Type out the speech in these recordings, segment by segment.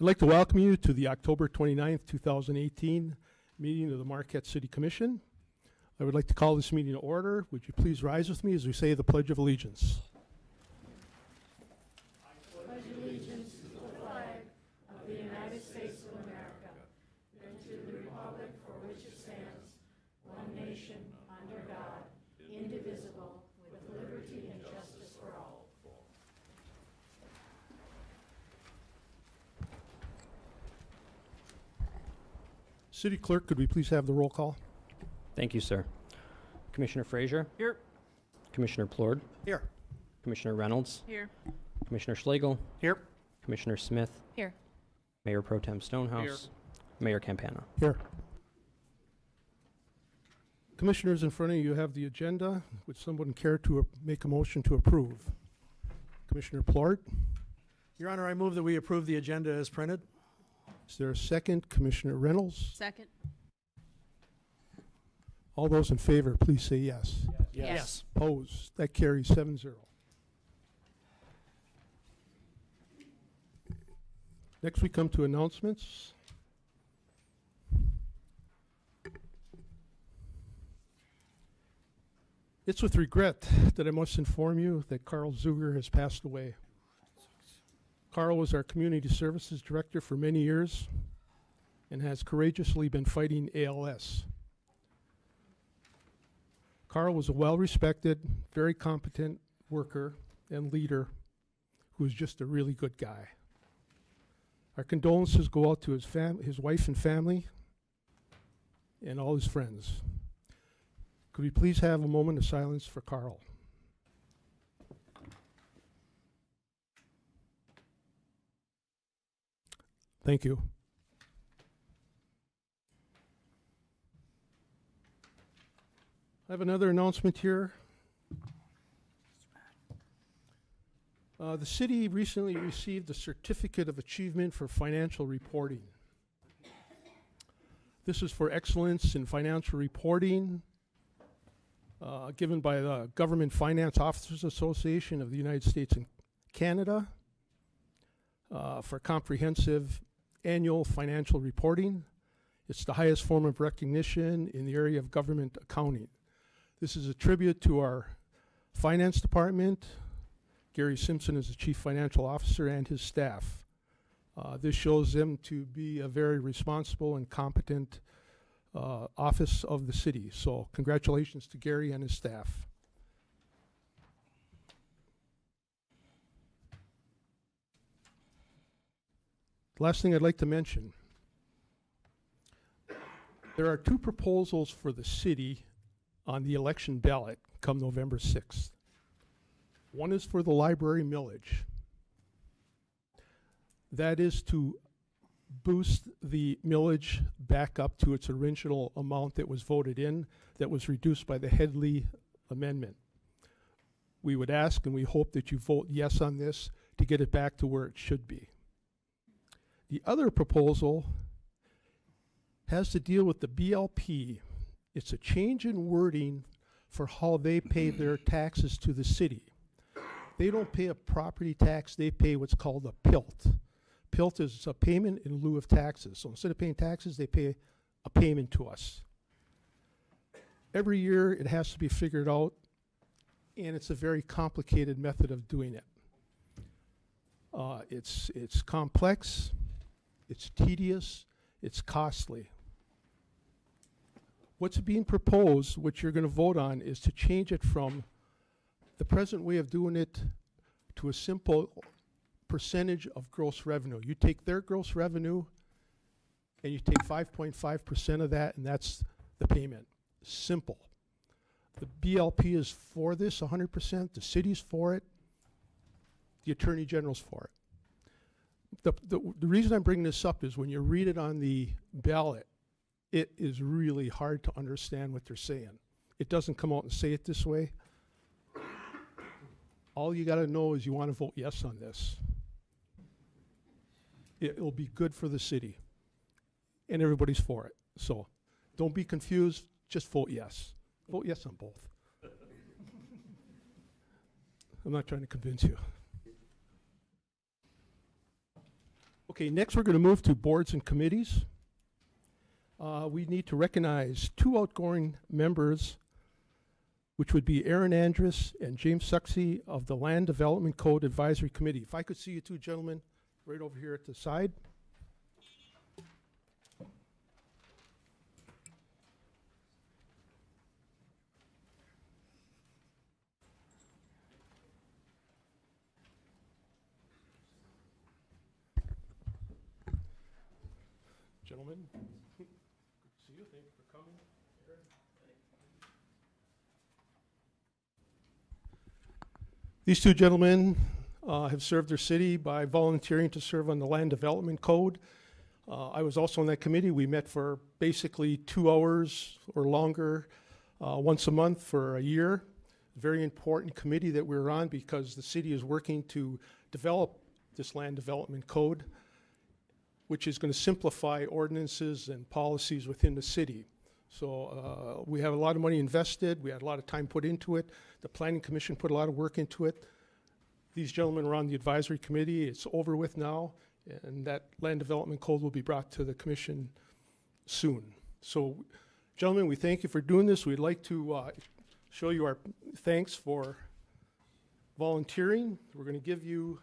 like to welcome you to the October 29th, 2018 meeting of the Marquette City Commission. I would like to call this meeting to order. Would you please rise with me as we say the Pledge of Allegiance? I pledge allegiance to the flag of the United States of America and to the republic for which it stands, one nation, under God, indivisible, with liberty and justice for all. City Clerk, could we please have the roll call? Thank you, sir. Commissioner Frazier? Here. Commissioner Plord? Here. Commissioner Reynolds? Here. Commissioner Schlegel? Here. Commissioner Smith? Here. Mayor Pro Tem Stonehouse? Here. Mayor Campana? Here. Commissioners, in front of you have the agenda. Would someone care to make a motion to approve? Commissioner Plort, Your Honor, I move that we approve the agenda as printed. is there a second? Commissioner Reynolds? Second. All those in favor, please say yes. Yes. Opposed? That carries 7-0. Next, we come to announcements. It's with regret that I must inform you that Carl Zuger has passed away. Carl was our Community Services Director for many years and has courageously been fighting ALS. Carl was a well-respected, very competent worker and leader who was just a really good guy. Our condolences go out to his wife and family and all his friends. Could we please have a moment of silence for Carl? Thank you. I have another announcement here. The city recently received a Certificate of Achievement for Financial Reporting. This is for excellence in financial reporting, given by the Government Finance Officers Association of the United States and Canada, for comprehensive annual financial reporting. It's the highest form of recognition in the area of government accounting. This is a tribute to our finance department. Gary Simpson is the Chief Financial Officer and his staff. This shows them to be a very responsible and competent office of the city. So congratulations to Gary and his staff. Last thing I'd like to mention, there are two proposals for the city on the election ballot come November 6th. One is for the library millage. That is to boost the millage back up to its original amount that was voted in, that was reduced by the Headley Amendment. We would ask and we hope that you vote yes on this to get it back to where it should be. The other proposal has to deal with the BLP. It's a change in wording for how they pay their taxes to the city. They don't pay a property tax, they pay what's called a PILT. PILT is a payment in lieu of taxes. So instead of paying taxes, they pay a payment to us. Every year it has to be figured out, and it's a very complicated method of doing it. It's complex, it's tedious, it's costly. What's being proposed, what you're going to vote on, is to change it from the present way of doing it to a simple percentage of gross revenue. You take their gross revenue and you take 5.5% of that, and that's the payment. Simple. The BLP is for this 100%, the city's for it, the Attorney General's for it. The reason I'm bringing this up is when you read it on the ballot, it is really hard to understand what they're saying. It doesn't come out and say it this way. All you got to know is you want to vote yes on this. It'll be good for the city, and everybody's for it. So don't be confused, just vote yes. Vote yes on both. I'm not trying to convince you. Okay, next we're going to move to boards and committees. We need to recognize two outgoing members, which would be Aaron Andrus and James Suxey of the Land Development Code Advisory Committee. If I could see you two gentlemen right over here at the side. Gentlemen, good to see you. Thank you for coming. Aaron. These two gentlemen have served their city by volunteering to serve on the Land Development Code. I was also on that committee. We met for basically 2 hours or longer once a month for a year. Very important committee that we're on because the city is working to develop this Land Development Code, which is going to simplify ordinances and policies within the city. So we have a lot of money invested. We had a lot of time put into it. The Planning Commission put a lot of work into it. These gentlemen are on the advisory committee. It's over with now, and that Land Development Code will be brought to the commission soon. So, gentlemen, we thank you for doing this. We'd like to show you our thanks for volunteering. We're going to give you,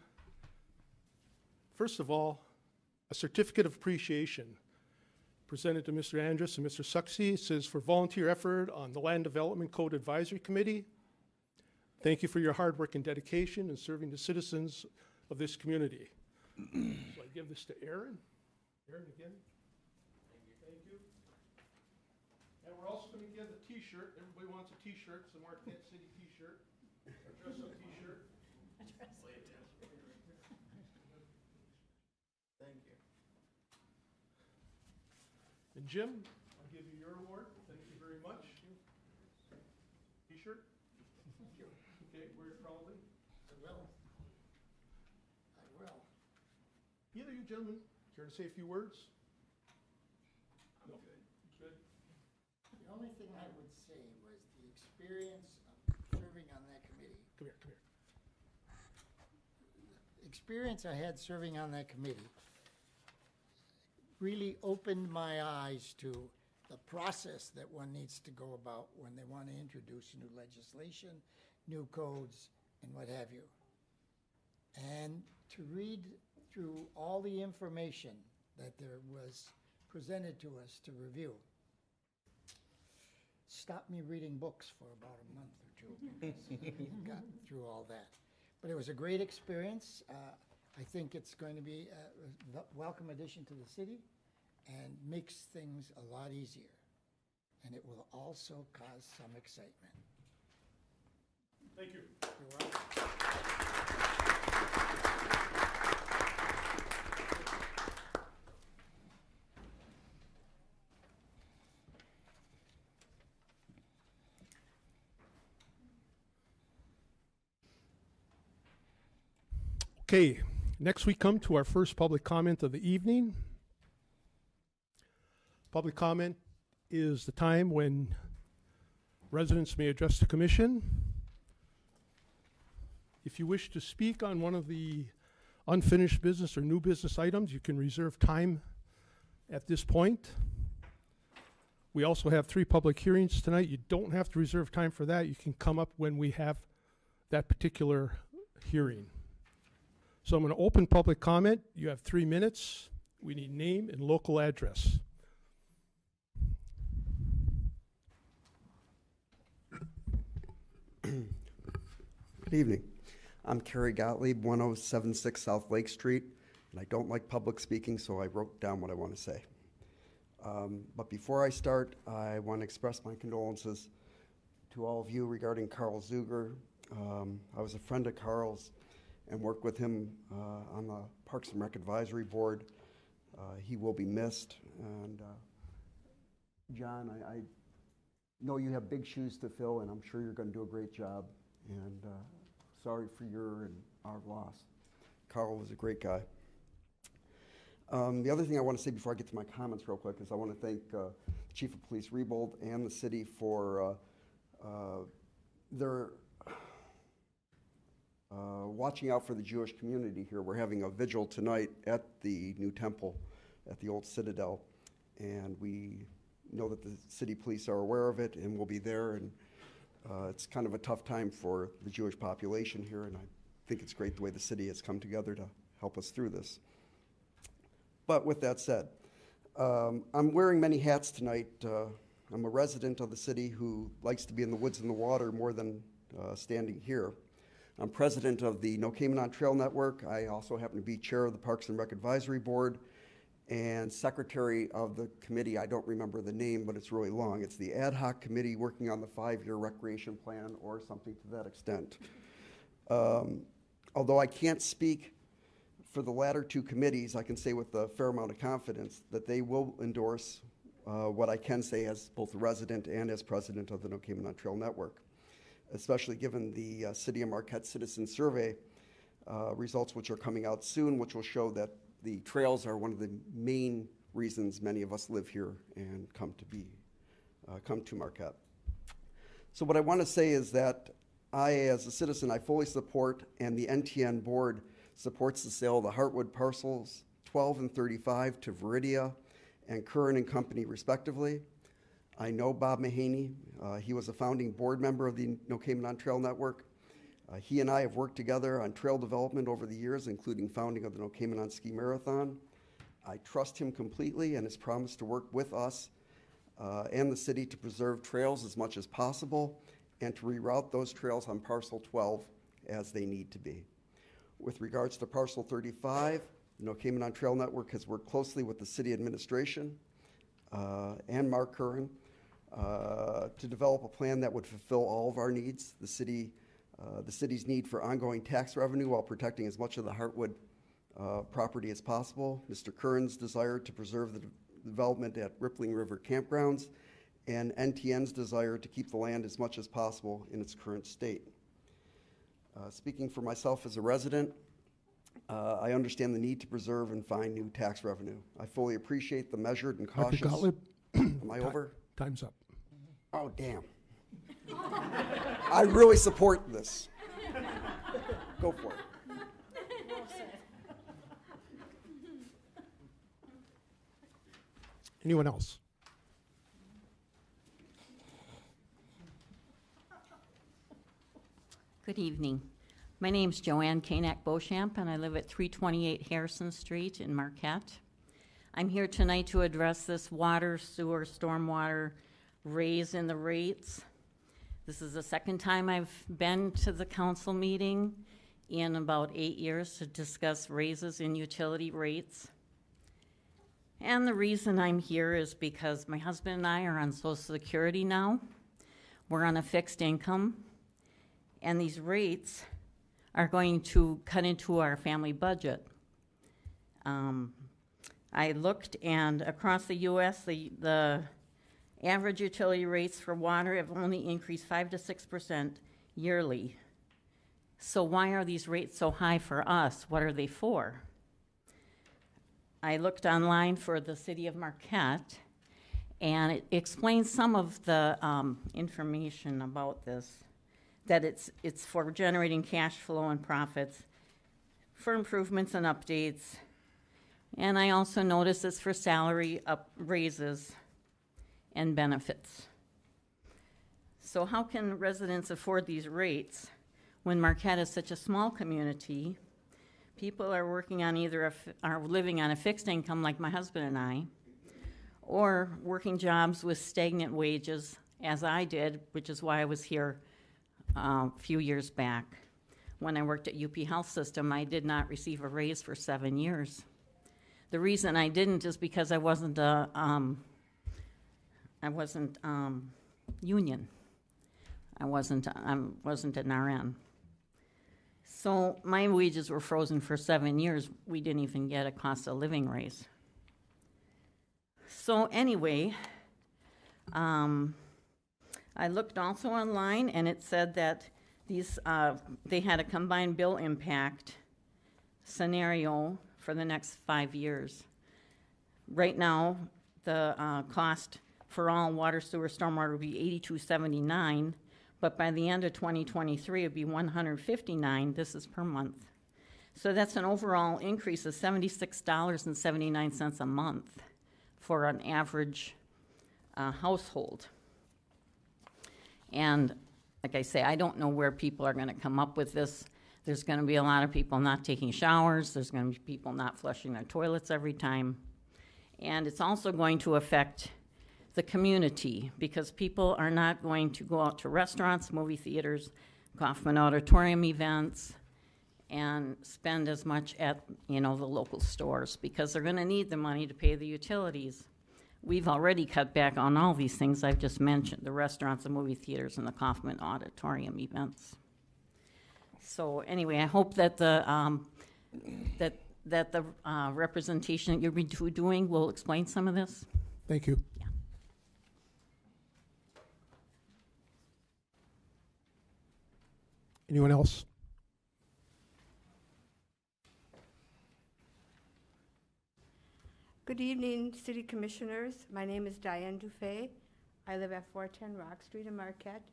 first of all, a certificate of appreciation presented to Mr. Andrus and Mr. Suxey. It says, for volunteer effort on the Land Development Code Advisory Committee, thank you for your hard work and dedication in serving the citizens of this community. So I give this to Aaron. Aaron again. Thank you. And we're also going to give a t-shirt. Everybody wants a t-shirt. It's a Marquette City t-shirt. A dress-up t-shirt. Thank you. And Jim, I'll give you your award. Thank you very much. T-shirt. Okay, wear it proudly. I will. I will. Either you gentlemen care to say a few words? No. Good. The only thing I would say was the experience of serving on that committee. Come here, come here. Experience I had serving on that committee really opened my eyes to the process that one needs to go about when they want to introduce new legislation, new codes, and what have you. And to read through all the information that there was presented to us to review stopped me reading books for about a month or two because I got through all that. But it was a great experience. I think it's going to be a welcome addition to the city and makes things a lot easier. And it will also cause some excitement. Thank you. You're welcome. Okay, next we come to our first public comment of the evening. Public comment is the time when residents may address the commission. If you wish to speak on one of the unfinished business or new business items, you can reserve time at this point. We also have 3 public hearings tonight. You don't have to reserve time for that. You can come up when we have that particular hearing. So I'm going to open public comment. You have 3 minutes. We need name and local address. Good evening. I'm Kerry Gottlieb, 1076 South Lake Street, and I don't like public speaking, so I wrote down what I want to say. But before I start, I want to express my condolences to all of you regarding Carl Zuger. I was a friend of Carl's and worked with him on the Parks and Rec Advisory Board. He will be missed. And John, I know you have big shoes to fill, and I'm sure you're going to do a great job. And sorry for your and our loss. Carl was a great guy. The other thing I want to say before I get to my comments real quick is I want to thank Chief of Police Rebold and the city for their watching out for the Jewish community here. We're having a vigil tonight at the new temple, at the old Citadel, and we know that the city police are aware of it and will be there, and it's kind of a tough time for the Jewish population here, and I think it's great the way the city has come together to help us through this. But with that said, I'm wearing many hats tonight. I'm a resident of the city who likes to be in the woods and the water more than standing here. I'm president of the No Cayman on Trail Network. I also happen to be chair of the Parks and Rec Advisory Board and secretary of the committee. I don't remember the name, but it's really long. It's the ad hoc committee working on the 5-year recreation plan or something to that extent. Although I can't speak for the latter two committees, I can say with a fair amount of confidence that they will endorse what I can say as both a resident and as president of the No Cayman on Trail Network, especially given the City of Marquette Citizen Survey results, which are coming out soon, which will show that the trails are one of the main reasons many of us live here and come to Marquette. So what I want to say is that I, as a citizen, I fully support, and the NTN board supports the sale of the Heartwood parcels 12 and 35 to Viridia and Curran and Company, respectively. I know Bob Mahaney. He was a founding board member of the No Cayman on Trail Network. He and I have worked together on trail development over the years, including founding of the No Cayman on Ski Marathon. I trust him completely and has promised to work with us and the city to preserve trails as much as possible and to reroute those trails on parcel 12 as they need to be. With regards to parcel 35, the No Cayman on Trail Network has worked closely with the city administration and Mark Curran to develop a plan that would fulfill all of our needs. The city's need for ongoing tax revenue while protecting as much of the Heartwood property as possible, Mr. Curran's desire to preserve the development at Rippling River campgrounds, and NTN's desire to keep the land as much as possible in its current state. Speaking for myself as a resident, I understand the need to preserve and find new tax revenue. I fully appreciate the measured and Dr. cautious. Gottlieb? Am I over? Time's up. Oh, damn. I really support this. Go for it. Anyone else? Good evening. My name's Joanne Kanak-Beauchamp, and I live at 328 Harrison Street in Marquette. I'm here tonight to address this water, sewer, stormwater raise in the rates. This is the second time I've been to the council meeting in about 8 years to discuss raises in utility rates. And the reason I'm here is because my husband and I are on Social Security now. We're on a fixed income, and these rates are going to cut into our family budget. I looked, and across the U.S., the average utility rates for water have only increased 5 to 6% yearly. So why are these rates so high for us? What are they for? I looked online for the city of Marquette, and it explains some of the information about this, that it's for generating cash flow and profits, for improvements and updates, and I also noticed it's for salary raises and benefits. So how can residents afford these rates when Marquette is such a small community? People are working on are living on a fixed income like my husband and I, or working jobs with stagnant wages, as I did, which is why I was here a few years back. When I worked at UP Health System, I did not receive a raise for 7 years. The reason I didn't is because I wasn't union. I wasn't an RN. So my wages were frozen for 7 years. We didn't even get a cost of living raise. So anyway, I looked also online, and it said that they had a combined bill impact scenario for the next 5 years. Right now, the cost for all water, sewer, stormwater would be $82.79, but by the end of 2023, it'd be 159. This is per month. So that's an overall increase of $76.79 a month for an average household. And like I say, I don't know where people are going to come up with this. There's going to be a lot of people not taking showers. There's going to be people not flushing their toilets every time. And it's also going to affect the community because people are not going to go out to restaurants, movie theaters, Kaufman Auditorium events, and spend as much at, the local stores because they're going to need the money to pay the utilities. We've already cut back on all these things I've just mentioned, the restaurants, the movie theaters, and the Kaufman Auditorium events. So anyway, I hope that the representation that you're doing will explain some of this. Thank you. Yeah. Anyone else? Good evening, City Commissioners. My name is Diane Dufay. I live at 410 Rock Street in Marquette.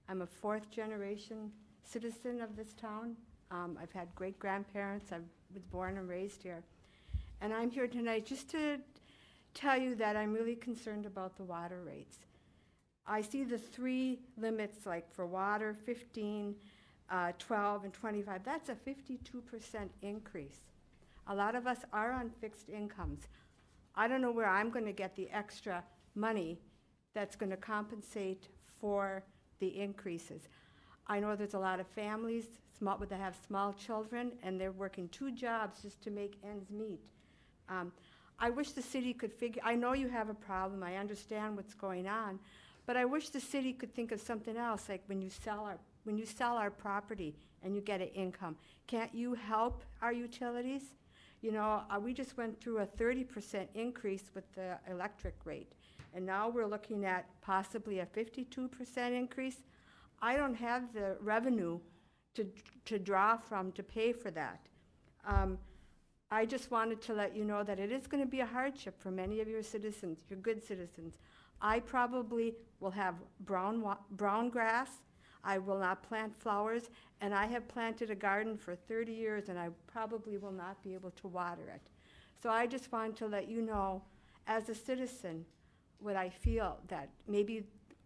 I'm a fourth-generation citizen of this town. I've had great-grandparents. I was born and raised here. And I'm here tonight just to tell you that I'm really concerned about the water rates. I see the three limits, like for water, 15, 12, and 25. That's a 52% increase. A lot of us are on fixed incomes. I don't know where I'm going to get the extra money that's going to compensate for the increases. I know there's a lot of families that have small children, and they're working 2 jobs just to make ends meet. I wish the city could I know you have a problem, I understand what's going on, but I wish the city could think of something else, like when you sell our property and you get an income, can't you help our utilities? We just went through a 30% increase with the electric rate, and now we're looking at possibly a 52% increase. I don't have the revenue to draw from to pay for that. I just wanted to let you know that it is going to be a hardship for many of your citizens, your good citizens. I probably will have brown grass. I will not plant flowers, and I have planted a garden for 30 years, and I probably will not be able to water it. So I just wanted to let you know, as a citizen, what I feel, that maybe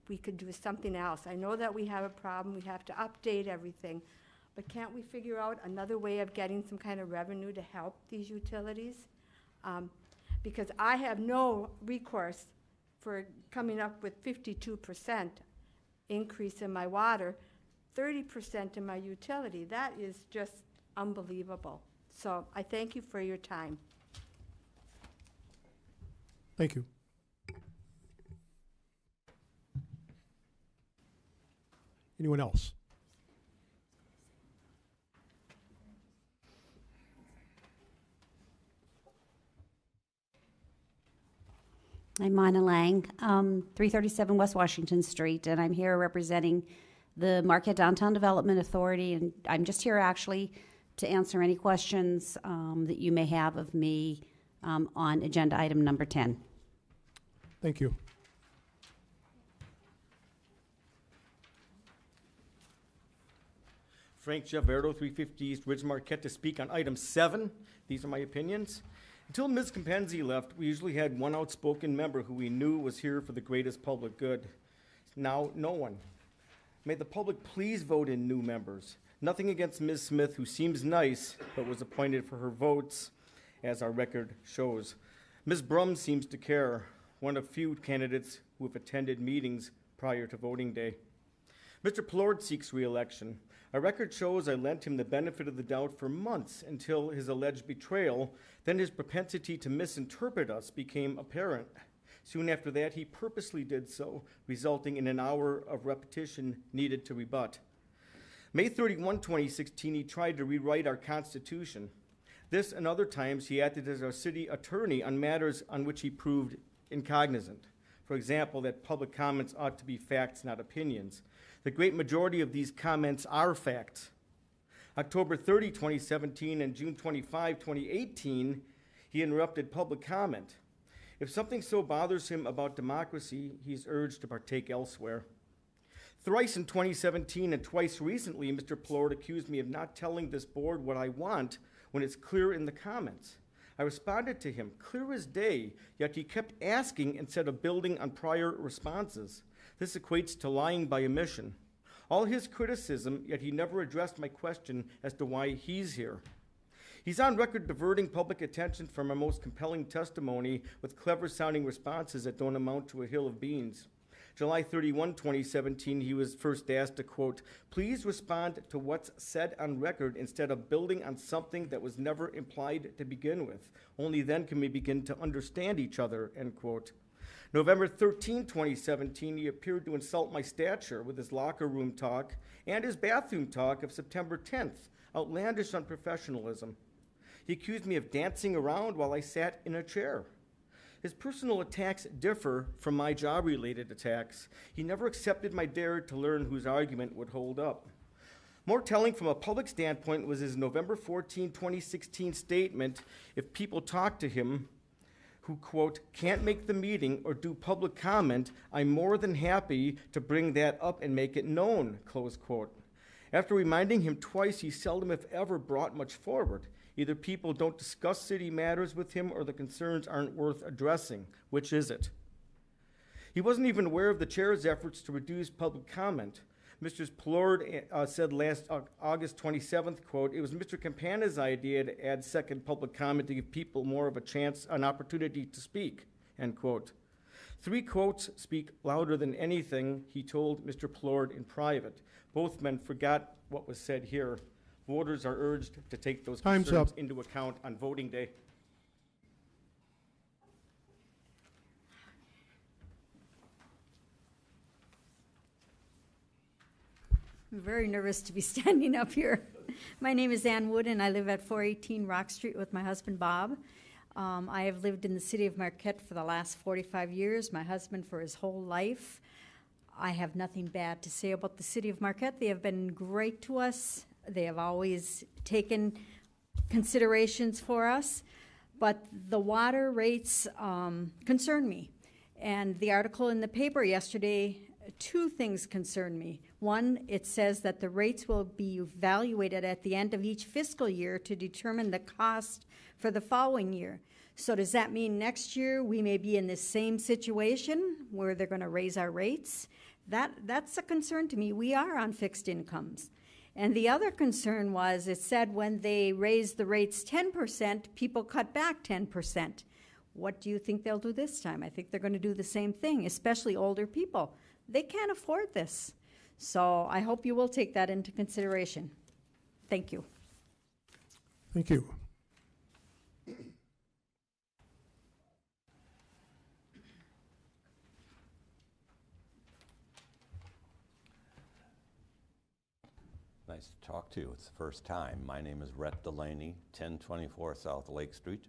we could do something else. I know that we have a problem. We have to update everything. But can't we figure out another way of getting some kind of revenue to help these utilities? Because I have no recourse for coming up with 52% increase in my water, 30% in my utility. That is just unbelievable. So I thank you for your time. Thank you. Anyone else? I'm Mana Lang, 337 West Washington Street, and I'm here representing the Marquette Downtown Development Authority, and I'm just here actually to answer any questions that you may have of me on agenda item number 10. Thank you. Frank Giaverdo, 350 East Ridge, Marquette, to speak on item 7. These are my opinions. Until Ms. Compenzi left, we usually had one outspoken member who we knew was here for the greatest public good. Now, no one. May the public please vote in new members. Nothing against Ms. Smith, who seems nice, but was appointed for her votes, as our record shows. Ms. Brum seems to care, one of few candidates who have attended meetings prior to voting day. Mr. Plord seeks re-election. Our record shows I lent him the benefit of the doubt for months until his alleged betrayal. Then his propensity to misinterpret us became apparent. Soon after that, he purposely did so, resulting in an hour of repetition needed to rebut. May 31, 2016, he tried to rewrite our Constitution. This and other times, he acted as our city attorney on matters on which he proved incognizant. For example, that public comments ought to be facts, not opinions. The great majority of these comments are facts. October 30, 2017 and June 25, 2018, he interrupted public comment. If something so bothers him about democracy, he's urged to partake elsewhere. Thrice in 2017 and twice recently, Mr. Plord accused me of not telling this board what I want when it's clear in the comments. I responded to him, clear as day, yet he kept asking instead of building on prior responses. This equates to lying by omission. All his criticism, yet he never addressed my question as to why he's here. He's on record diverting public attention from our most compelling testimony with clever-sounding responses that don't amount to a hill of beans. July 31, 2017, he was first asked to, quote, please respond to what's said on record instead of building on something that was never implied to begin with. Only then can we begin to understand each other, end quote. November 13, 2017, he appeared to insult my stature with his locker room talk and his bathroom talk of September 10th, outlandish unprofessionalism. He accused me of dancing around while I sat in a chair. His personal attacks differ from my job-related attacks. He never accepted my dare to learn whose argument would hold up. More telling from a public standpoint was his November 14, 2016 statement, if people talk to him who, quote, can't make the meeting or do public comment, I'm more than happy to bring that up and make it known, close quote. After reminding him twice, he seldom, if ever, brought much forward. Either people don't discuss city matters with him or the concerns aren't worth addressing. Which is it? He wasn't even aware of the chair's efforts to reduce public comment. Mr. Plord said last August 27th, quote, it was Mr. Campana's idea to add second public comment to give people more of a chance, an opportunity to speak, end quote. 3 quotes speak louder than anything he told Mr. Plord in private. Both men forgot what was said here. Voters are urged to take those Time's concerns up. into account on voting day. I'm very nervous to be standing up here. My name is Ann Wood, and I live at 418 Rock Street with my husband, Bob. I have lived in the city of Marquette for the last 45 years, my husband for his whole life. I have nothing bad to say about the city of Marquette. They have been great to us. They have always taken considerations for us, but the water rates concern me. And the article in the paper yesterday, 2 things concern me. One, it says that the rates will be evaluated at the end of each fiscal year to determine the cost for the following year. So does that mean next year we may be in the same situation where they're going to raise our rates? That's a concern to me. We are on fixed incomes. And the other concern was, it said when they raise the rates 10%, people cut back 10%. What do you think they'll do this time? I think they're going to do the same thing, especially older people. They can't afford this. So I hope you will take that into consideration. Thank you. Thank you. Nice to talk to you. It's the first time. My name is Rhett Delaney, 1024 South Lake Street.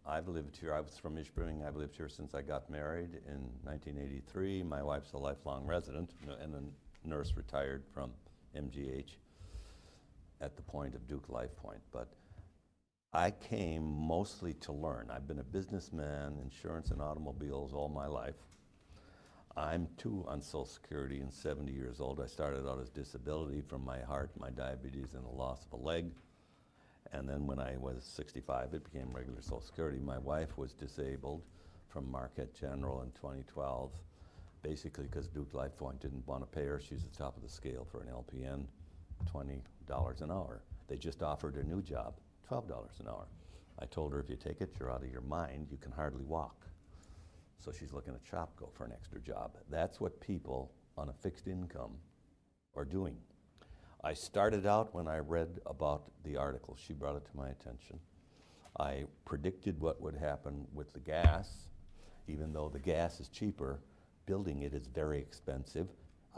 I've lived here. I was from Ishpeming. I've lived here since I got married in 1983. My wife's a lifelong resident and a nurse retired from MGH at the point of Duke Life Point. But I came mostly to learn. I've been a businessman, insurance and automobiles all my life. I'm too on Social Security and 70 years old. I started out as disability from my heart, my diabetes, and the loss of a leg. And then when I was 65, it became regular Social Security. My wife was disabled from Marquette General in 2012, basically because Duke Life Point didn't want to pay her. She's at the top of the scale for an LPN, $20 an hour. They just offered her a new job, $12 an hour. I told her, if you take it, you're out of your mind. You can hardly walk. So she's looking at Shopko for an extra job. That's what people on a fixed income are doing. I started out when I read about the article. She brought it to my attention. I predicted what would happen with the gas. Even though the gas is cheaper, building it is very expensive.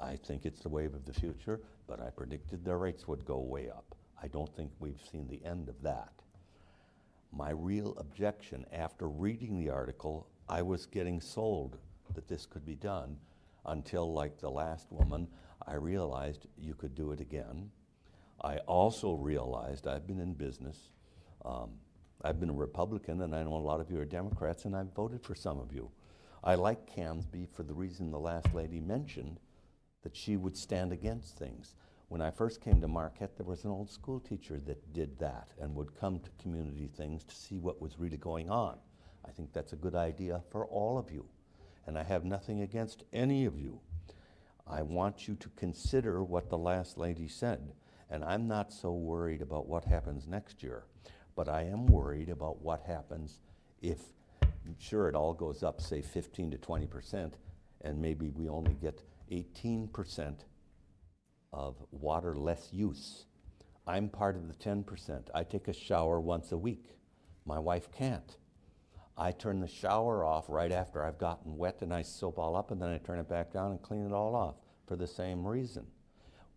I think it's the wave of the future, but I predicted the rates would go way up. I don't think we've seen the end of that. My real objection after reading the article, I was getting sold that this could be done until, like the last woman, I realized you could do it again. I also realized I've been in business. I've been a Republican, and I know a lot of you are Democrats, and I've voted for some of you. I like Cansby for the reason the last lady mentioned, that she would stand against things. When I first came to Marquette, there was an old school teacher that did that and would come to community things to see what was really going on. I think that's a good idea for all of you, and I have nothing against any of you. I want you to consider what the last lady said, and I'm not so worried about what happens next year, but I am worried about what happens if, sure, it all goes up, say 15 to 20%, and maybe we only get 18% of water less use. I'm part of the 10%. I take a shower once a week. My wife can't. I turn the shower off right after I've gotten wet and I soap all up, and then I turn it back down and clean it all off for the same reason.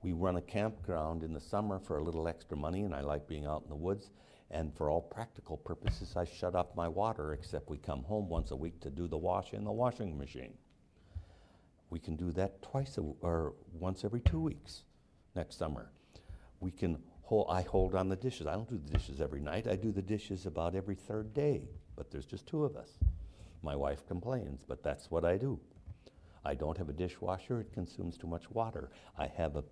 We run a campground in the summer for a little extra money, and I like being out in the woods, and for all practical purposes I shut off my water, except we come home once a week to do the wash in the washing machine. We can do that or once every 2 weeks next summer. We can I hold on the dishes. I don't do the dishes every night. I do the dishes about every third day, but there's just 2 of us. My wife complains, but that's what I do. I don't have a dishwasher. It consumes too much water. I have a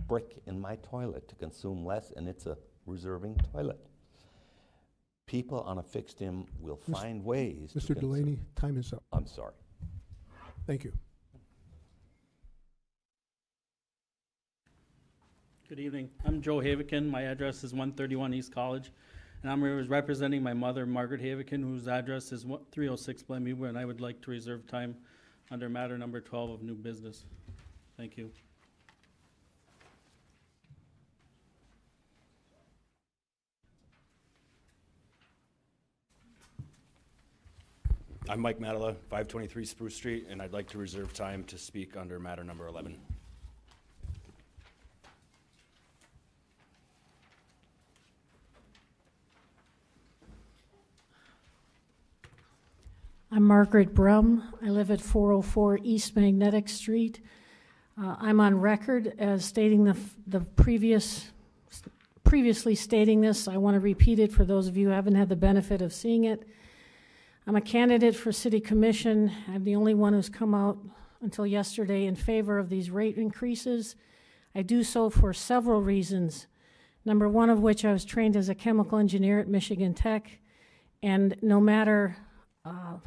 brick in my toilet to consume less, and it's a reserving toilet. People on a fixed income will find ways to Mr. Delaney, time is up. I'm sorry. Thank you. Good evening. I'm Joe Havikin. My address is 131 East College, and I'm representing my mother, Margaret Havikin, whose address is 306 Glenview, and I would like to reserve time under matter number 12 of new business. Thank you. I'm Mike Matala, 523 Spruce Street, and I'd like to reserve time to speak under matter number 11. I'm Margaret Brum. I live at 404 East Magnetic Street. I'm on record as stating previously stating this. I want to repeat it for those of you who haven't had the benefit of seeing it. I'm a candidate for City Commission. I'm the only one who's come out until yesterday in favor of these rate increases. I do so for several reasons. Number one of which, I was trained as a chemical engineer at Michigan Tech, and no matter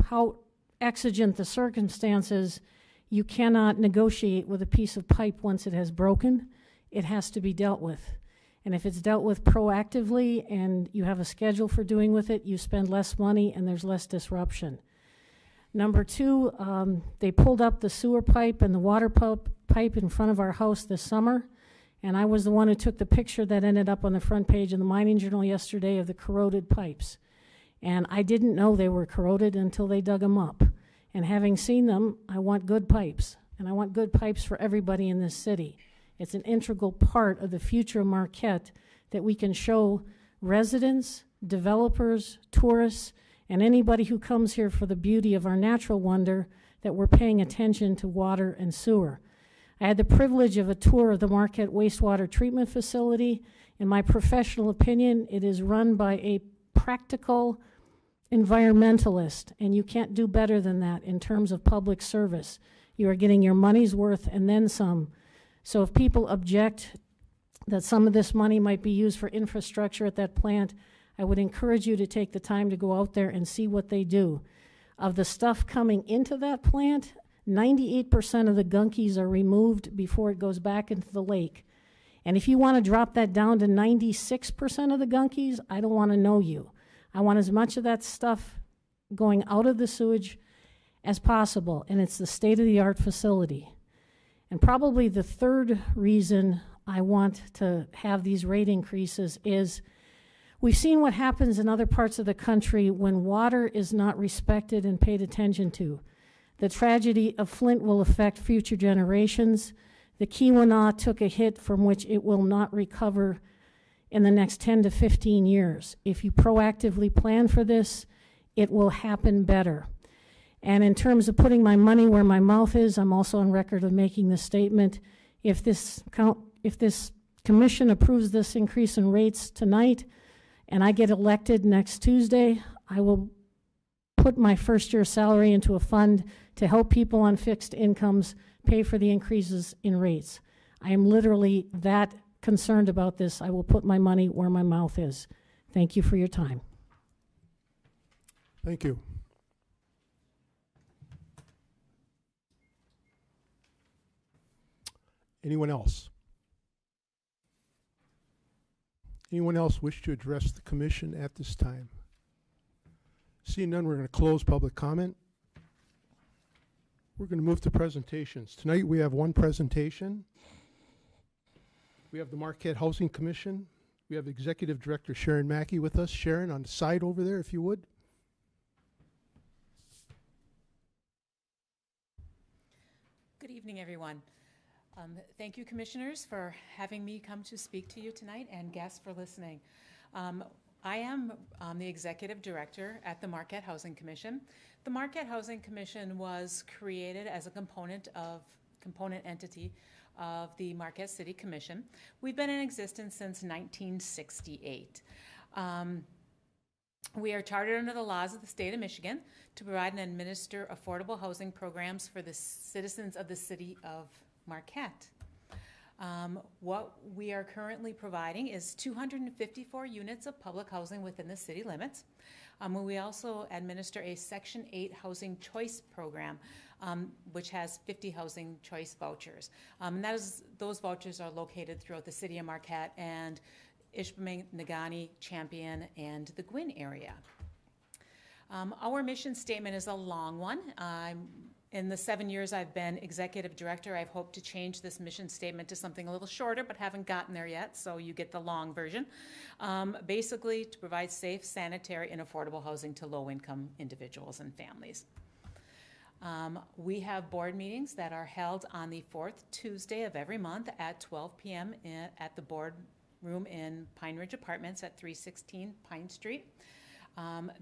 how exigent the circumstances, you cannot negotiate with a piece of pipe once it has broken. It has to be dealt with. And if it's dealt with proactively and you have a schedule for doing with it, you spend less money and there's less disruption. Number two, they pulled up the sewer pipe and the water pipe in front of our house this summer, and I was the one who took the picture that ended up on the front page of the Mining Journal yesterday of the corroded pipes. And I didn't know they were corroded until they dug them up. And having seen them, I want good pipes. And I want good pipes for everybody in this city. It's an integral part of the future of Marquette that we can show residents, developers, tourists, and anybody who comes here for the beauty of our natural wonder that we're paying attention to water and sewer. I had the privilege of a tour of the Marquette wastewater treatment facility. In my professional opinion, it is run by a practical environmentalist, and you can't do better than that in terms of public service. You are getting your money's worth and then some. So if people object that some of this money might be used for infrastructure at that plant, I would encourage you to take the time to go out there and see what they do. Of the stuff coming into that plant, 98% of the gunkies are removed before it goes back into the lake. And if you want to drop that down to 96% of the gunkies, I don't want to know you. I want as much of that stuff going out of the sewage as possible, and it's the state-of-the-art facility. And probably the third reason I want to have these rate increases is we've seen what happens in other parts of the country when water is not respected and paid attention to. The tragedy of Flint will affect future generations. The Keweenaw took a hit from which it will not recover in the next 10 to 15 years. If you proactively plan for this, it will happen better. And in terms of putting my money where my mouth is, I'm also on record of making this statement. If this commission approves this increase in rates tonight and I get elected next Tuesday, I will put my first year salary into a fund to help people on fixed incomes pay for the increases in rates. I am literally that concerned about this. I will put my money where my mouth is. Thank you for your time. Thank you. Anyone else? Anyone else wish to address the commission at this time? Seeing none, we're going to close public comment. We're going to move to presentations. Tonight we have one presentation. We have the Marquette Housing Commission. We have Executive Director Sharon Mackey with us. Sharon, on the side over there, if you would. Good evening, everyone. Thank you, commissioners, for having me come to speak to you tonight, and guests for listening. I am the executive director at the Marquette Housing Commission. The Marquette Housing Commission was created as a component entity of the Marquette City Commission. We've been in existence since 1968. We are chartered under the laws of the state of Michigan to provide and administer affordable housing programs for the citizens of the city of Marquette. What we are currently providing is 254 units of public housing within the city limits. We also administer a Section 8 housing choice program, which has 50 housing choice vouchers. And those vouchers are located throughout the city of Marquette and Ishpeming, Negaunee, Champion, and the Gwinn area. Our mission statement is a long one. In the 7 years I've been executive director, I've hoped to change this mission statement to something a little shorter, but haven't gotten there yet, so you get the long version. Basically, to provide safe, sanitary, and affordable housing to low-income individuals and families. We have board meetings that are held on the fourth Tuesday of every month at 12 p.m. At the board room in Pine Ridge Apartments at 316 Pine Street.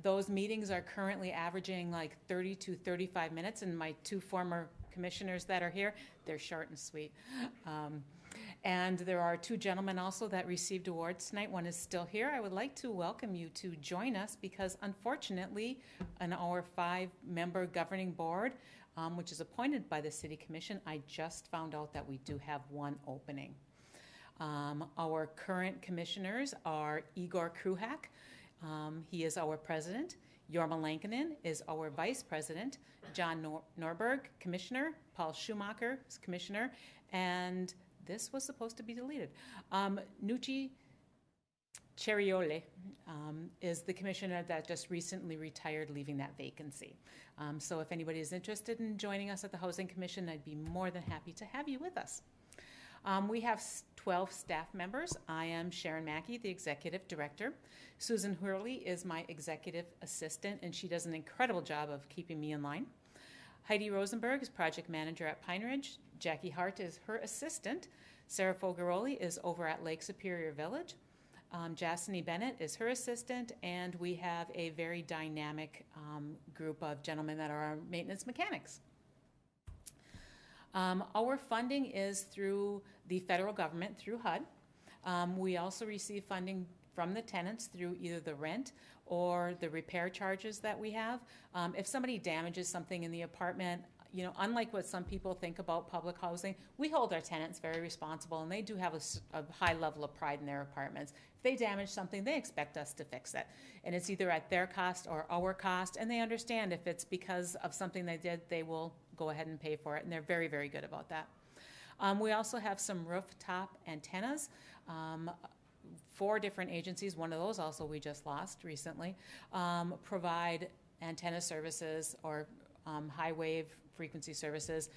Those meetings are currently averaging like 30 to 35 minutes, and my two former commissioners that are here, they're short and sweet. And there are two gentlemen also that received awards tonight. One is still here. I would like to welcome you to join us because unfortunately, in our 5-member governing board, which is appointed by the City Commission, I just found out that we do have one opening. Our current commissioners are Igor Kruhak. He is our president. Jorma Lankinen is our vice president. John Norberg, commissioner. Paul Schumacher is commissioner. And this was supposed to be deleted. Nucci Ceriole is the commissioner that just recently retired, leaving that vacancy. So if anybody is interested in joining us at the Housing Commission, I'd be more than happy to have you with us. We have 12 staff members. I am Sharon Mackey, the executive director. Susan Hurley is my executive assistant, and she does an incredible job of keeping me in line. Heidi Rosenberg is project manager at Pine Ridge. Jackie Hart is her assistant. Sarah Fogaroli is over at Lake Superior Village. Jassini Bennett is her assistant, and we have a very dynamic group of gentlemen that are our maintenance mechanics. Our funding is through the federal government, through HUD. We also receive funding from the tenants through either the rent or the repair charges that we have. If somebody damages something in the apartment, you know, unlike what some people think about public housing, we hold our tenants very responsible, and they do have a high level of pride in their apartments. If they damage something, they expect us to fix it. And it's either at their cost or our cost, and they understand if it's because of something they did, they will go ahead and pay for it, and they're very, very good about that. We also have some rooftop antennas. 4 different agencies, one of those also we just lost recently, provide antenna services or high wave frequency services.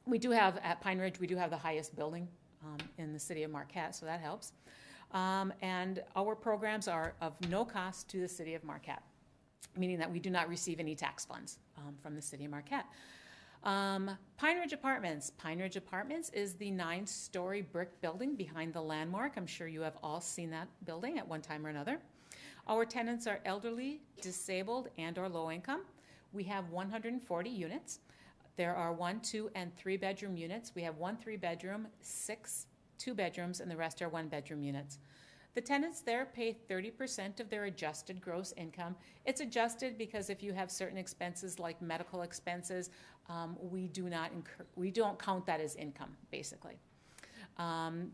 We do have, at Pine Ridge, we do have the highest building in the city of Marquette, so that helps. And our programs are of no cost to the city of Marquette, meaning that we do not receive any tax funds from the city of Marquette. Pine Ridge Apartments. Pine Ridge Apartments is the 9-story brick building behind the Landmark. I'm sure you have all seen that building at one time or another. Our tenants are elderly, disabled, and or low income. We have 140 units. There are 1, 2, and 3 bedroom units. We have 1 3-bedroom, 6 2-bedrooms, and the rest are 1-bedroom units. The tenants there pay 30% of their adjusted gross income. It's adjusted because if you have certain expenses like medical expenses, we don't count that as income, basically.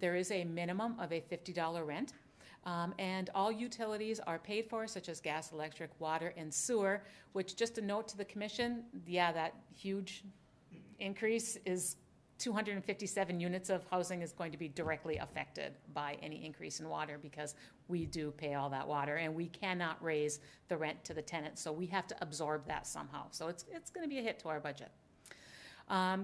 There is a minimum of a $50 rent. And all utilities are paid for, such as gas, electric, water, and sewer, which, just a note to the commission, yeah, that huge increase is 257 units of housing is going to be directly affected by any increase in water, because we do pay all that water, and we cannot raise the rent to the tenant, so we have to absorb that somehow. So it's going to be a hit to our budget.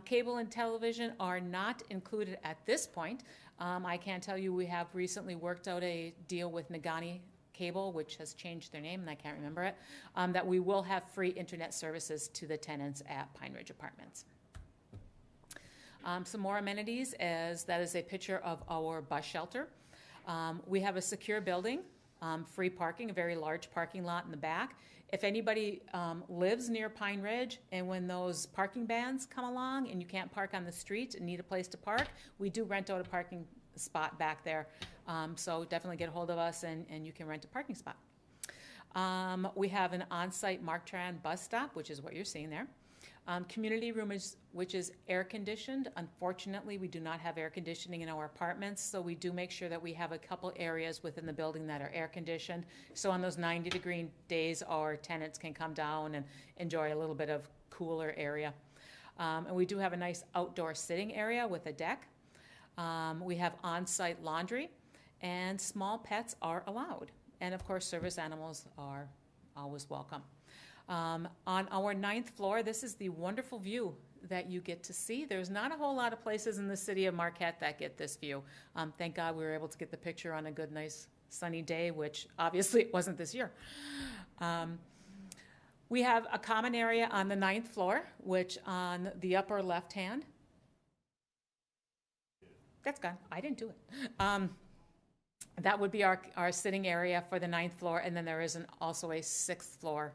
Cable and television are not included at this point. I can tell you we have recently worked out a deal with Nagani Cable, which has changed their name, and I can't remember it, that we will have free internet services to the tenants at Pine Ridge Apartments. Some more amenities, as that is a picture of our bus shelter. We have a secure building, free parking, a very large parking lot in the back. If anybody lives near Pine Ridge, and when those parking bans come along and you can't park on the street and need a place to park, we do rent out a parking spot back there. So definitely get a hold of us, and you can rent a parking spot. We have an on-site Marquette bus stop, which is what you're seeing there. Community room, which is air conditioned. Unfortunately, we do not have air conditioning in our apartments, so we do make sure that we have a couple areas within the building that are air conditioned. So on those 90-degree days, our tenants can come down and enjoy a little bit of cooler area. And we do have a nice outdoor sitting area with a deck. We have on-site laundry, and small pets are allowed. And of course, service animals are always welcome. On our 9th floor, this is the wonderful view that you get to see. There's not a whole lot of places in the city of Marquette that get this view. Thank God we were able to get the picture on a good, nice, sunny day, which obviously it wasn't this year. We have a common area on the 9th floor, which on the upper left hand, that's gone. I didn't do it. That would be our sitting area for the 9th floor, and then there is also a 6th floor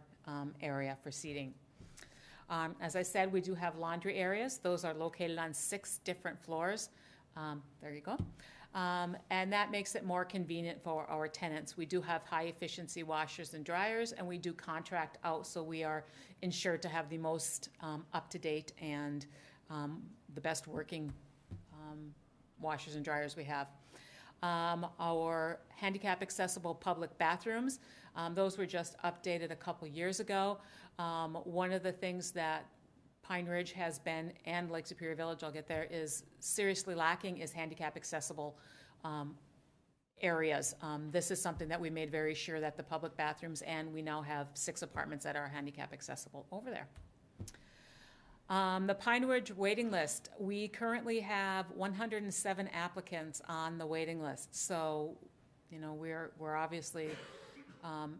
area for seating. As I said, we do have laundry areas. Those are located on 6 different floors. There you go. And that makes it more convenient for our tenants. We do have high efficiency washers and dryers, and we do contract out, so we are ensured to have the most up-to-date and the best working washers and dryers we have. Our handicap accessible public bathrooms, those were just updated a couple years ago. One of the things that Pine Ridge has been, and Lake Superior Village, I'll get there, is seriously lacking is handicap accessible areas. This is something that we made very sure that the public bathrooms, and we now have 6 apartments that are handicap accessible over there. The Pine Ridge waiting list, we currently have 107 applicants on the waiting list. So, you know, we're obviously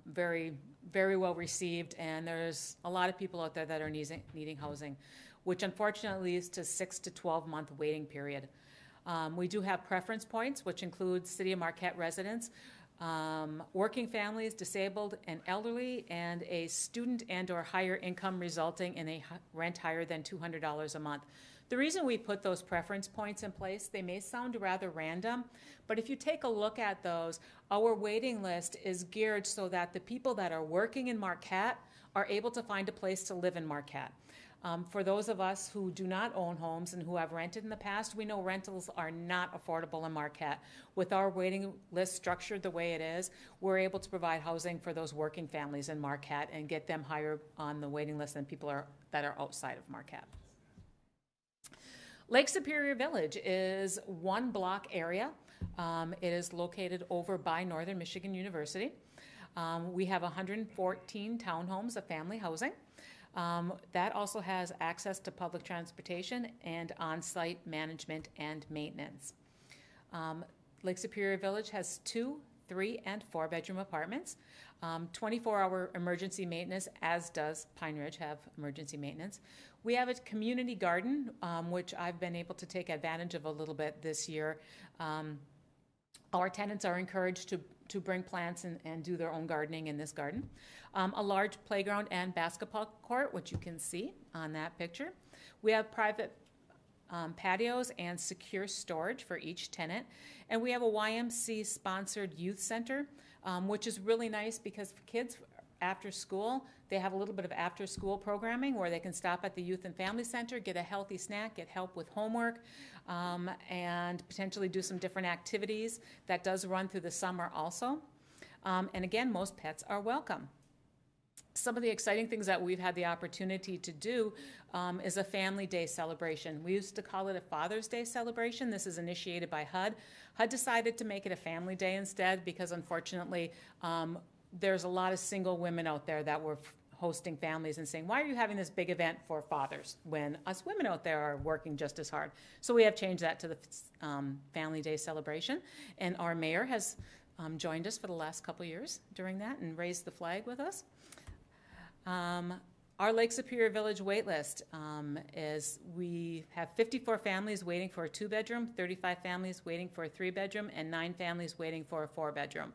very, very well received, and there's a lot of people out there that are needing housing, which unfortunately leads to 6 to 12-month waiting period. We do have preference points, which include City of Marquette residents, working families, disabled and elderly, and a student and or higher income resulting in a rent higher than $200 a month. The reason we put those preference points in place, they may sound rather random, but if you take a look at those, our waiting list is geared so that the people that are working in Marquette are able to find a place to live in Marquette. For those of us who do not own homes and who have rented in the past, we know rentals are not affordable in Marquette. With our waiting list structured the way it is, we're able to provide housing for those working families in Marquette and get them higher on the waiting list than people that are outside of Marquette. Lake Superior Village is 1 block area. It is located over by Northern Michigan University. We have 114 townhomes of family housing. That also has access to public transportation and on-site management and maintenance. Lake Superior Village has 2, 3, and 4-bedroom apartments, 24-hour emergency maintenance, as does Pine Ridge have emergency maintenance. We have a community garden, which I've been able to take advantage of a little bit this year. Our tenants are encouraged to bring plants and do their own gardening in this garden. A large playground and basketball court, which you can see on that picture. We have private patios and secure storage for each tenant. And we have a YMC-sponsored youth center, which is really nice because for kids after school, they have a little bit of after-school programming where they can stop at the Youth and Family Center, get a healthy snack, get help with homework, and potentially do some different activities. That does run through the summer also. And again, most pets are welcome. Some of the exciting things that we've had the opportunity to do is a Family Day celebration. We used to call it a Father's Day celebration. This is initiated by HUD. HUD decided to make it a Family Day instead because unfortunately there's a lot of single women out there that were hosting families and saying, why are you having this big event for fathers when us women out there are working just as hard? So we have changed that to the Family Day celebration. And our mayor has joined us for the last couple years during that and raised the flag with us. Our Lake Superior Village wait list is we have 54 families waiting for a 2-bedroom, 35 families waiting for a 3-bedroom, and 9 families waiting for a 4-bedroom.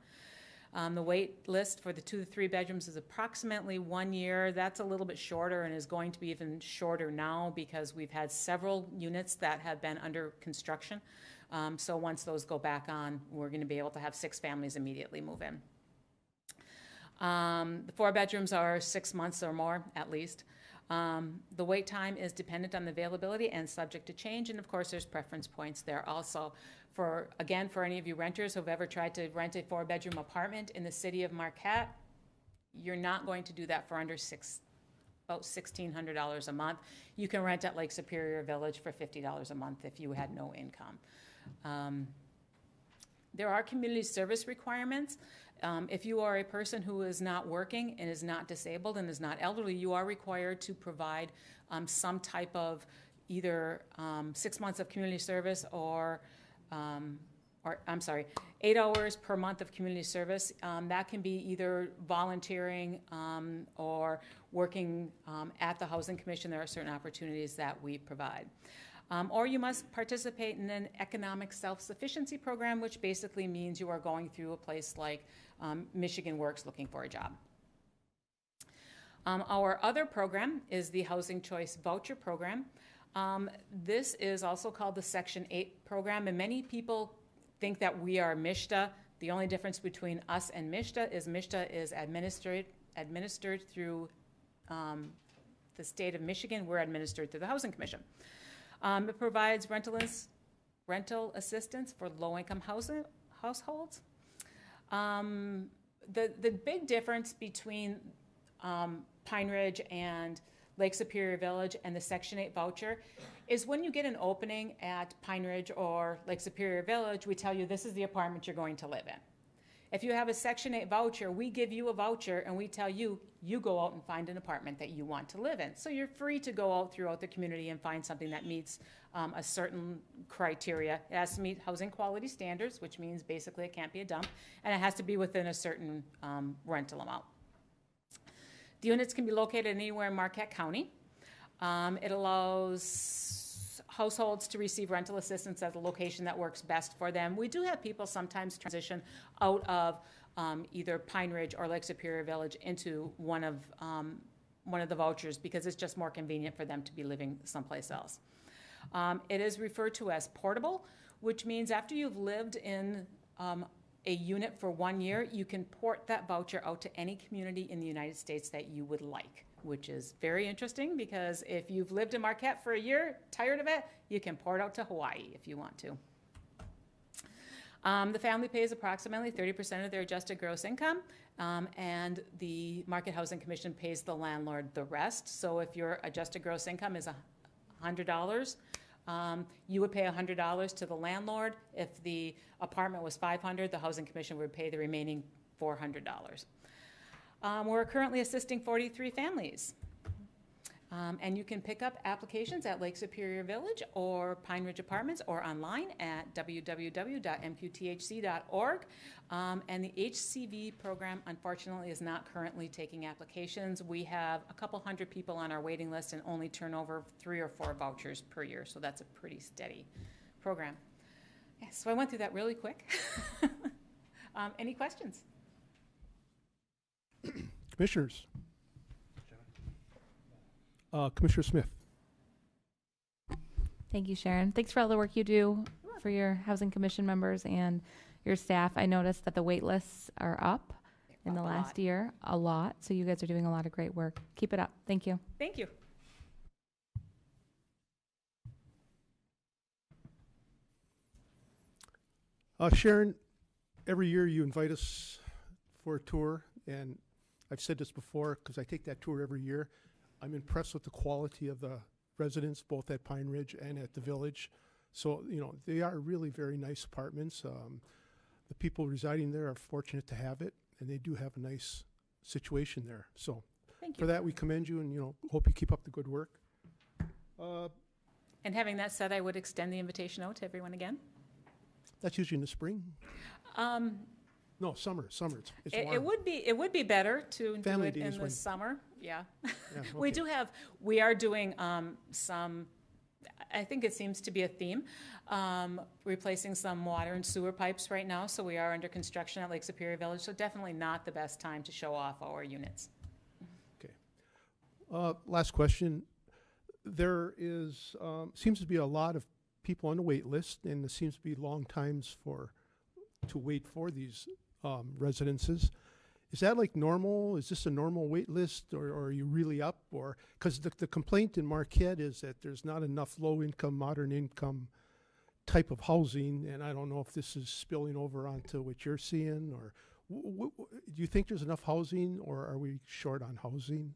The wait list for the 2 to 3 bedrooms is approximately 1 year. That's a little bit shorter and is going to be even shorter now because we've had several units that have been under construction. So once those go back on, we're going to be able to have 6 families immediately move in. The 4 bedrooms are 6 months or more at least. The wait time is dependent on the availability and subject to change, and of course there's preference points there also. For any of you renters who've ever tried to rent a 4-bedroom apartment in the city of Marquette, you're not going to do that for under about $1,600 a month. You can rent at Lake Superior Village for $50 a month if you had no income. There are community service requirements. If you are a person who is not working and is not disabled and is not elderly, you are required to provide some type of either 6 months of community service or 8 hours per month of community service. That can be either volunteering or working at the Housing Commission. There are certain opportunities that we provide. Or you must participate in an economic self-sufficiency program, which basically means you are going through a place like Michigan Works looking for a job. Our other program is the Housing Choice Voucher Program. This is also called the Section 8 program, and many people think that we are MISHDA. The only difference between us and MISHDA is administered through the state of Michigan. We're administered through the Housing Commission. It provides rental assistance for low-income households. The big difference between Pine Ridge and Lake Superior Village and the Section 8 voucher is when you get an opening at Pine Ridge or Lake Superior Village, we tell you this is the apartment you're going to live in. If you have a Section 8 voucher, we give you a voucher and we tell you, you go out and find an apartment that you want to live in. So you're free to go out throughout the community and find something that meets a certain criteria. It has to meet housing quality standards, which means basically it can't be a dump, and it has to be within a certain rental amount. The units can be located anywhere in Marquette County. It allows households to receive rental assistance at the location that works best for them. We do have people sometimes transition out of either Pine Ridge or Lake Superior Village into one of the vouchers because it's just more convenient for them to be living someplace else. It is referred to as portable, which means after you've lived in a unit for 1 year, you can port that voucher out to any community in the United States that you would like, which is very interesting because if you've lived in Marquette for a year, tired of it, you can port out to Hawaii if you want to. The family pays approximately 30% of their adjusted gross income, and the Market Housing Commission pays the landlord the rest. So if your adjusted gross income is $100, you would pay $100 to the landlord. If the apartment was $500, the Housing Commission would pay the remaining $400. We're currently assisting 43 families. And you can pick up applications at Lake Superior Village or Pine Ridge Apartments or online at www.mqthc.org. And the HCV program, unfortunately, is not currently taking applications. We have a couple hundred people on our waiting list and only turn over 3 or 4 vouchers per year, so that's a pretty steady program. Yeah, so I went through that really quick. Any questions? Commissioners. Commissioner Smith. Thank you, Sharon. Thanks for all the work you do for your Housing Commission members and your staff. I noticed that the wait lists are up in the last year, a lot. So you guys are doing a lot of great work. Keep it up. Thank you. Thank you. Sharon, every year you invite us for a tour, and I've said this before because I take that tour every year. I'm impressed with the quality of the residents, both at Pine Ridge and at the Village. So, you know, they are really very nice apartments. The people residing there are fortunate to have it, and they do have a nice situation there. So Thank for you. that, we commend you, and, you know, hope you keep up the good work. And having that said, I would extend the invitation out to everyone again. That's usually in the spring. No, summer. It's warm. It would be better to Family do it days in when- the summer. Yeah. Yeah, We are doing some, I think it seems to be a theme, replacing some water and sewer pipes right now. So we are under construction at Lake Superior Village. So definitely not the best time to show off our units. Okay. Last question. There is, seems to be a lot of people on the wait list, and there seems to be long times to wait for these residences. Is that like normal? Is this a normal wait list, or are you really up? Or because the complaint in Marquette is that there's not enough low-income, modern income type of housing, and I don't know if this is spilling over onto what you're seeing, or do you think there's enough housing, or are we short on housing?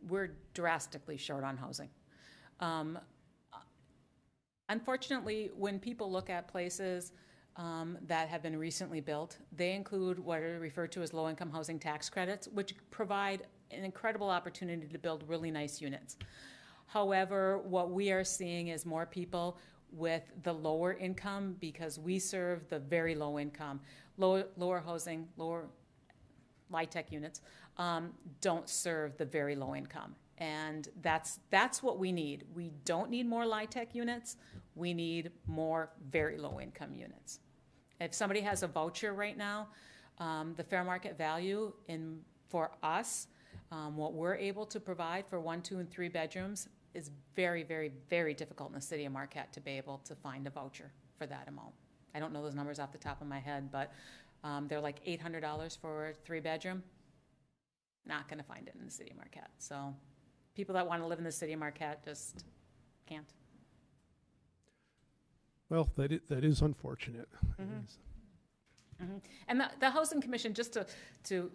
We're drastically short on housing. Unfortunately, when people look at places that have been recently built, they include what are referred to as low-income housing tax credits, which provide an incredible opportunity to build really nice units. However, what we are seeing is more people with the lower income, because we serve the very low income, lower housing, lower LIHTC units, don't serve the very low income. And that's what we need. We don't need more LIHTC units. We need more very low income units. If somebody has a voucher right now, the fair market value for us, what we're able to provide for 1, 2, and 3 bedrooms is very, very, very difficult in the city of Marquette to be able to find a voucher for that amount. I don't know those numbers off the top of my head, but they're like $800 for a 3-bedroom. Not going to find it in the city of Marquette. So people that want to live in the city of Marquette just can't. Well, that is unfortunate. Mm-hmm. It is. Mm-hmm. And the Housing Commission, just to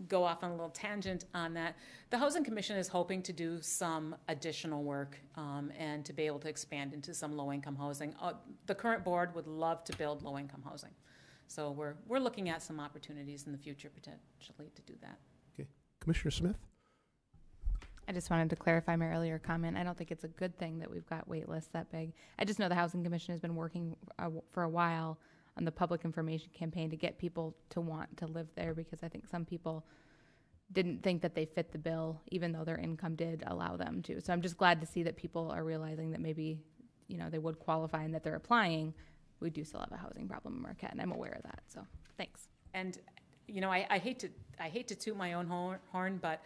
go off on a little tangent on that, the Housing Commission is hoping to do some additional work and to be able to expand into some low-income housing. The current board would love to build low-income housing. So we're looking at some opportunities in the future potentially to do that. Okay. Commissioner Smith? I just wanted to clarify my earlier comment. I don't think it's a good thing that we've got wait lists that big. I just know the Housing Commission has been working for a while on the public information campaign to get people to want to live there, because I think some people didn't think that they fit the bill, even though their income did allow them to. So I'm just glad to see that people are realizing that maybe, you know, they would qualify and that they're applying. We do still have a housing problem in Marquette, and I'm aware of that. So thanks. And you know, I hate to toot my own horn, but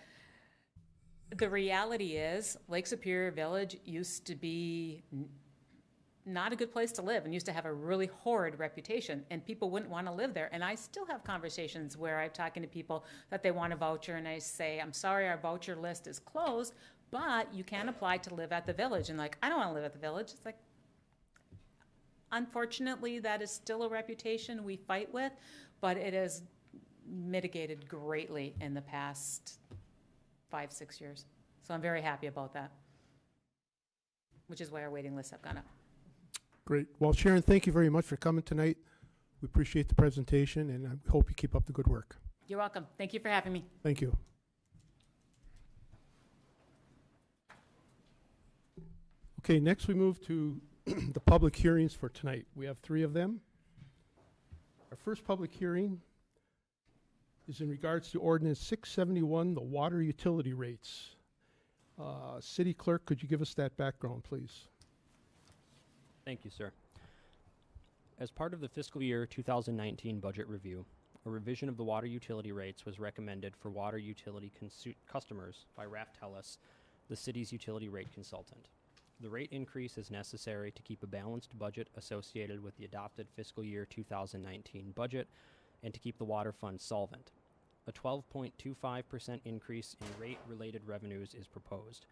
the reality is Lake Superior Village used to be not a good place to live and used to have a really horrid reputation, and people wouldn't want to live there. And I still have conversations where I'm talking to people that they want a voucher, and I say, I'm sorry, our voucher list is closed, but you can apply to live at the Village. And like, I don't want to live at the Village. It's like, unfortunately, that is still a reputation we fight with, but it has mitigated greatly in the past 5-6 years. So I'm very happy about that, which is why our waiting lists have gone up. Great. Well, Sharon, thank you very much for coming tonight. We appreciate the presentation, and I hope you keep up the good work. You're welcome. Thank you for having me. Thank you. Okay, next we move to the public hearings for tonight. We have 3 of them. Our first public hearing is in regards to Ordinance 671, the water utility rates. City Clerk, could you give us that background, please? Thank you, sir. As part of the fiscal year 2019 budget review, a revision of the water utility rates was recommended for water utility customers by Raff Tellis, the city's utility rate consultant. The rate increase is necessary to keep a balanced budget associated with the adopted fiscal year 2019 budget and to keep the water fund solvent. A 12.25% increase in rate-related revenues is proposed.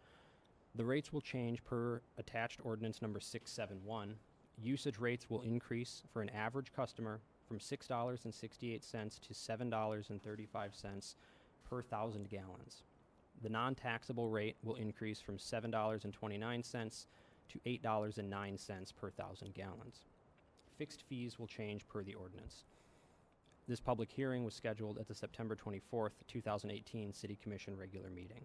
The rates will change per attached ordinance number 671. Usage rates will increase for an average customer from $6.68 to $7.35 per 1,000 gallons. The non-taxable rate will increase from $7.29 to $8.09 per 1,000 gallons. Fixed fees will change per the ordinance. This public hearing was scheduled at the September 24th, 2018 City Commission regular meeting.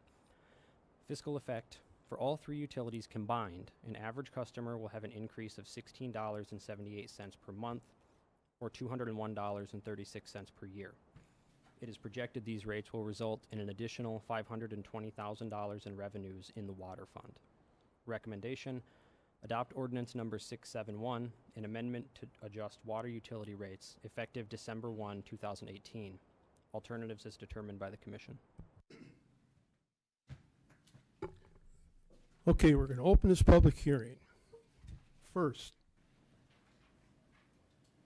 Fiscal effect: for all three utilities combined, an average customer will have an increase of $16.78 per month, or $201.36 per year. It is projected these rates will result in an additional $520,000 in revenues in the water fund. Recommendation: adopt ordinance number 671, an amendment to adjust water utility rates effective December 1, 2018. Alternatives as determined by the Commission. Okay, we're going to open this public hearing. First,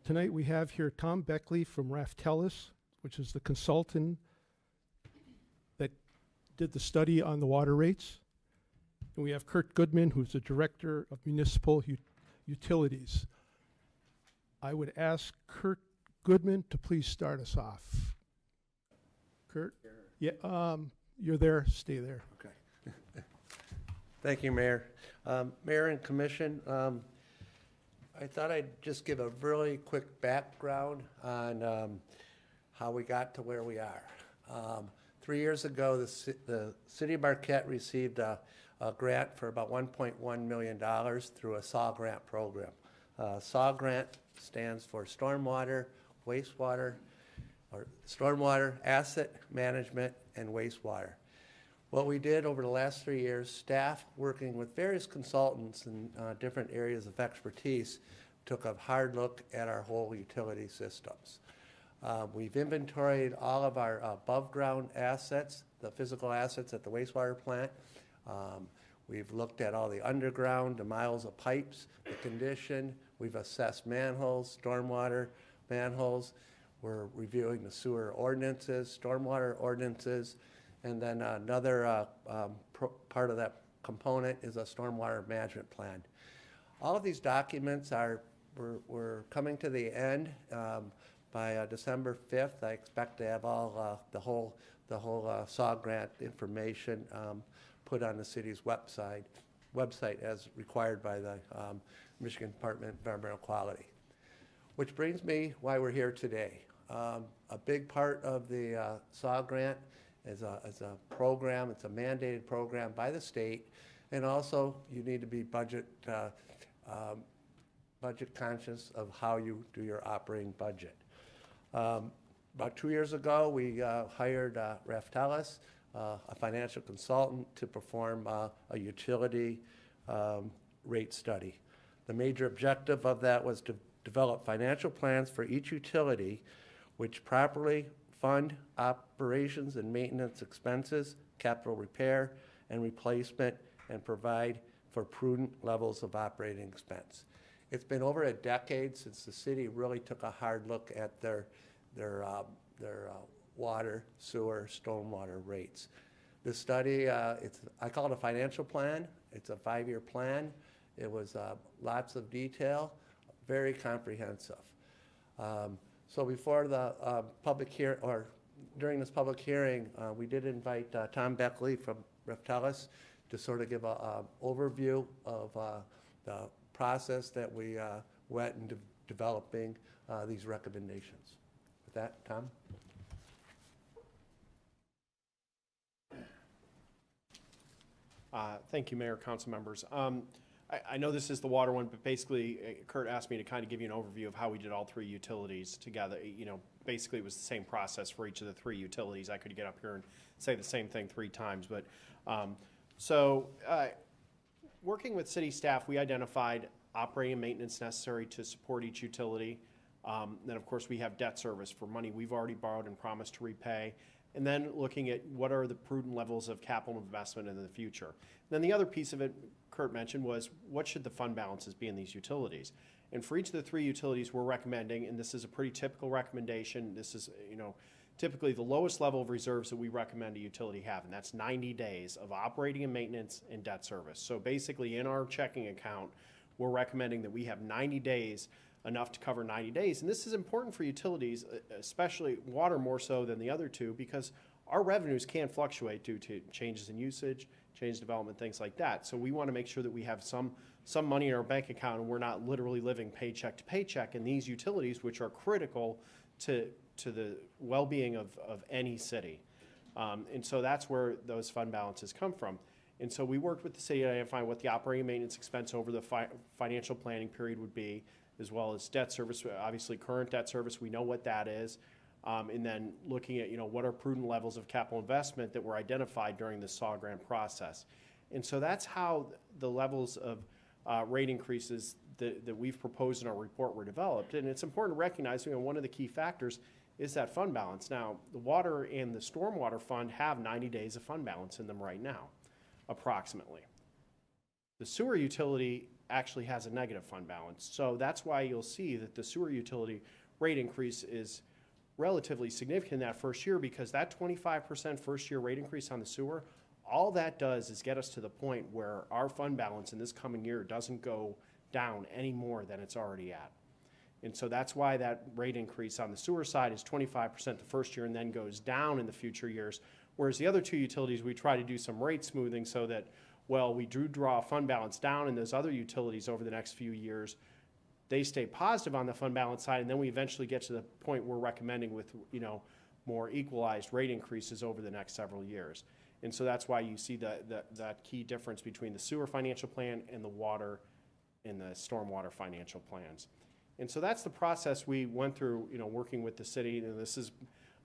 tonight we have here Tom Beckley from Raftellus, which is the consultant that did the study on the water rates. And we have Kurt Goodman, who's the Director of Municipal Utilities. I would ask Kurt Goodman to please start us off. Kurt? Yeah, you're there. Stay there. Okay. Thank you, Mayor. Mayor and Commission, I thought I'd just give a really quick background on how we got to where we are. 3 years ago, the City of Marquette received a grant for about $1.1 million through a SAW grant program. SAW grant stands for Stormwater, Wastewater, or Stormwater, Asset Management, and Wastewater. What we did over the last 3 years, staff working with various consultants in different areas of expertise took a hard look at our whole utility systems. We've inventoried all of our above-ground assets, the physical assets at the wastewater plant. We've looked at all the underground, the miles of pipes, the condition. We've assessed manholes, stormwater manholes. We're reviewing the sewer ordinances, stormwater ordinances, and then another part of that component is a stormwater management plan. All of these documents we're coming to the end. By December 5th, I expect to have all the whole SAW grant information put on the city's website as required by the Michigan Department of Environmental Quality. Which brings me why we're here today. A big part of the SAW grant is a program. It's a mandated program by the state, and also you need to be budget conscious of how you do your operating budget. About 2 years ago, we hired Raftellus, a financial consultant, to perform a utility rate study. The major objective of that was to develop financial plans for each utility which properly fund operations and maintenance expenses, capital repair and replacement, and provide for prudent levels of operating expense. It's been over a decade since the city really took a hard look at their water, sewer, stormwater rates. This study, I call it a financial plan. It's a 5-year plan. It was lots of detail, very comprehensive. So before the public hearing, or during this public hearing, we did invite Tom Beckley from Raftellus to sort of give an overview of the process that we went into developing these recommendations. With that, Tom? Thank you, Mayor, council members. I know this is the water one, but basically Kurt asked me to kind of give you an overview of how we did all three utilities together. You know, basically it was the same process for each of the three utilities. I could get up here and say the same thing 3 times, but working with city staff, we identified operating and maintenance necessary to support each utility. Then of course we have debt service for money we've already borrowed and promised to repay. And then looking at what are the prudent levels of capital investment in the future. And then the other piece of it, Kurt Kurt mentioned was, what should the fund balances be in these utilities? And for each of the three utilities we're recommending, and this is a pretty typical recommendation, this is, typically the lowest level of reserves that we recommend a utility have, and that's 90 days of operating and maintenance and debt service. So basically in our checking account, we're recommending that we have 90 days, enough to cover 90 days. And this is important for utilities, especially water more so than the other two, because our revenues can fluctuate due to changes in usage, change development, things like that. So we want to make sure that we have some money in our bank account and we're not literally living paycheck to paycheck in these utilities, which are critical to the well-being of any city. And so that's where those fund balances come from. And so we worked with the city to identify what the operating maintenance expense over the financial planning period would be, as well as debt service, obviously current debt service, we know what that is. And then looking at, what are prudent levels of capital investment that were identified during the SAW grant process. And so that's how the levels of rate increases that we've proposed in our report were developed. And it's important to recognize, one of the key factors is that fund balance. Now, the water and the stormwater fund have 90 days of fund balance in them right now, approximately. The sewer utility actually has a negative fund balance. So that's why you'll see that the sewer utility rate increase is relatively significant in that first year, because that 25% first year rate increase on the sewer, all that does is get us to the point where our fund balance in this coming year doesn't go down any more than it's already at. And so that's why that rate increase on the sewer side is 25% the first year and then goes down in the future years. Whereas the other two utilities, we try to do some rate smoothing so that, we do draw a fund balance down in those other utilities over the next few years. They stay positive on the fund balance side, and then we eventually get to the point we're recommending with, more equalized rate increases over the next several years. And so that's why you see that key difference between the sewer financial plan and the water and the stormwater financial plans. And so that's the process we went through, working with the city. And this is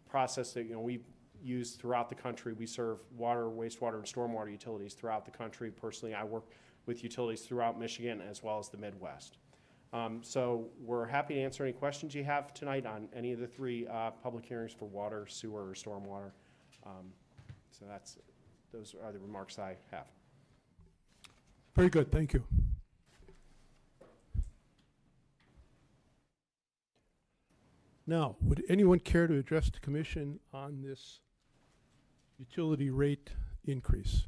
a process that, we use throughout the country. We serve water, wastewater, and stormwater utilities throughout the country. Personally, I work with utilities throughout Michigan as well as the Midwest. So we're happy to answer any questions you have tonight on any of the three public hearings for water, sewer, or stormwater. So those are the remarks I have. Very good, thank you. Now, would anyone care to address the commission on this utility rate increase?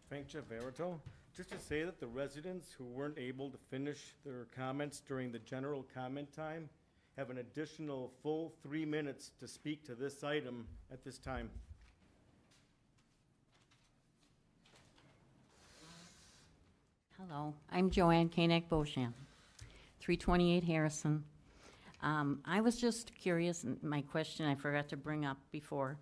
Frank Javerato. Just to say that the residents who weren't able to finish their comments during the general comment time have an additional full 3 minutes to speak to this item at this time. Hello, I'm Joanne Koenig-Beauchamp, 328 Harrison. I was just curious, and my question I forgot to bring up before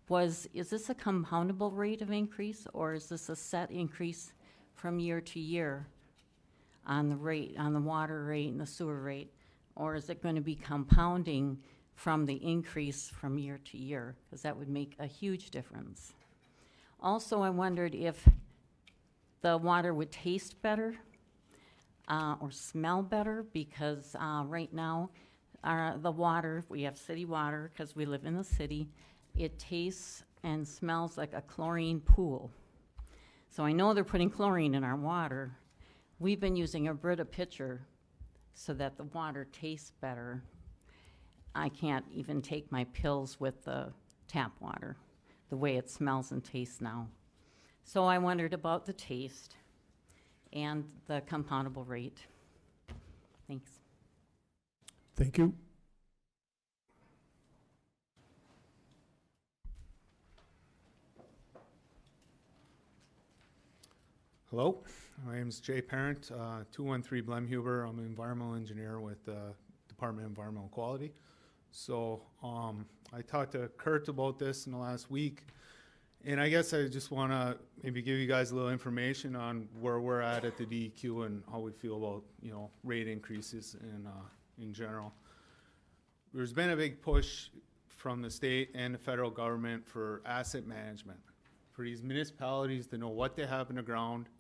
was, is this a compoundable rate of increase, or is this a set increase from year to year on the rate, on the water rate and the sewer rate? Or is it going to be compounding from the increase from year to year? Because that would make a huge difference. Also, I wondered if the water would taste better or smell better, because right now the water, we have city water because we live in the city, it tastes and smells like a chlorine pool. So I know they're putting chlorine in our water. We've been using a Brita pitcher so that the water tastes better. I can't even take my pills with the tap water, the way it smells and tastes now. So I wondered about the taste and the compoundable rate. Thanks. Thank you. Hello, my name is Jay Parent, 213 Blemhuber. I'm an environmental engineer with the Department of Environmental Quality. So I talked to Kurt about this in the last week, and I guess I just want to maybe give you guys a little information on where we're at the DEQ and how we feel about, rate increases in general. There's been a big push from the state and the federal government for asset management, for these municipalities to know what they have in the ground,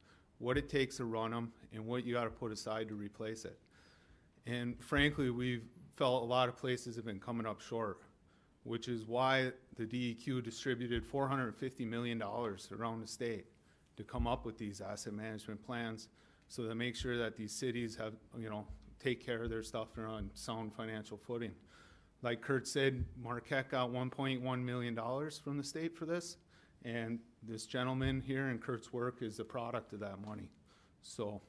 what it takes to run them, and what you got to put aside to replace it. And frankly, we've felt a lot of places have been coming up short. which is why the DEQ distributed $450 million around the state to come up with these asset management plans, so to make sure that these cities have, take care of their stuff and are on sound financial footing. Like Kurt said, Marquette got $1.1 million from the state for this, and this gentleman here in Kurt's work is the product of that money. So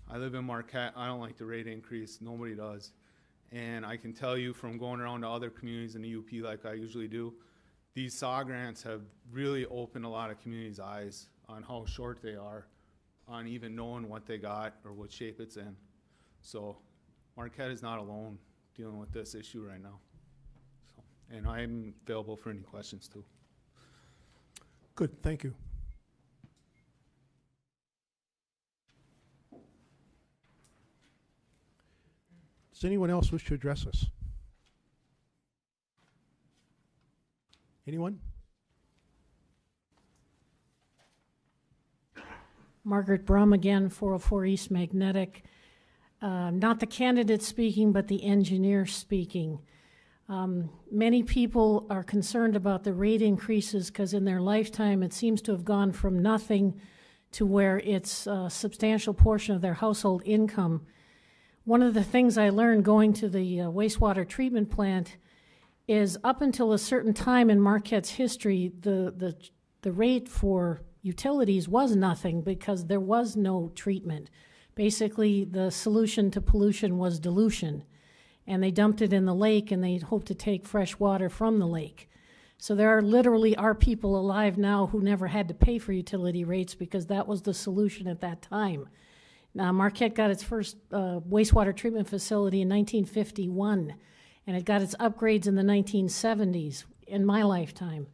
I live in Marquette. I don't like the rate increase. Nobody does. And I can tell you from going around to other communities in the UP like I usually do, these SAW grants have really opened a lot of communities' eyes on how short they are on even knowing what they got or what shape it's in. So Marquette is not alone dealing with this issue right now. So, and I'm available for any questions too. Good, thank you. Does anyone else wish to address us? Anyone? Margaret Brum again, 404 East Magnetic. Not the candidate speaking, but the engineer speaking. Many people are concerned about the rate increases because in their lifetime it seems to have gone from nothing to where it's a substantial portion of their household income. One of the things I learned going to the wastewater treatment plant is up until a certain time in Marquette's history, the rate for utilities was nothing because there was no treatment. Basically, the solution to pollution was dilution, and they dumped it in the lake and they hoped to take fresh water from the lake. So there are people alive now who never had to pay for utility rates because that was the solution at that time. Now, Marquette got its first wastewater treatment facility in 1951, and it got its upgrades in the 1970s, in my lifetime.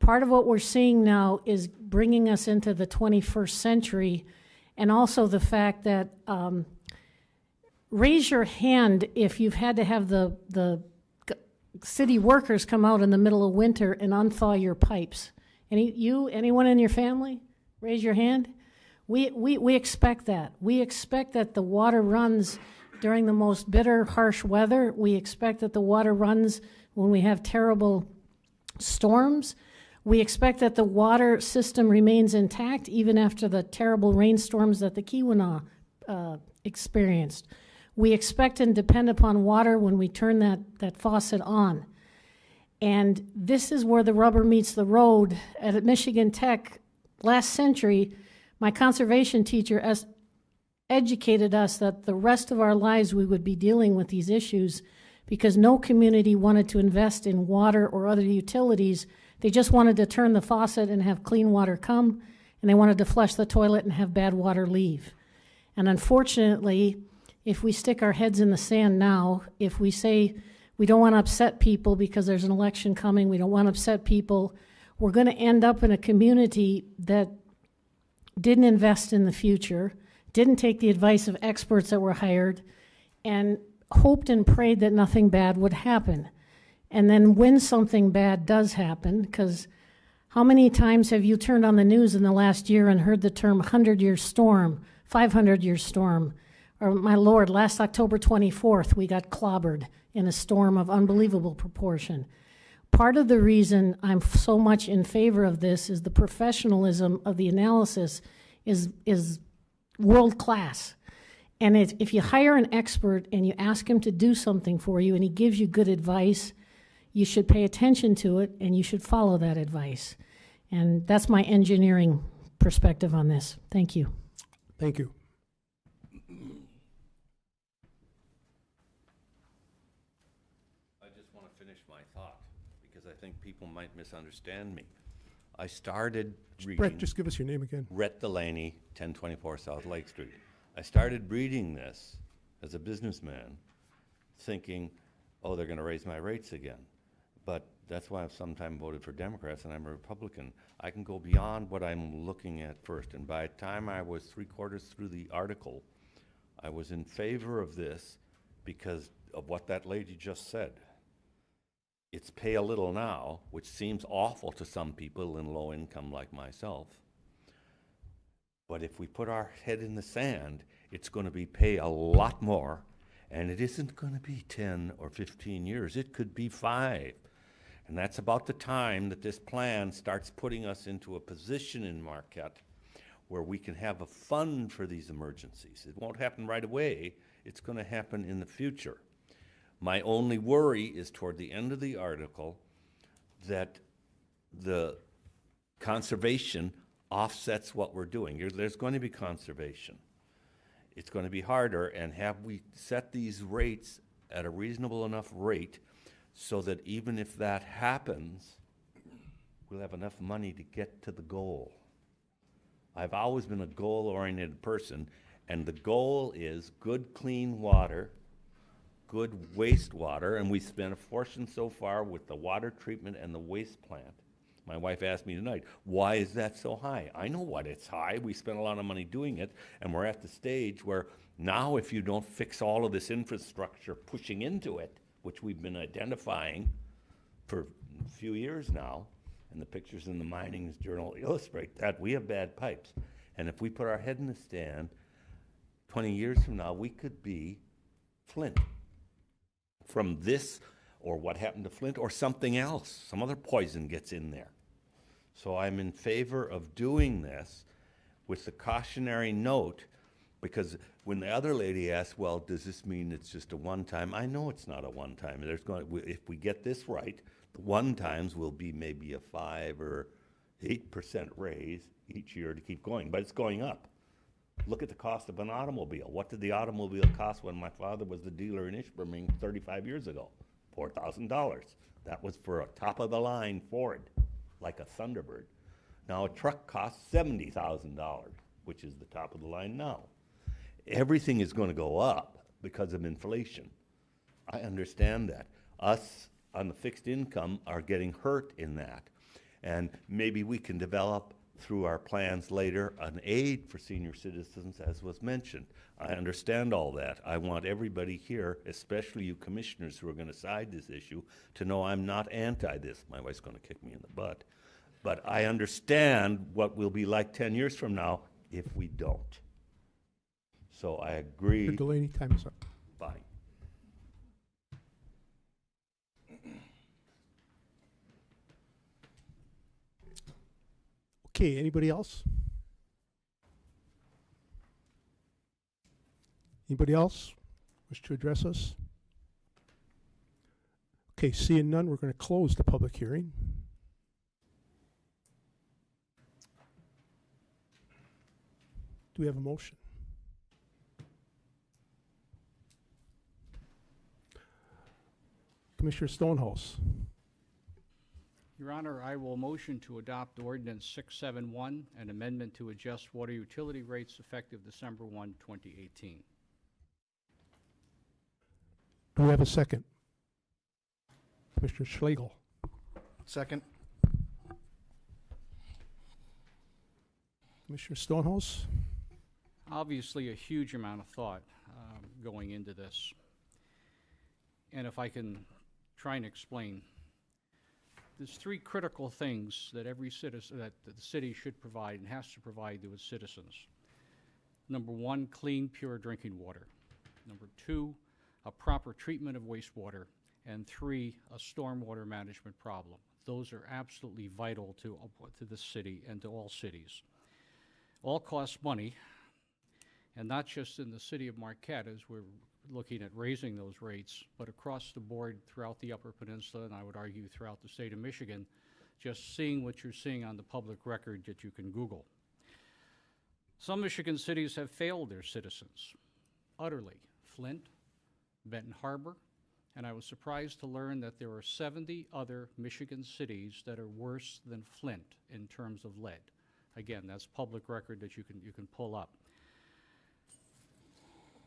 Part of what we're seeing now is bringing us into the 21st century, and also the fact that raise your hand if you've had to have the city workers come out in the middle of winter and unthaw your pipes. Anyone in your family? Raise your hand. We expect that. We expect that the water runs during the most bitter, harsh weather. We expect that the water runs when we have terrible storms. We expect that the water system remains intact even after the terrible rainstorms that the Keweenaw experienced. We expect and depend upon water when we turn that faucet on. And this is where the rubber meets the road. At Michigan Tech, last century, my conservation teacher educated us that the rest of our lives we would be dealing with these issues because no community wanted to invest in water or other utilities. They just wanted to turn the faucet and have clean water come, and they wanted to flush the toilet and have bad water leave. And unfortunately, if we stick our heads in the sand now, if we say we don't want to upset people because there's an election coming, we don't want to upset people, we're going to end up in a community that didn't invest in the future, didn't take the advice of experts that were hired, and hoped and prayed that nothing bad would happen. And then when something bad does happen, because how many times have you turned on the news in the last year and heard the term 100-year storm, 500-year storm? Or my Lord, last October 24th, we got clobbered in a storm of unbelievable proportion. Part of the reason I'm so much in favor of this is the professionalism of the analysis is world class. And if you hire an expert and you ask him to do something for you and he gives you good advice, you should pay attention to it and you should follow that advice. And that's my engineering perspective on this. Thank you. Thank you. I just want to finish my thought because I think people might misunderstand me. I started reading. Brett, just give us your name again. Rhett Delaney, 1024 South Lake Street. I started reading this as a businessman thinking, oh, they're going to raise my rates again. But that's why I've sometimes voted for Democrats and I'm a Republican. I can go beyond what I'm looking at first. And by the time I was 3/4 through the article, I was in favor of this because of what that lady just said. It's pay a little now, which seems awful to some people in low income like myself. But if we put our head in the sand, it's going to be pay a lot more, and it isn't going to be 10 or 15 years. It could be 5. And that's about the time that this plan starts putting us into a position in Marquette where we can have a fund for these emergencies. It won't happen right away. It's going to happen in the future. My only worry is toward the end of the article that the conservation offsets what we're doing. There's going to be conservation. It's going to be harder, and have we set these rates at a reasonable enough rate so that even if that happens, we'll have enough money to get to the goal. I've always been a goal-oriented person, and the goal is good, clean water, good wastewater, and we spent a fortune so far with the water treatment and the waste plant. My wife asked me tonight, why is that so high? I know what it's high. We spent a lot of money doing it, and we're at the stage where now if you don't fix all of this infrastructure pushing into it, which we've been identifying for a few years now, and the pictures in the Mining Journal illustrate that, we have bad pipes. And if we put our head in the sand, 20 years from now, we could be Flint. From this, or what happened to Flint, or something else. Some other poison gets in there. So I'm in favor of doing this with the cautionary note, because when the other lady asked, well, does this mean it's just a one-time? I know it's not a one-time. If we get this right, the one-times will be maybe a 5 or 8% raise each year to keep going, but it's going up. Look at the cost of an automobile. What did the automobile cost when my father was the dealer in Ishburn 35 years ago? $4,000. That was for a top-of-the-line Ford, like a Thunderbird. Now a truck costs $70,000, which is the top of the line now. Everything is going to go up because of inflation. I understand that. Us on the fixed income are getting hurt in that. And maybe we can develop through our plans later an aid for senior citizens, as was mentioned. I understand all that. I want everybody here, especially you commissioners who are going to side this issue, to know I'm not anti this. My wife's going to kick me in the butt. But I understand what we'll be like 10 years from now if we don't. So I agree. Mr. Delaney, time is up. Bye. Okay, anybody else? Anybody else wish to address us? Okay, seeing none, we're going to close the public hearing. Do we have a motion? Commissioner Stonehouse. Your Honor, I will motion to adopt Ordinance 671, an amendment to adjust water utility rates effective December 1, 2018. Do we have a second? Commissioner Schlegel. Second. Commissioner Stonehouse. Obviously, a huge amount of thought going into this. And if I can try and explain, there's three critical things that every citizen, that the city should provide and has to provide to its citizens. Number one, clean, pure drinking water. Number two, a proper treatment of wastewater. And three, a stormwater management problem. Those are absolutely vital to the city and to all cities. All cost money, and not just in the city of Marquette as we're looking at raising those rates, but across the board throughout the Upper Peninsula, and I would argue throughout the state of Michigan, just seeing what you're seeing on the public record that you can Google. Some Michigan cities have failed their citizens utterly. Flint, Benton Harbor, and I was surprised to learn that there are 70 other Michigan cities that are worse than Flint in terms of lead. Again, that's public record that you can pull up.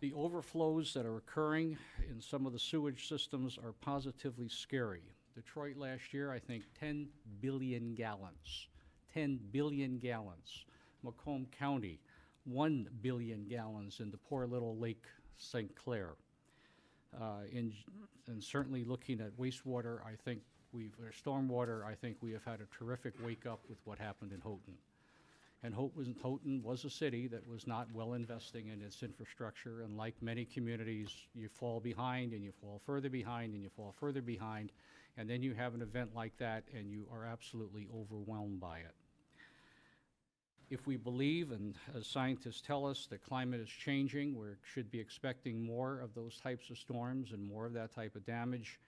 The overflows that are occurring in some of the sewage systems are positively scary. Detroit last year, I think 10 billion gallons. 10 billion gallons. Macomb County, 1 billion gallons in the poor little Lake St. Clair. And certainly looking at wastewater, I think or stormwater, I think we have had a terrific wake up with what happened in Houghton. And Houghton was a city that was not well investing in its infrastructure, and like many communities, you fall behind and you fall further behind and you fall further behind, And then you have an event like that and you are absolutely overwhelmed by it. If we believe, and as scientists tell us, that climate is changing, we should be expecting more of those types of storms and more of that type of damage.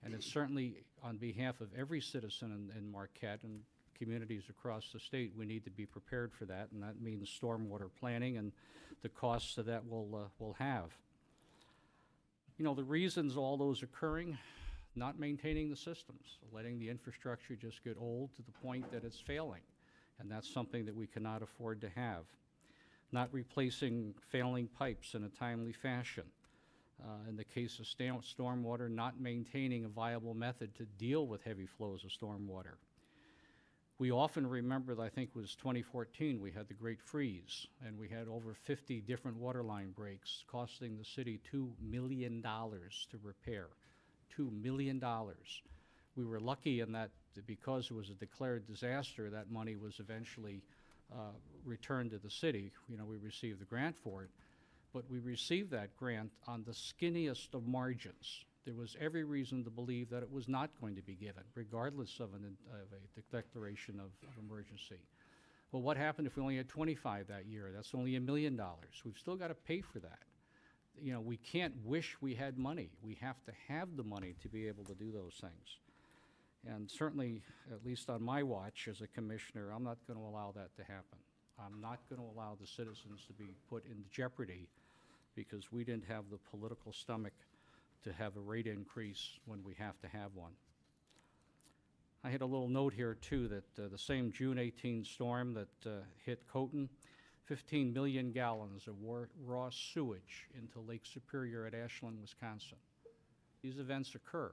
And it's certainly on behalf of every citizen in Marquette and communities across the state, we need to be prepared for that, and that means stormwater planning and the costs that will have. You know, the reasons all those occurring, not maintaining the systems, letting the infrastructure just get old to the point that it's failing. And that's something that we cannot afford to have. Not replacing failing pipes in a timely fashion. In the case of stormwater, not maintaining a viable method to deal with heavy flows of stormwater. We often remember, I think it was 2014, we had the Great Freeze, and we had over 50 different water line breaks costing the city $2 million to repair. $2 million. We were lucky in that because it was a declared disaster, that money was eventually returned to the city. You know, we received the grant for it, but we received that grant on the skinniest of margins. There was every reason to believe that it was not going to be given, regardless of a declaration of emergency. Well, what happened if we only had 25 that year? That's only $1 million. We've still got to pay for that. You know, we can't wish we had money. We have to have the money to be able to do those things. And certainly, at least on my watch as a commissioner, I'm not going to allow that to happen. I'm not going to allow the citizens to be put in jeopardy because we didn't have the political stomach to have a rate increase when we have to have one. I had a little note here, too, that the same June 18 storm that hit Coton, 15 million gallons of raw sewage into Lake Superior at Ashland, Wisconsin. These events occur.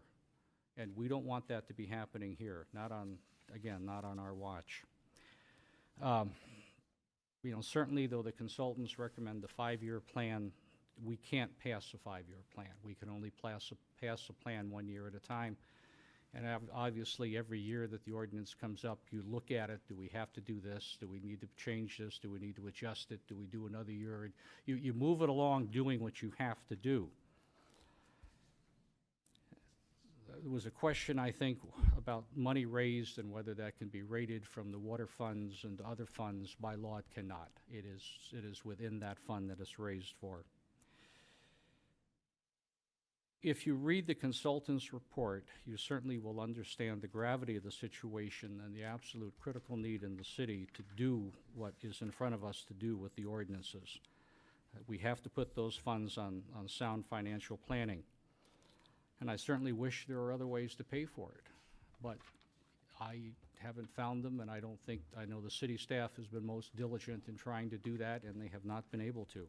And we don't want that to be happening here, not on our watch. You know, certainly, though the consultants recommend the 5-year plan, we can't pass a 5-year plan. We can only pass a plan 1 year at a time. And obviously, every year that the ordinance comes up, you look at it. Do we have to do this? Do we need to change this? Do we need to adjust it? Do we do another year? You move it along doing what you have to do. There was a question, I think, about money raised and whether that can be rated from the water funds and other funds. By law, it cannot. It is within that fund that it's raised for. If you read the consultant's report, you certainly will understand the gravity of the situation and the absolute critical need in the city to do what is in front of us to do with the ordinances. We have to put those funds on sound financial planning. And I certainly wish there were other ways to pay for it. But I haven't found them, and I know the city staff has been most diligent in trying to do that, and they have not been able to.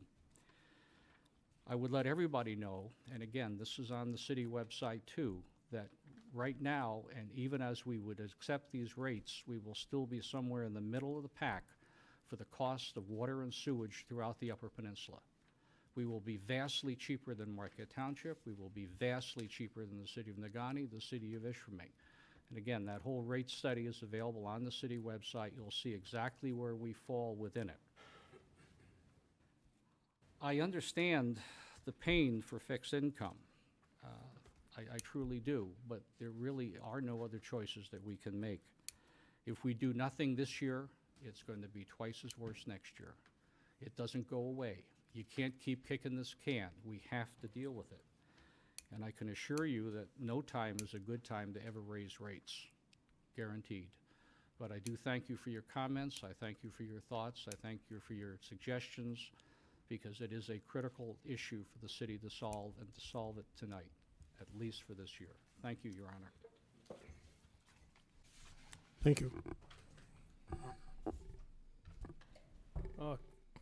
I would let everybody know, and again, this is on the city website too, that right now, and even as we would accept these rates, we will still be somewhere in the middle of the pack for the cost of water and sewage throughout the Upper Peninsula. We will be vastly cheaper than Marquette Township. We will be vastly cheaper than the city of Negaunee, the city of Ishpeming. And again, that whole rate study is available on the city website. You'll see exactly where we fall within it. I understand the pain for fixed income. I truly do, but there really are no other choices that we can make. If we do nothing this year, it's going to be twice as worse next year. It doesn't go away. You can't keep kicking this can. We have to deal with it. And I can assure you that no time is a good time to ever raise rates, guaranteed. But I do thank you for your comments. I thank you for your thoughts. I thank you for your suggestions, because it is a critical issue for the city to solve, and to solve it tonight, at least for this year. Thank you, Your Honor. Thank you.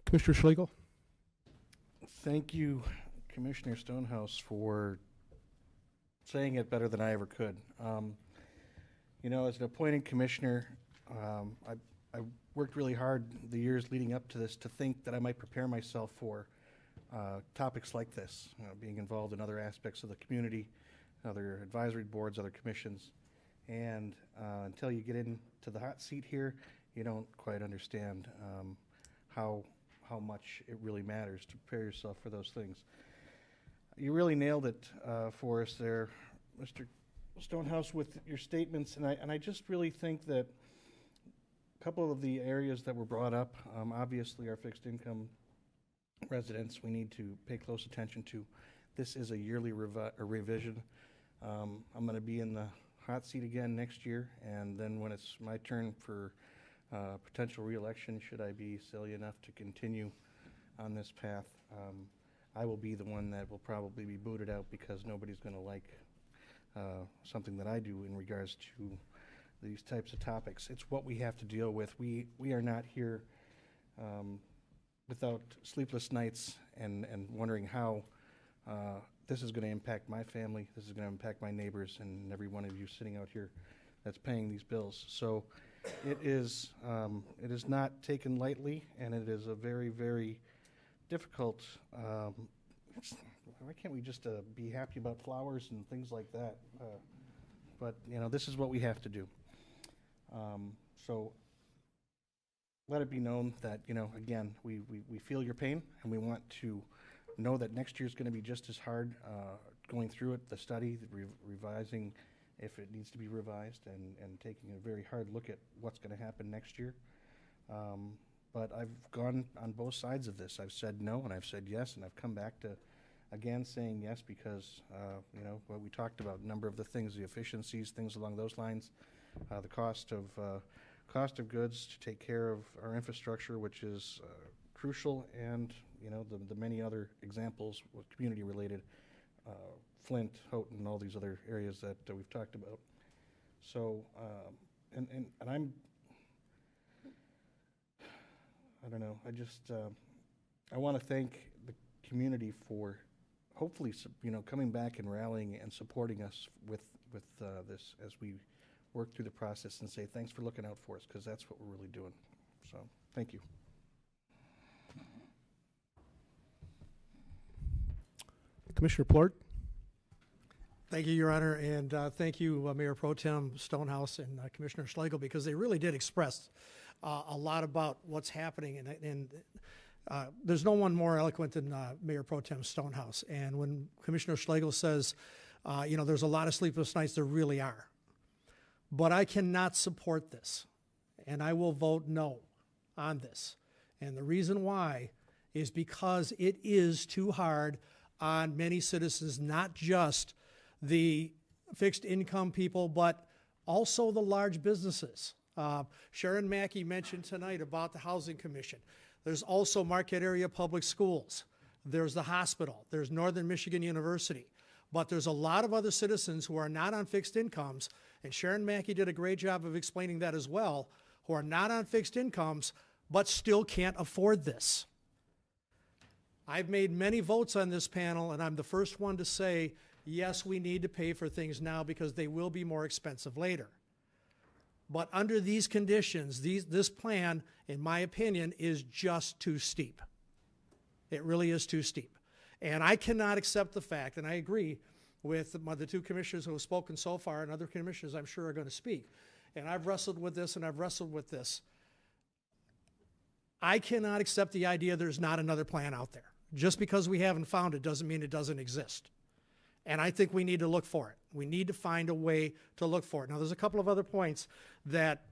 Commissioner Schlegel? Thank you, Commissioner Stonehouse, for saying it better than I ever could. You know, as an appointed commissioner, I worked really hard the years leading up to this to think that I might prepare myself for topics like this, being involved in other aspects of the community, other advisory boards, other commissions. And until you get into the hot seat here, you don't quite understand how much it really matters to prepare yourself for those things. You really nailed it for us there, Mr. Stonehouse, with your statements, and I just really think that a couple of the areas that were brought up, obviously our fixed income residents, we need to pay close attention to. This is a yearly revision. I'm going to be in the hot seat again next year, and then when it's my turn for potential reelection, should I be silly enough to continue on this path, I will be the one that will probably be booted out because nobody's going to like something that I do in regards to these types of topics. It's what we have to deal with. We are not here without sleepless nights and wondering how this is going to impact my family, this is going to impact my neighbors, and every one of you sitting out here that's paying these bills. So it is not taken lightly, and it is a very, very difficult. Why can't we just be happy about flowers and things like that? But this is what we have to do. So let it be known that again, we feel your pain, and we want to know that next year is going to be just as hard going through it, the study, revising if it needs to be revised, and taking a very hard look at what's going to happen next year. But I've gone on both sides of this. I've said no and I've said yes, and I've come back to again saying yes because what we talked about, a number of the things, the efficiencies, things along those lines, the cost of goods to take care of our infrastructure, which is crucial, and the many other examples with community related, Flint, Houghton, and all these other areas that we've talked about. So and I'm, I don't know, I want to thank the community for hopefully coming back and rallying and supporting us with this as we work through the process, and say thanks for looking out for us, because that's what we're really doing. So thank you. Commissioner Plort. Thank you, Your Honor, and thank you, Mayor Pro Tem Stonehouse and Commissioner Schlegel, because they really did express a lot about what's happening, and there's no one more eloquent than Mayor Pro Tem Stonehouse. And when Commissioner Schlegel says, there's a lot of sleepless nights, there really are. But I cannot support this, and I will vote no on this. And the reason why is because it is too hard on many citizens, not just the fixed income people, but also the large businesses. Sharon Mackey mentioned tonight about the Housing Commission. There's also Marquette Area Public Schools. There's the hospital. There's Northern Michigan University. But there's a lot of other citizens who are not on fixed incomes, and Sharon Mackey did a great job of explaining that as well, who are not on fixed incomes but still can't afford this. I've made many votes on this panel, and I'm the first one to say, yes, we need to pay for things now because they will be more expensive later. But under these conditions, this plan, in my opinion, is just too steep. It really is too steep. And I cannot accept the fact, and I agree with the two commissioners who have spoken so far, and other commissioners I'm sure are going to speak. And I've wrestled with this, and I've wrestled with this. I cannot accept the idea there's not another plan out there. Just because we haven't found it doesn't mean it doesn't exist. And I think we need to look for it. We need to find a way to look for it. Now, there's a couple of other points that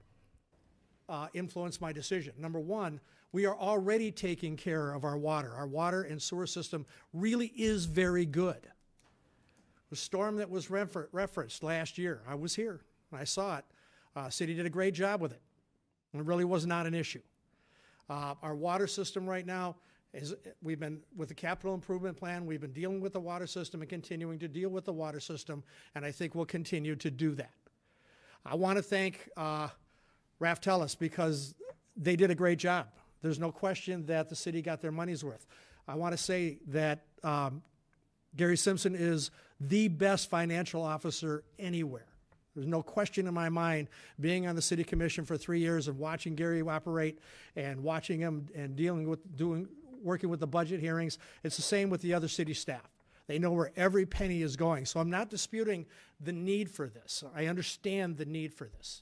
influence my decision. Number one, we are already taking care of our water. Our water and sewer system really is very good. The storm that was referenced last year, I was here, and I saw it. City did a great job with it. And it really was not an issue. Our water system right now, we've been, with the capital improvement plan, we've been dealing with the water system and continuing to deal with the water system, and I think we'll continue to do that. I want to thank Raftelis because they did a great job. There's no question that the city got their money's worth. I want to say that Gary Simpson is the best financial officer anywhere. There's no question in my mind, being on the city commission for 3 years and watching Gary operate and watching him and working with the budget hearings. It's the same with the other city staff. They know where every penny is going. So I'm not disputing the need for this. I understand the need for this.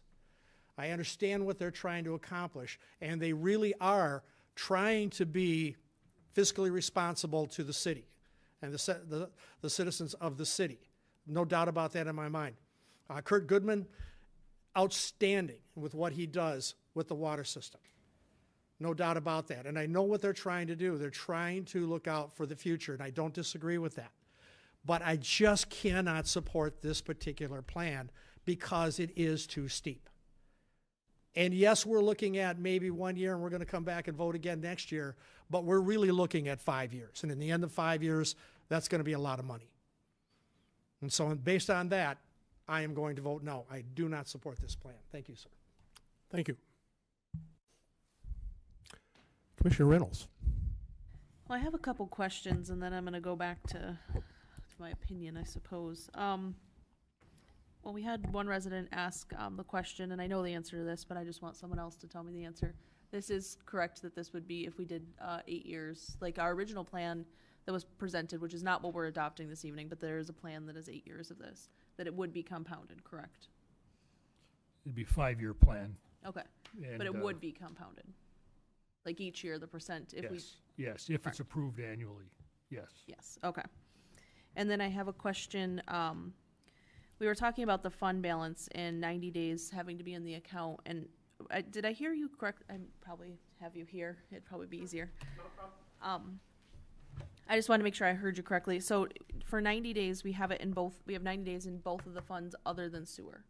I understand what they're trying to accomplish, and they really are trying to be fiscally responsible to the city and the citizens of the city. No doubt about that in my mind. Kurt Goodman, outstanding with what he does with the water system. No doubt about that. And I know what they're trying to do. They're trying to look out for the future, and I don't disagree with that. But I just cannot support this particular plan because it is too steep. And yes, we're looking at maybe 1 year, and we're going to come back and vote again next year, but we're really looking at 5 years. And in the end of 5 years, that's going to be a lot of money. And so based on that, I am going to vote no. I do not support this plan. Thank you, sir. Thank you. Commissioner Reynolds. Well, I have a couple questions, and then I'm going to go back to my opinion, I suppose. Well, we had one resident ask the question, and I know the answer to this, but I just want someone else to tell me the answer. This is correct that this would be if we did 8 years, like our original plan that was presented, which is not what we're adopting this evening, but there is a plan that is 8 years of this, that it would be compounded, correct? It'd be a 5-year plan. Okay, And, but it would be compounded, like each year, the percent, if we. Yes, if it's approved annually, yes. Yes, okay. And then I have a question. We were talking about the fund balance and 90 days having to be in the account. And did I hear you correct? I probably have you here. It'd probably be easier. No problem. I just want to make sure I heard you correctly. So for 90 days, we have it in both. We have 90 days in both of the funds other than sewer,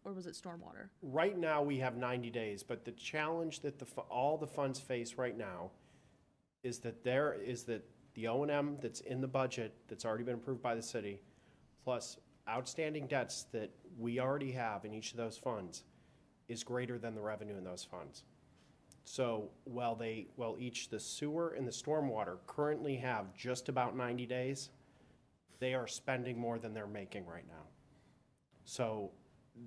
or was it stormwater? Right now, we have 90 days, but the challenge that all the funds face right now is that the O&M that's in the budget that's already been approved by the city, plus outstanding debts that we already have in each of those funds, is greater than the revenue in those funds. So while each the sewer and the stormwater currently have just about 90 days, they are spending more than they're making right now. So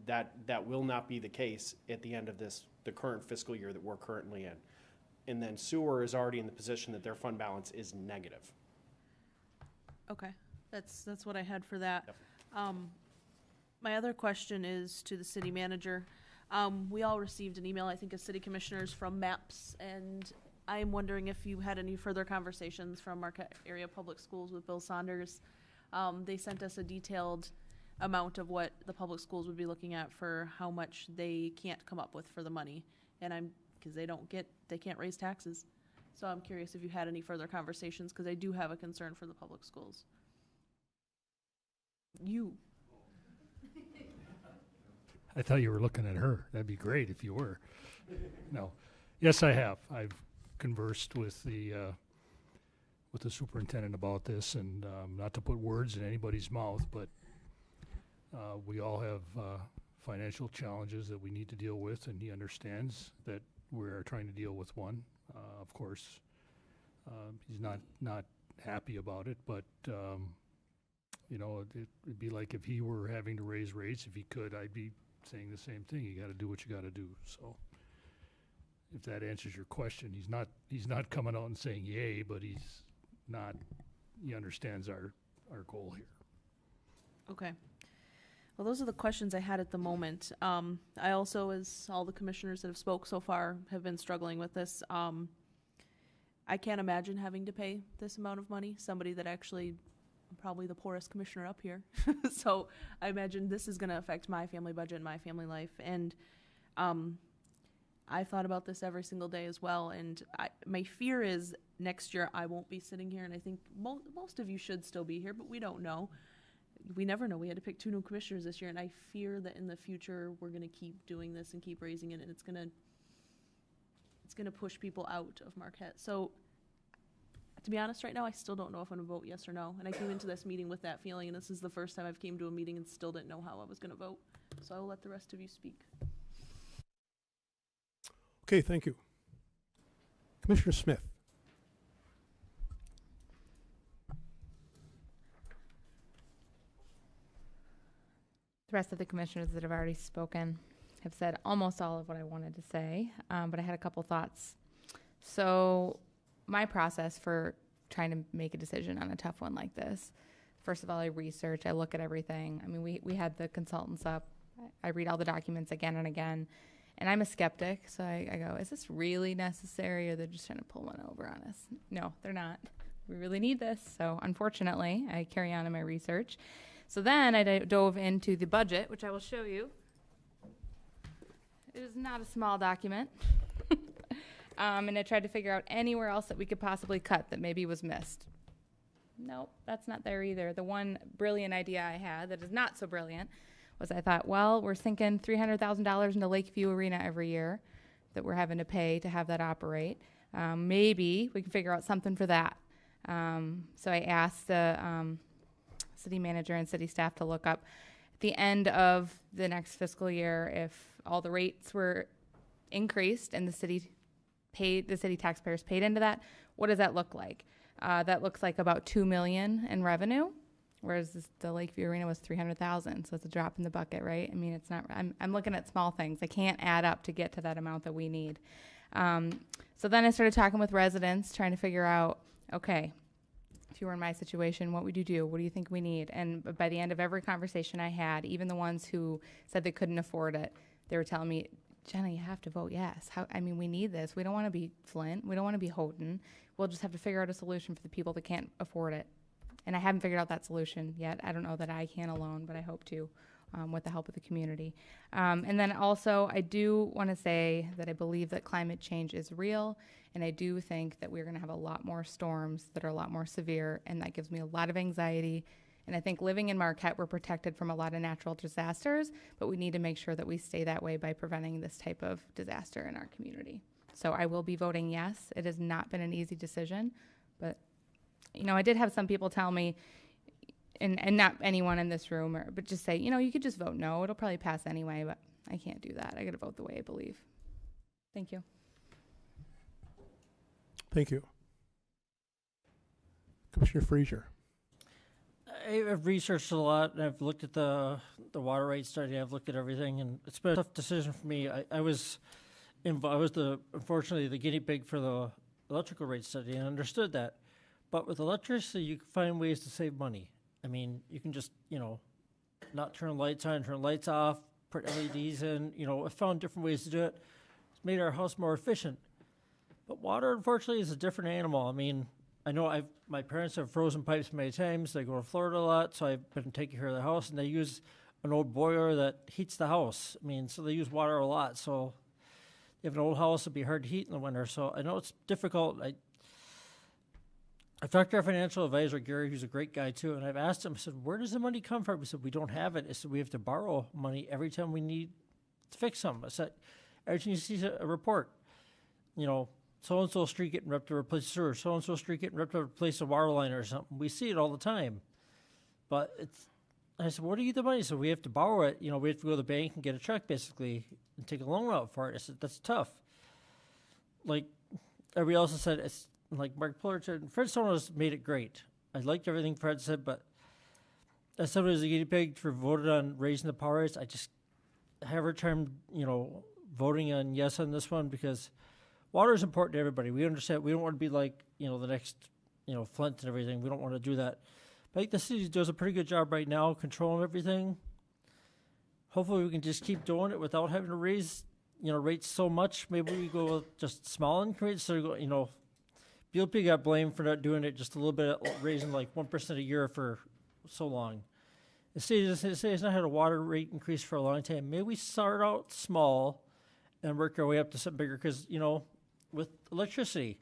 that will not be the case at the end of the current fiscal year that we're currently in. And then sewer is already in the position that their fund balance is negative. Okay, that's what I had for that. Yep. My other question is to the city manager. We all received an email, I think, as city commissioners from MAPS, and I'm wondering if you had any further conversations from Marquette Area Public Schools with Bill Saunders. They sent us a detailed amount of what the public schools would be looking at for how much they can't come up with for the money, and because they can't raise taxes. So I'm curious if you had any further conversations, because I do have a concern for the public schools. You. I thought you were looking at her. That'd be great if you were. No. Yes, I have. I've conversed with the superintendent about this, and not to put words in anybody's mouth, but we all have financial challenges that we need to deal with, and he understands that we're trying to deal with one. Of course, he's not happy about it, but it'd be like if he were having to raise rates. If he could, I'd be saying the same thing. You got to do what you got to do. So, if that answers your question, he's not coming out and saying yay, but he understands our goal here. Okay. Well, those are the questions I had at the moment. I also, as all the commissioners that have spoke so far, have been struggling with this. I can't imagine having to pay this amount of money. Somebody that actually, I'm probably the poorest commissioner up here. So I imagine this is going to affect my family budget and my family life. And I've thought about this every single day as well. And my fear is next year I won't be sitting here. And I think most of you should still be here, but we don't know. We never know. We had to pick 2 new commissioners this year, and I fear that in the future we're going to keep doing this and keep raising it, and it's going to push people out of Marquette. So, to be honest, right now I still don't know if I'm going to vote yes or no. And I came into this meeting with that feeling, and this is the first time I've came to a meeting and still didn't know how I was going to vote. So I will let the rest of you speak. Okay, thank you. Commissioner Smith. The rest of the commissioners that have already spoken have said almost all of what I wanted to say, but I had a couple thoughts. So my process for trying to make a decision on a tough one like this, first of all, I research, I look at everything. I mean, we had the consultants up. I read all the documents again and again, and I'm a skeptic, so I go, is this really necessary, or they're just trying to pull one over on us? No, they're not. We really need this. So unfortunately, I carry on in my research. So then I dove into the budget, which I will show you. It is not a small document. And I tried to figure out anywhere else that we could possibly cut that maybe was missed. Nope, that's not there either. The one brilliant idea I had that is not so brilliant was I thought, well, we're sinking $300,000 into Lakeview Arena every year that we're having to pay to have that operate. Maybe we can figure out something for that. So I asked the city manager and city staff to look up at the end of the next fiscal year if all the rates were increased and the city taxpayers paid into that. What does that look like? That looks like about $2 million in revenue, whereas the Lakeview Arena was $300,000. So it's a drop in the bucket, right? I mean, it's not. I'm looking at small things. I can't add up to get to that amount that we need. So then I started talking with residents, trying to figure out, okay, if you were in my situation, what would you do? What do you think we need? And by the end of every conversation I had, even the ones who said they couldn't afford it, they were telling me, Jenna, you have to vote yes. We need this. We don't want to be Flint. We don't want to be Houghton. We'll just have to figure out a solution for the people that can't afford it. And I haven't figured out that solution yet. I don't know that I can alone, but I hope to with the help of the community. And then also, I do want to say that I believe that climate change is real, and I do think that we're going to have a lot more storms that are a lot more severe, and that gives me a lot of anxiety. And I think living in Marquette, we're protected from a lot of natural disasters, but we need to make sure that we stay that way by preventing this type of disaster in our community. So I will be voting yes. It has not been an easy decision, but I did have some people tell me, and not anyone in this room, but just say, you could just vote no. It'll probably pass anyway, but I can't do that. I got to vote the way I believe. Thank you. Thank you. Commissioner Frazier. I've researched a lot, and I've looked at the water rate study. I've looked at everything, and it's been a tough decision for me. I was unfortunately the guinea pig for the electrical rate study, and understood that. But with electricity, you can find ways to save money. I mean, you can just not turn lights on, turn lights off, put LEDs in. I found different ways to do it. It's made our house more efficient. But water, unfortunately, is a different animal. I mean, I know my parents have frozen pipes many times. They go to Florida a lot, so I've been taking care of the house, and they use an old boiler that heats the house. I mean, so they use water a lot. So if you have an old house, it'd be hard to heat in the winter. So I know it's difficult. I've talked to our financial advisor, Gary, who's a great guy too, and I've asked him, I said, where does the money come from? He said, we don't have it. I said, we have to borrow money every time we need to fix something. I said, every time you see a report, so-and-so street getting ripped to replace the sewer, so-and-so street getting ripped to replace a water line or something. We see it all the time. But I said, where do you get the money? So we have to borrow it. We have to go to the bank and get a check, basically, and take a loan out for it. I said, that's tough. Like everybody else has said, it's like Mark Puller said, Fred Stone has made it great. I liked everything Fred said, but as somebody who's a guinea pig for voted on raising the power rates, I just have a hard time, voting on yes on this one, because water is important to everybody. We understand. We don't want to be like, the next, Flint and everything. We don't want to do that. But I think the city does a pretty good job right now controlling everything. Hopefully we can just keep doing it without having to raise, rates so much. Maybe we go with just small increases. So, BLP got blamed for not doing it just a little bit, raising like 1% a year for so long. The city has not had a water rate increase for a long time. Maybe we start out small and work our way up to something bigger, because, with electricity,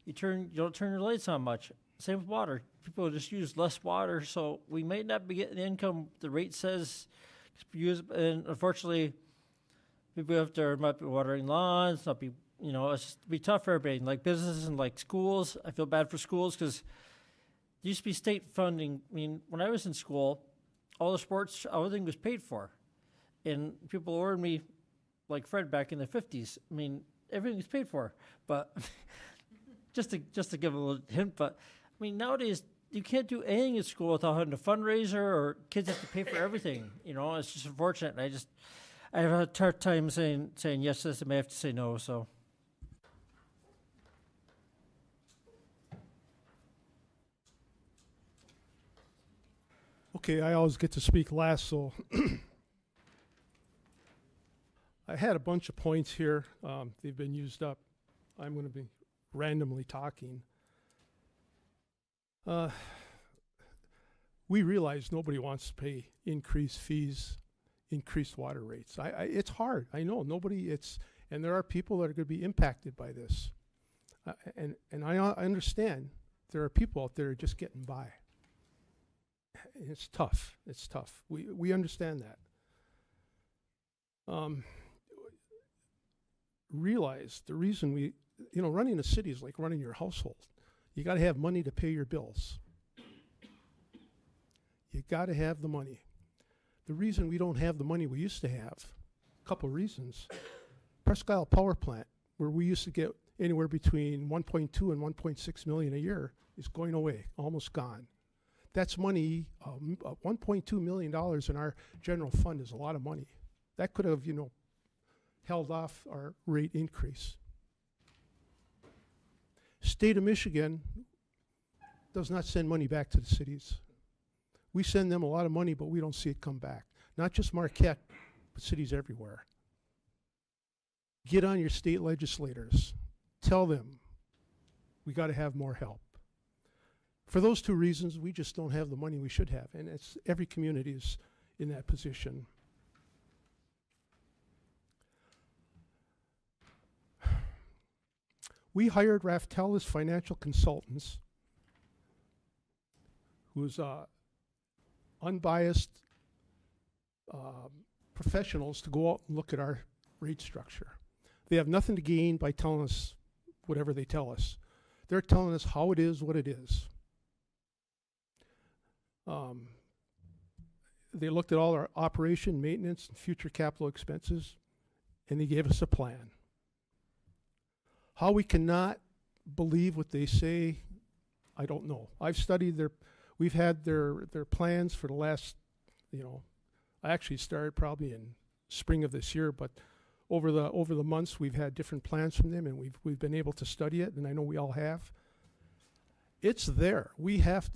you don't turn your lights on much. Same with water. People just use less water, so we may not be getting the income the rate says. And unfortunately, people have to not be watering lawns, not be, it's just be tough for everybody. Like businesses and like schools, I feel bad for schools, because there used to be state funding. I mean, when I was in school, all the sports, everything was paid for. And people ordered me, like Fred back in the 50s. I mean, everything was paid for. But just to give a little hint, but I mean, nowadays you can't do anything at school without having a fundraiser, or kids have to pay for everything. It's just unfortunate. And I have a hard time saying yes to this. I may have to say no. So. Okay, I always get to speak last, so I had a bunch of points here. They've been used up. I'm going to be randomly talking. We realize nobody wants to pay increased fees, increased water rates. It's hard. I know and there are people that are going to be impacted by this. And I understand there are people out there just getting by. It's tough. It's tough. We understand that. Realize the reason running a city is like running your household. You got to have money to pay your bills. You got to have the money. The reason we don't have the money we used to have, a couple of reasons. Presque Isle Power Plant, where we used to get anywhere between 1.2 and 1.6 million a year, is going away, almost gone. That's money. $1.2 million in our general fund is a lot of money. That could have, held off our rate increase. State of Michigan does not send money back to the cities. We send them a lot of money, but we don't see it come back. Not just Marquette, but cities everywhere. Get on your state legislators. Tell them we got to have more help. For those two reasons, we just don't have the money we should have, and every community is in that position. We hired Raftel as financial consultants, who's unbiased professionals to go out and look at our rate structure. They have nothing to gain by telling us whatever they tell us. They're telling us how it is, what it is. They looked at all our operation, maintenance, and future capital expenses, and they gave us a plan. How we cannot believe what they say, I don't know. I've studied we've had their plans for the last, I actually started probably in spring of this year, but over the months we've had different plans from them, and we've been able to study it, and I know we all have. It's there. We have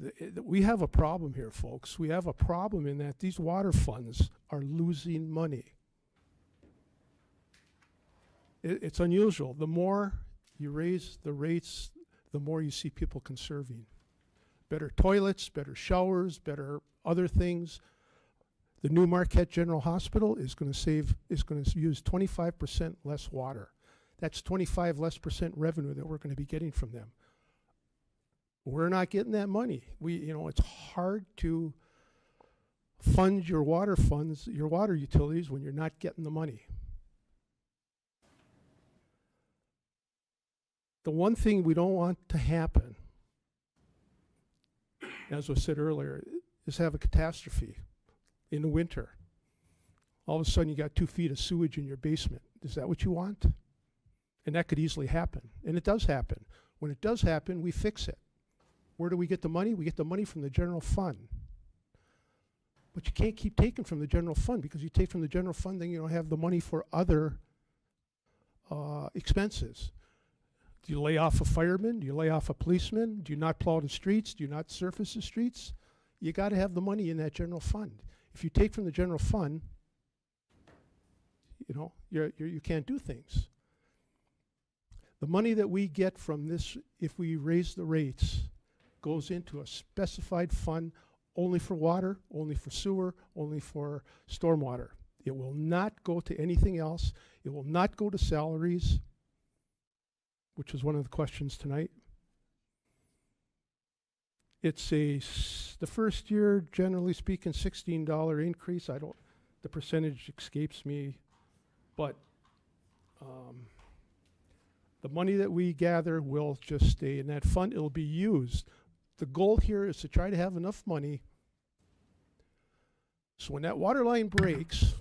a problem here, folks. We have a problem in that these water funds are losing money. It's unusual. The more you raise the rates, the more you see people conserving. Better toilets, better showers, better other things. The new Marquette General Hospital is going to use 25% less water. That's 25% less revenue that we're going to be getting from them. We're not getting that money. It's hard to fund your water utilities when you're not getting the money. The one thing we don't want to happen, as was said earlier, is have a catastrophe in the winter. All of a sudden you got 2 feet of sewage in your basement. Is that what you want? And that could easily happen. And it does happen. When it does happen, we fix it. Where do we get the money? We get the money from the general fund. But you can't keep taking from the general fund, because you take from the general fund, then you don't have the money for other expenses. Do you lay off a fireman? Do you lay off a policeman? Do you not plow the streets? Do you not surface the streets? You got to have the money in that general fund. If you take from the general fund, you can't do things. The money that we get from this, if we raise the rates, goes into a specified fund only for water, only for sewer, only for stormwater. It will not go to anything else. It will not go to salaries, which was one of the questions tonight. It's the first year, generally speaking, $16 increase. The percentage escapes me, but the money that we gather will just stay in that fund. It'll be used. The goal here is to try to have enough money so when that water line breaks,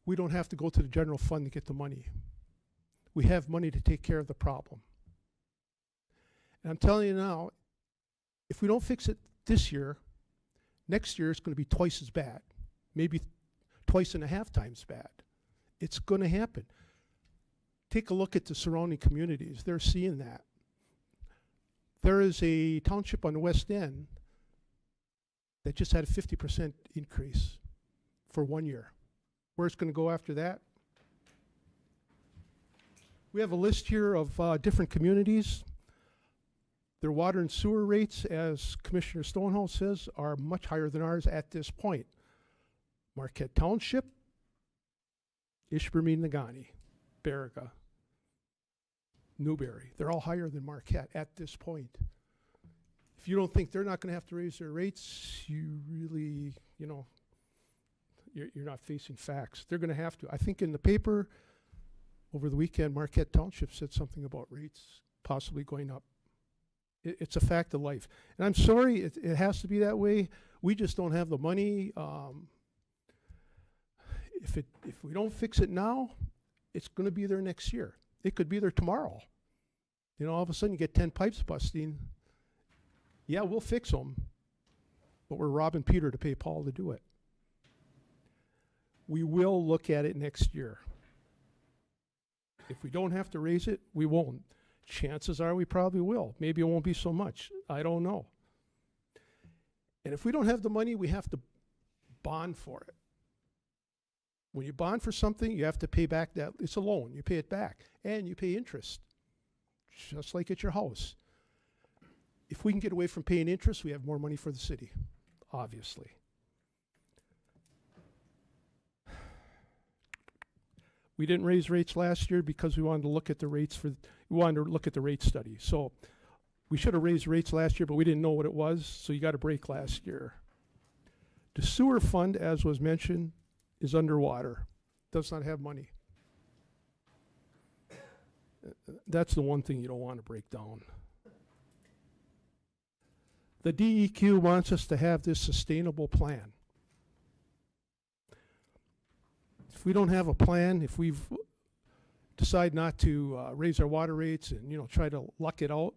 we don't have to go to the general fund to get the money. We have money to take care of the problem. And I'm telling you now, if we don't fix it this year, next year it's going to be twice as bad, maybe twice and a half times bad. It's going to happen. Take a look at the surrounding communities. They're seeing that. There is a township on the West End that just had a 50% increase for 1 year. Where it's going to go after that? We have a list here of different communities. Their water and sewer rates, as Commissioner Stonehouse says, are much higher than ours at this point. Marquette Township, Ishpeming, Nagani, Baraga, Newberry, they're all higher than Marquette at this point. If you don't think they're not going to have to raise their rates, you really, you know, you're not facing facts. They're going to have to. I think in the paper over the weekend, Marquette Township said something about rates possibly going up. It's a fact of life. And I'm sorry, it has to be that way. We just don't have the money. If we don't fix it now, it's going to be there next year. It could be there tomorrow. You know, all of a sudden you get 10 pipes busting. Yeah, we'll fix them, but we're robbing Peter to pay Paul to do it. We will look at it next year. If we don't have to raise it, we won't. Chances are we probably will. Maybe it won't be so much. I don't know. And if we don't have the money, we have to bond for it. When you bond for something, you have to pay back that. It's a loan. You pay it back. And you pay interest, just like at your house. If we can get away from paying interest, we have more money for the city, obviously. We didn't raise rates last year because we wanted to look at the rates we wanted to look at the rate study. So we should have raised rates last year, but we didn't know what it was, so you got a break last year. The sewer fund, as was mentioned, is underwater, does not have money. That's the one thing you don't want to break down. The DEQ wants us to have this sustainable plan. If we don't have a plan, if we decide not to raise our water rates and, you know, try to luck it out,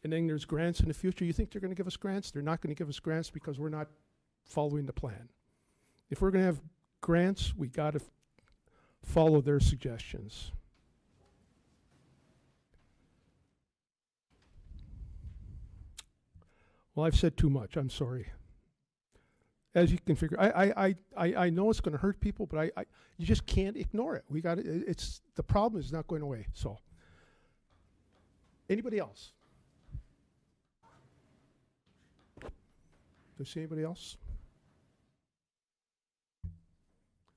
and then there's grants in the future, you think they're going to give us grants? They're not going to give us grants because we're not following the plan. If we're going to have grants, we got to follow their suggestions. Well, I've said too much. I'm sorry. As you can figure, I know it's going to hurt people, but you just can't ignore it. We got it's the problem is not going away. So, anybody else? Do I see anybody else?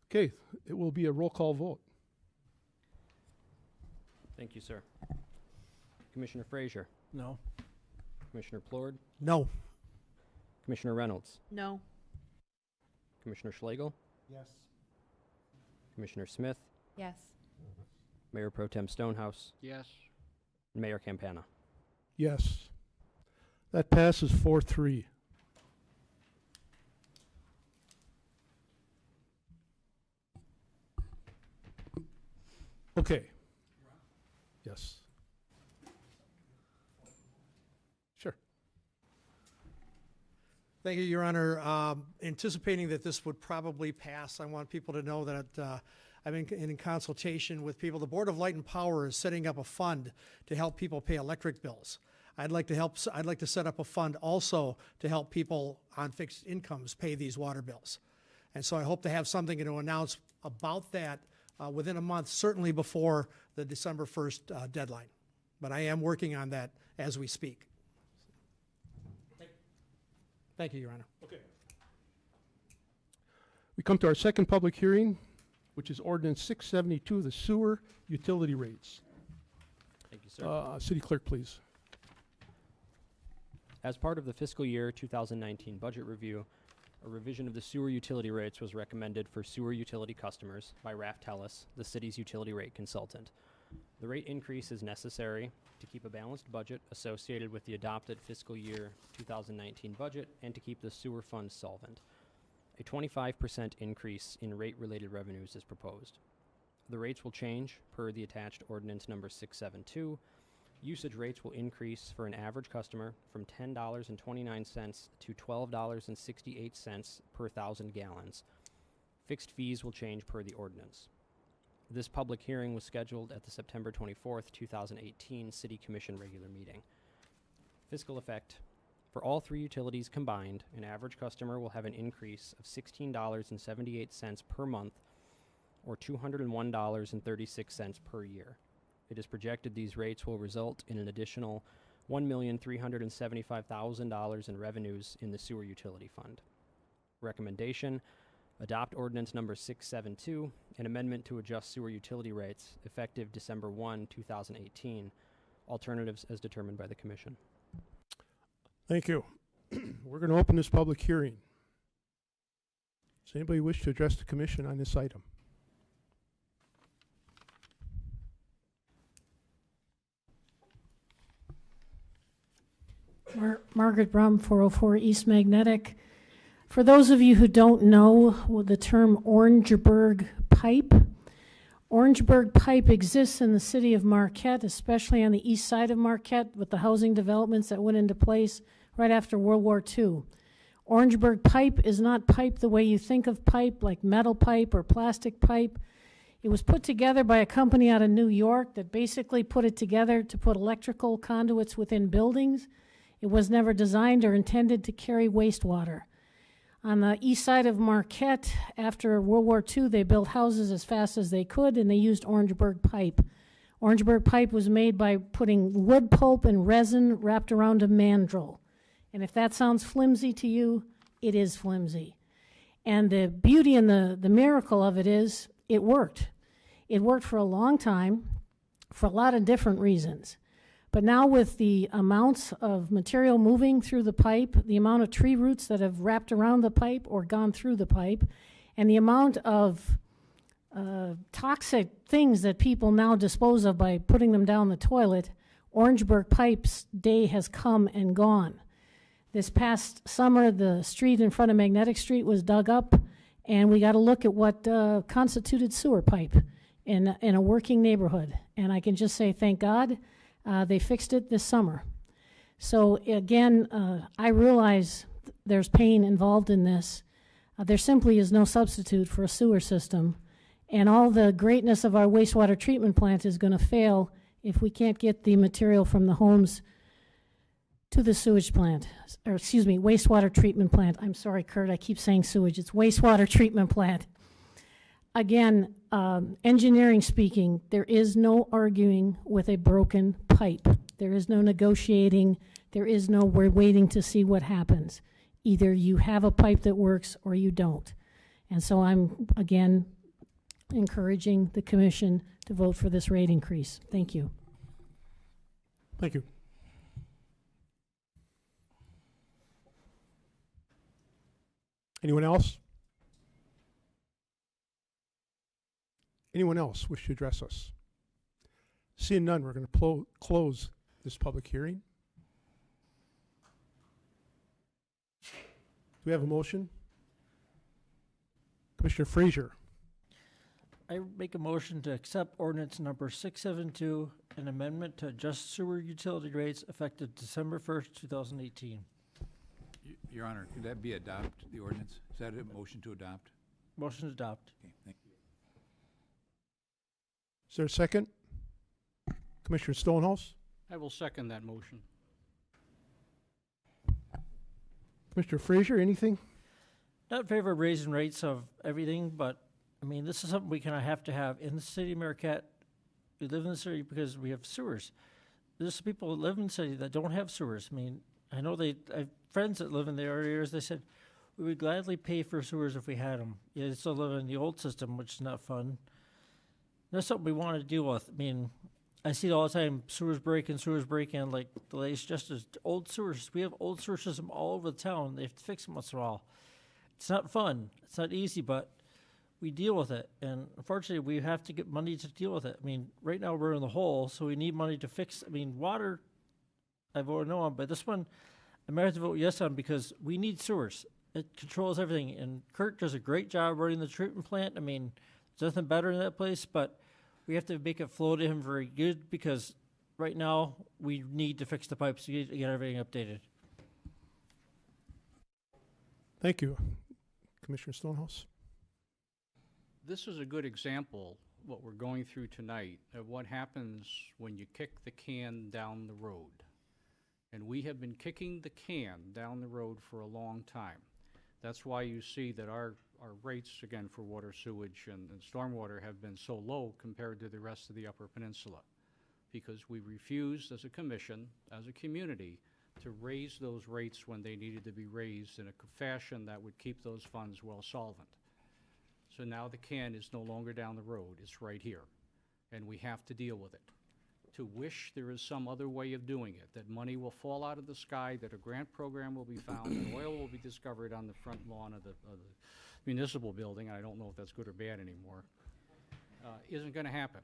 Okay, it will be a roll call vote. Thank you, sir. Commissioner Frazier, No. Commissioner Plord, No. Commissioner Reynolds, No. Commissioner Schlegel, Yes. Commissioner Smith, Yes. Mayor Pro Tem Stonehouse, Yes. and Mayor Campana. Yes. That passes 4-3. Okay. Yes. Sure. Thank you, Your Honor. Anticipating that this would probably pass, I want people to know that I've been in consultation with people. The Board of Light and Power is setting up a fund to help people pay electric bills. I'd like to set up a fund also to help people on fixed incomes pay these water bills. And so I hope to have something to announce about that within a month, certainly before the December 1st deadline. But I am working on that as we speak. Thank you, Your Honor. Okay. We come to our second public hearing, which is Ordinance 672, the sewer utility rates. Thank you, sir. City Clerk, please. As part of the fiscal year 2019 budget review, a revision of the sewer utility rates was recommended for sewer utility customers by Raff Tellis, the city's utility rate consultant. The rate increase is necessary to keep a balanced budget associated with the adopted fiscal year 2019 budget and to keep the sewer fund solvent. A 25% increase in rate-related revenues is proposed. The rates will change per the attached ordinance number 672. Usage rates will increase for an average customer from $10.29 to $12.68 per 1,000 gallons. Fixed fees will change per the ordinance. This public hearing was scheduled at the September 24th, 2018 City Commission regular meeting. Fiscal effect. For all three utilities combined, an average customer will have an increase of $16.78 per month or $201.36 per year. It is projected these rates will result in an additional $1,375,000 in revenues in the sewer utility fund. Recommendation, adopt ordinance number 672, an amendment to adjust sewer utility rates effective December 1, 2018. Alternatives as determined by the commission. Thank you. We're going to open this public hearing. Does anybody wish to address the commission on this item? Margaret Brum, 404 East Magnetic. For those of you who don't know the term Orangeburg pipe, Orangeburg pipe exists in the city of Marquette, especially on the east side of Marquette with the housing developments that went into place right after World War II. Orangeburg pipe is not pipe the way you think of pipe, like metal pipe or plastic pipe. It was put together by a company out of New York that basically put it together to put electrical conduits within buildings. It was never designed or intended to carry wastewater. On the east side of Marquette, after World War II, they built houses as fast as they could, and they used Orangeburg pipe. Orangeburg pipe was made by putting wood pulp and resin wrapped around a mandrel. And if that sounds flimsy to you, it is flimsy. And the beauty and the miracle of it is it worked. It worked for a long time for a lot of different reasons. But now with the amounts of material moving through the pipe, the amount of tree roots that have wrapped around the pipe or gone through the pipe, and the amount of toxic things that people now dispose of by putting them down the toilet, Orangeburg pipe's day has come and gone. This past summer, the street in front of Magnetic Street was dug up, and we got to look at what constituted sewer pipe in a working neighborhood. And I can just say, thank God, they fixed it this summer. So again, I realize there's pain involved in this. There simply is no substitute for a sewer system. And all the greatness of our wastewater treatment plant is going to fail if we can't get the material from the homes to the sewage plant, or excuse me, wastewater treatment plant. I'm sorry, Kurt, I keep saying sewage. It's wastewater treatment plant. Again, engineering speaking, there is no arguing with a broken pipe. There is no negotiating. There is no we're waiting to see what happens. Either you have a pipe that works or you don't. And so I'm, again, encouraging the commission to vote for this rate increase. Thank you. Thank you. Anyone else? Anyone else wish to address us? Seeing none, we're going to close this public hearing. Do we have a motion? Commissioner Frazier. I make a motion to accept ordinance number 672, an amendment to adjust sewer utility rates effective December 1st, 2018. Your Honor, could that be adopt, the ordinance? Is that a motion to adopt? Motion to adopt. Okay, thank you. Is there a second? Commissioner Stonehouse? I will second that motion. Commissioner Frazier, anything? Not in favor of raising rates of everything, but, I mean, this is something we kind of have to have in the city of Marquette. We live in the city because we have sewers. There's people that live in the city that don't have sewers. I mean, I know I have friends that live in the areas, they said, we would gladly pay for sewers if we had them. Yeah, they still live in the old system, which is not fun. That's something we want to deal with. I mean, I see it all the time, sewers breaking, like the latest justice, old sewers. We have old sewer system all over the town. They have to fix them once in a while. It's not fun. It's not easy, but we deal with it. And unfortunately, we have to get money to deal with it. I mean, right now we're in the hole, so we need money to fix. I mean, water, I voted no on, but this one, I might have to vote yes on because we need sewers. It controls everything. And Kurt does a great job running the treatment plant. I mean, there's nothing better in that place, but we have to make it flow to him very good because right now we need to fix the pipes to get everything updated. Thank you. Commissioner Stonehouse. This is a good example, what we're going through tonight, of what happens when you kick the can down the road. And we have been kicking the can down the road for a long time. That's why you see that our rates, again, for water, sewage, and stormwater have been so low compared to the rest of the Upper Peninsula. because we refused as a commission, as a community, to raise those rates when they needed to be raised in a fashion that would keep those funds well solvent. So now the can is no longer down the road, it's right here, and we have to deal with it. To wish there is some other way of doing it, that money will fall out of the sky, that a grant program will be found, and oil will be discovered on the front lawn of the municipal building, I don't know if that's good or bad anymore, isn't gonna happen.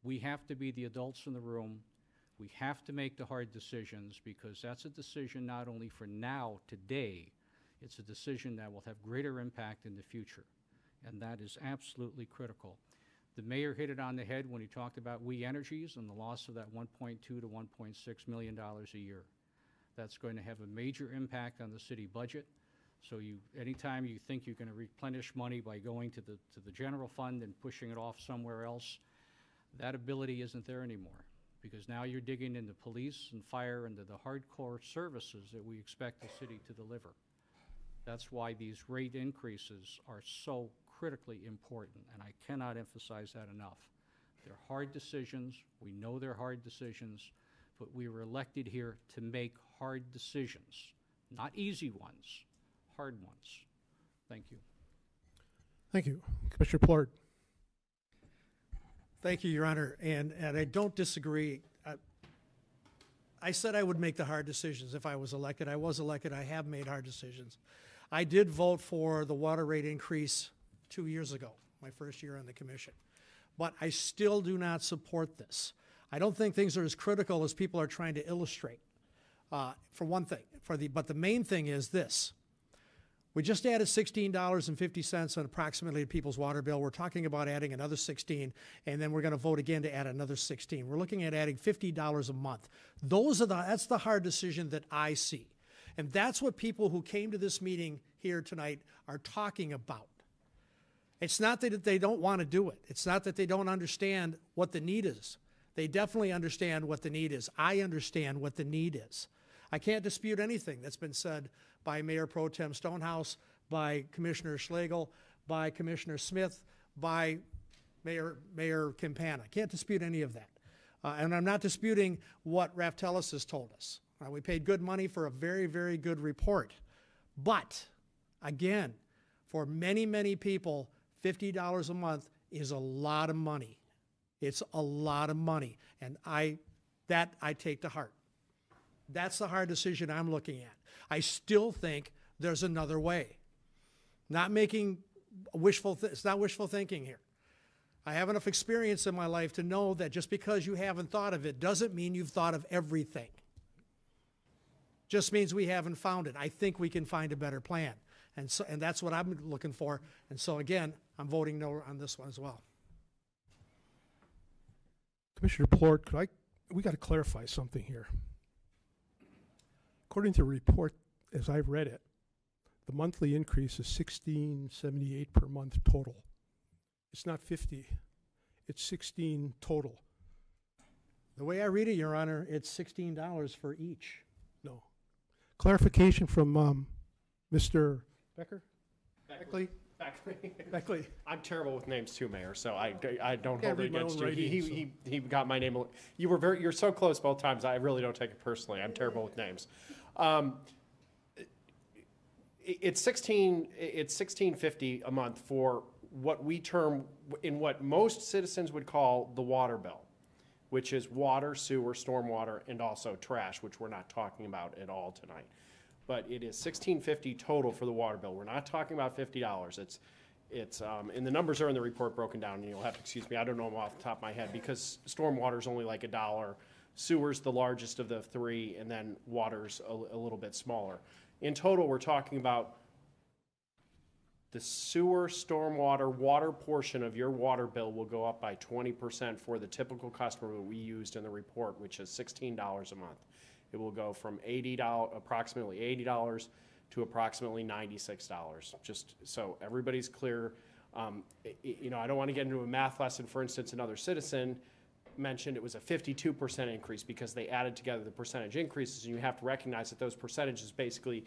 We have to be the adults in the room. We have to make the hard decisions, because that's a decision not only for now, today, it's a decision that will have greater impact in the future. And that is absolutely critical. The mayor hit it on the head when he talked about We Energies and the loss of that $1.2 to $1.6 million a year. That's going to have a major impact on the city budget. So anytime you think you're going to replenish money by going to the general fund and pushing it off somewhere else, that ability isn't there anymore, because now you're digging into police and fire, into the hardcore services that we expect the city to deliver. That's why these rate increases are so critically important, and I cannot emphasize that enough. They're hard decisions. We know they're hard decisions, but we were elected here to make hard decisions, not easy ones, hard ones. Thank you. Thank you. Commissioner Plard. Thank you, Your Honor, and I don't disagree. I said I would make the hard decisions if I was elected. I was elected. I have made hard decisions. I did vote for the water rate increase 2 years ago, my first year on the commission. But I still do not support this. I don't think things are as critical as people are trying to illustrate, for one thing. But the main thing is this. We just added $16.50 on approximately people's water bill. We're talking about adding another $16, and then we're going to vote again to add another $16. We're looking at adding $50 a month. That's the hard decision that I see. And that's what people who came to this meeting here tonight are talking about. It's not that they don't want to do it. It's not that they don't understand what the need is. They definitely understand what the need is. I understand what the need is. I can't dispute anything that's been said by Mayor Pro Tem Stonehouse, by Commissioner Schlegel, by Commissioner Smith, by Mayor Campana. Can't dispute any of that. And I'm not disputing what Raftelis has told us. We paid good money for a very, very good report. But, again, for many, many people, $50 a month is a lot of money. It's a lot of money. And I take to heart. That's the hard decision I'm looking at. I still think there's another way. Not making it's not wishful thinking here. I have enough experience in my life to know that just because you haven't thought of it doesn't mean you've thought of everything. Just means we haven't found it. I think we can find a better plan. And that's what I'm looking for. And so again, I'm voting no on this one as well. Commissioner Plord, we got to clarify something here. According to the report, as I've read it, the monthly increase is $16.78 per month total. It's not 50. It's 16 total. The way I read it, Your Honor, it's $16 for each. No. Clarification from Mr. Becker? Beckley. I'm terrible with names too, Mayor, so I don't Can't hold it read my against own you. writing, He got my name. You're so close both times. I really don't take it personally. I'm terrible with names. It's $16.50 a month for what we term in what most citizens would call the water bill, which is water, sewer, stormwater, and also trash, which we're not talking about at all tonight. But it is $16.50 total for the water bill. We're not talking about $50. It's and the numbers are in the report broken down, and you'll have to excuse me. I don't know them off the top of my head because stormwater is only like $1. Sewer's the largest of the three, and then water's a little bit smaller. In total, we're talking about the sewer, stormwater, water portion of your water bill will go up by 20% for the typical customer that we used in the report, which is $16 a month. It will go from approximately $80 to approximately $96. Just so everybody's clear. I don't want to get into a math lesson. For instance, another citizen mentioned it was a 52% increase because they added together the percentage increases, and you have to recognize that those percentages basically,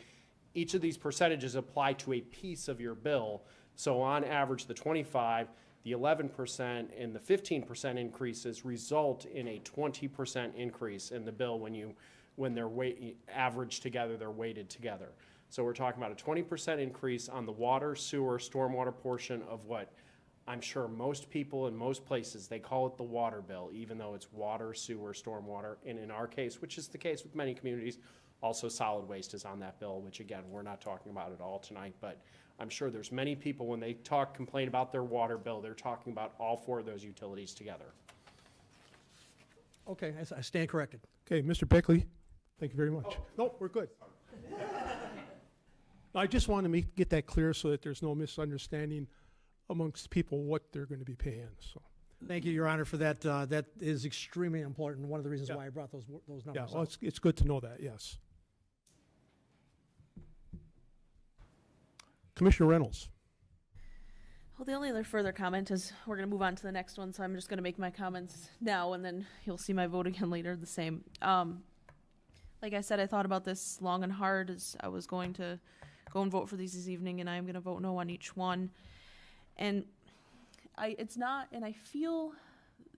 each of these percentages apply to a piece of your bill. So on average, the 25 The 11% and the 15% increases result in a 20% increase in the bill when they're averaged together, they're weighted together. So we're talking about a 20% increase on the water, sewer, stormwater portion of what I'm sure most people in most places, they call it the water bill, even though it's water, sewer, stormwater. And in our case, which is the case with many communities, also solid waste is on that bill, which again, we're not talking about at all tonight, but I'm sure there's many people when they complain about their water bill, they're talking about all four of those utilities together. Okay, I stand corrected. Okay, Mr. Beckley, thank you very much. No, we're good. I just want to get that clear so that there's no misunderstanding amongst people what they're going to be paying. So, Thank you, Your Honor, for that. That is extremely important. One of the reasons why I brought those numbers yeah, up. well, it's good to know that, yes. Commissioner Reynolds. Well, the only other further comment is we're going to move on to the next one, so I'm just going to make my comments now, and then you'll see my vote again later the same. Like I said, I thought about this long and hard as I was going to go and vote for these this evening, and I'm going to vote no on each one. And I feel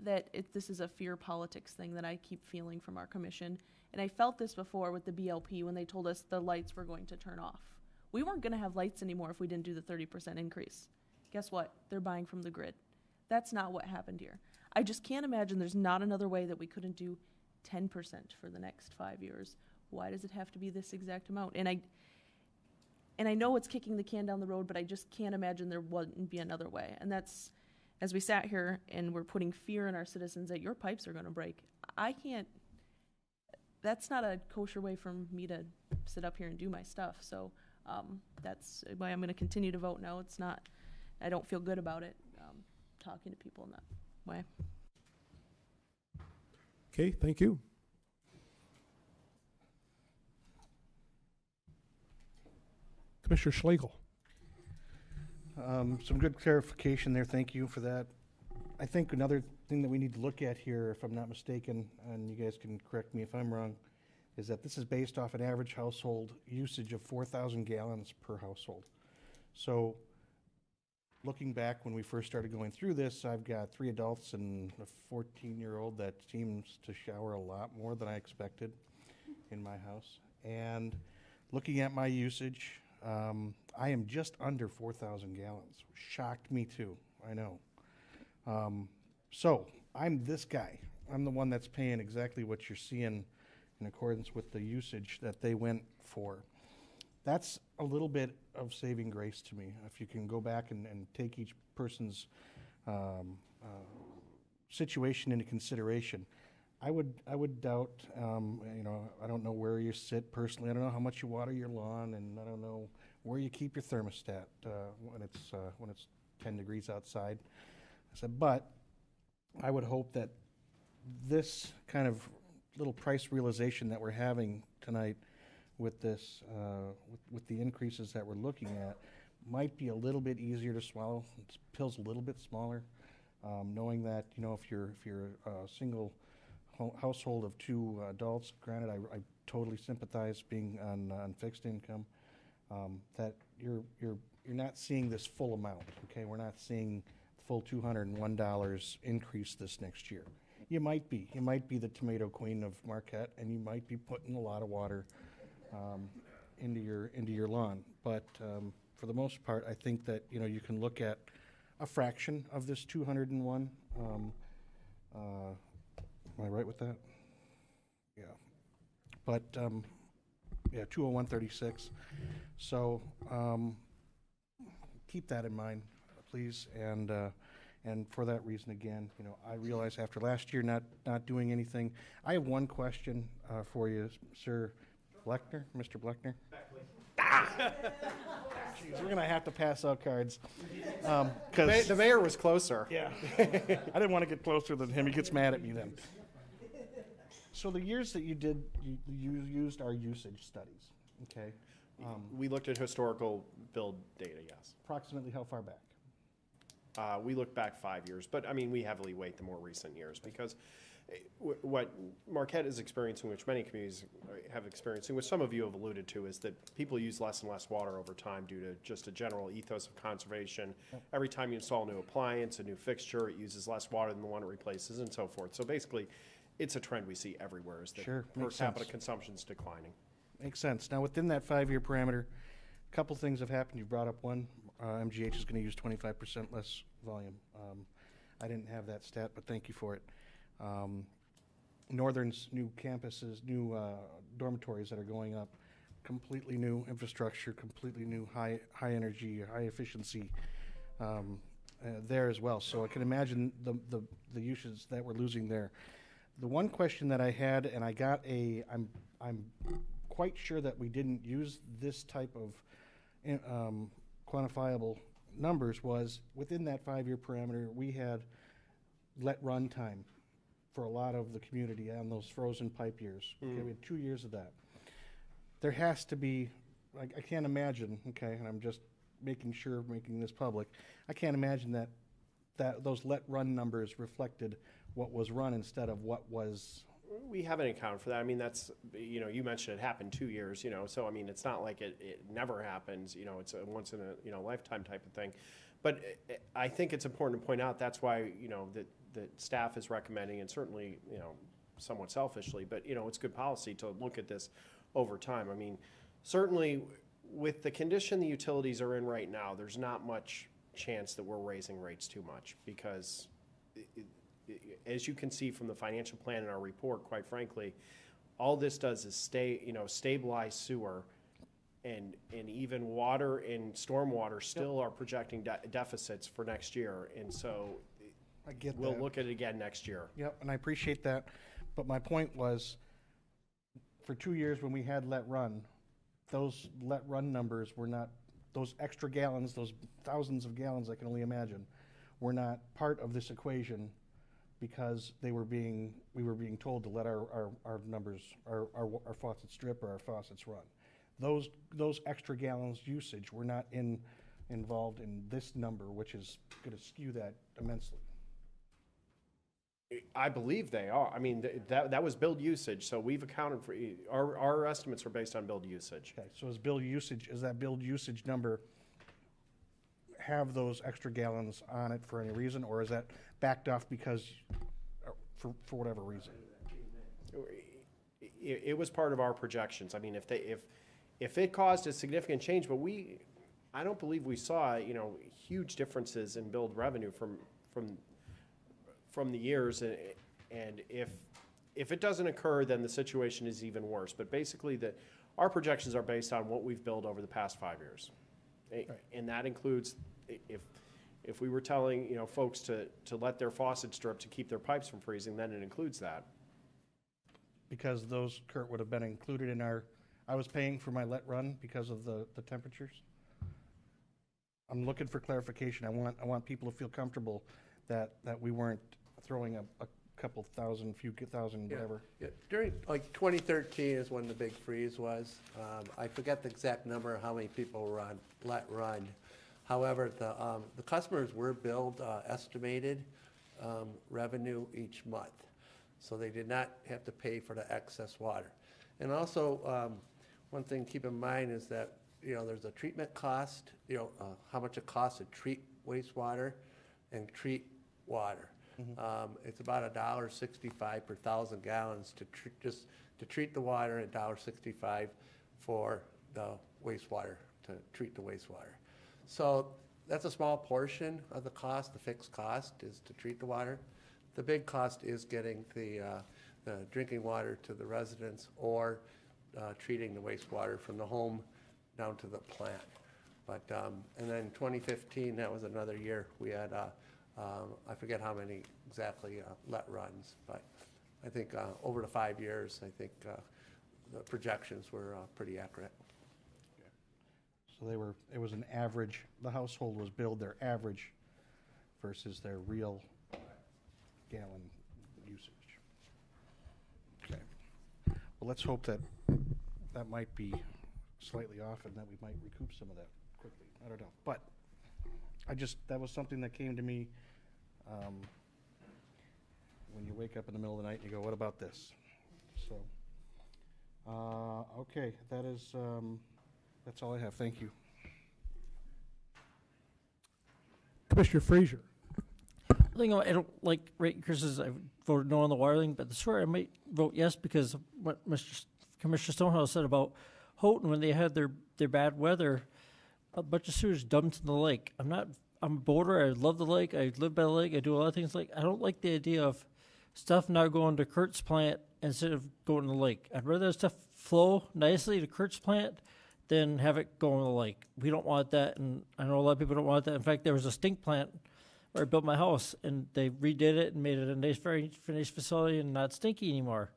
that this is a fear politics thing that I keep feeling from our commission. And I felt this before with the BLP when they told us the lights were going to turn off. We weren't going to have lights anymore if we didn't do the 30% increase. Guess what? They're buying from the grid. That's not what happened here. I just can't imagine there's not another way that we couldn't do 10% for the next 5 years. Why does it have to be this exact amount? And I know it's kicking the can down the road, but I just can't imagine there wouldn't be another way. And that's, as we sat here and we're putting fear in our citizens that your pipes are going to break. That's not a kosher way for me to sit up here and do my stuff. So that's why I'm going to continue to vote no. It's not, I don't feel good about it, talking to people in that way. Okay, thank you. Commissioner Schlegel. Some good clarification there. Thank you for that. I think another thing that we need to look at here, if I'm not mistaken, and you guys can correct me if I'm wrong, is that this is based off an average household usage of 4,000 gallons per household. So looking back when we first started going through this, I've got 3 adults and a 14-year-old that seems to shower a lot more than I expected in my house. And looking at my usage, I am just under 4,000 gallons. Shocked me too, I know. So I'm this guy. I'm the one that's paying exactly what you're seeing in accordance with the usage that they went for. That's a little bit of saving grace to me. If you can go back and take each person's situation into consideration. I would doubt, I don't know where you sit personally. I don't know how much you water your lawn, and I don't know where you keep your thermostat when it's 10 degrees outside. I said, but I would hope that this kind of little price realization that we're having tonight with this, with the increases that we're looking at, might be a little bit easier to swallow. This pill's a little bit smaller, knowing that if you're a single household of 2 adults, granted I totally sympathize being on fixed income, that you're not seeing this full amount. Okay, we're not seeing the full $201 increase this next year. You might be the tomato queen of Marquette, and you might be putting a lot of water into your lawn. But for the most part, I think that you can look at a fraction of this 201. Am I right with that? Yeah. But yeah, 201.36. So keep that in mind, please. And for that reason, again, I realize after last year not doing anything. I have one question for you, Sir Bleckner, Mr. Bleckner. Jeez, we're gonna have to pass out cards. The mayor was closer. Yeah, I didn't want to get closer than him. He gets mad at me then. So the years that you used our usage studies, okay? We looked at historical build data, yes. Approximately how far back? We looked back 5 years, but I mean, we heavily weight the more recent years because what Marquette is experiencing, which many communities have experiencing, which some of you have alluded to, is that people use less and less water over time due to just a general ethos of conservation. Every time you install a new appliance, a new fixture, it uses less water than the one it replaces, and so forth. So basically, it's a trend we see everywhere, is that Sure, per makes capita sense. consumption is declining. Makes sense. Now, within that 5-year parameter, a couple things have happened. You brought up one. MGH is going to use 25% less volume. I didn't have that stat, but thank you for it. Northern's new campuses, new dormitories that are going up, completely new infrastructure, completely new high energy, high efficiency there as well. So I can imagine the uses that we're losing there. The one question that I had, and I got I'm quite sure that we didn't use this type of quantifiable numbers, was within that 5-year parameter, we had let run time for a lot of the community on those frozen pipe years. Okay, we had 2 years of that. There has to be, I can't imagine, okay, and I'm just making this public, I can't imagine that those let run numbers reflected what was run instead of what was. We haven't accounted for that. I mean, that's, you mentioned it happened 2 years, so I mean, it's not like it never happens, it's a once in a lifetime type of thing. But I think it's important to point out that's why, that staff is recommending, and certainly, somewhat selfishly, but, it's good policy to look at this over time. I mean, certainly with the condition the utilities are in right now, there's not much chance that we're raising rates too much, because as you can see from the financial plan in our report, quite frankly, all this does is stabilize sewer, and even water and stormwater still are projecting deficits for next year, and so I get we'll that. look at it again next year. Yep, and I appreciate that, but my point was, for 2 years when we had let run, those let run numbers were not, those extra gallons, those thousands of gallons I can only imagine, were not part of this equation, because we were being told to let our numbers, our faucets drip or our faucets run. Those extra gallons usage were not involved in this number, which is going to skew that immensely. I believe they are. I mean, that was billed usage, so we've accounted for, our estimates are based on billed usage. Okay, so is that billed usage number have those extra gallons on it for any reason, or is that backed off because, for whatever reason? It was part of our projections. I mean, if it caused a significant change, but I don't believe we saw, huge differences in billed revenue from the years, and if it doesn't occur, then the situation is even worse. But basically, our projections are based on what we've billed over the past 5 years, and that includes if we were telling folks to let their faucets drip to keep their pipes from freezing, then it includes that. Because those, Kurt, would have been included in I was paying for my let run because of the temperatures. I'm looking for clarification. I want people to feel comfortable that we weren't throwing a couple thousand, few thousand, whatever. Yeah, during, 2013 is when the big freeze was. I forget the exact number of how many people were on let run. However, the customers were billed estimated revenue each month, so they did not have to pay for the excess water. And also, one thing to keep in mind is that there's a treatment cost, how much it costs to treat wastewater and treat water. It's about $1.65 per 1,000 gallons to treat the water, and $1.65 for the wastewater, to treat the wastewater. So that's a small portion of the cost. The fixed cost is to treat the water. The big cost is getting the drinking water to the residents, or treating the wastewater from the home down to the plant. But and then 2015, that was another year we had I forget how many exactly let runs, but I think over the 5 years, I think the projections were pretty accurate. So it was an average, the household was billed their average versus their real gallon usage. Okay. Well, let's hope that might be slightly off and that we might recoup some of that quickly. I don't know. But that was something that came to me when you wake up in the middle of the night and you go, what about this? So, okay, that is, that's all I have. Thank you. Commissioner Frazier. Thing I don't like rate increases. I voted no on the water thing, but the swear I might vote yes because of what Commissioner Stonehouse said about Houghton when they had their bad weather, a bunch of sewage dumped in the lake. I'm a boater. I love the lake. I live by the lake. I do a lot of things like. I don't like the idea of stuff now going to Kurt's plant instead of going to the lake. I'd rather have stuff flow nicely to Kurt's plant than have it go in the lake. We don't want that, and I know a lot of people don't want that. In fact, there was a stink plant where I built my house, and they redid it and made it a nice, very finished facility and not stinky anymore.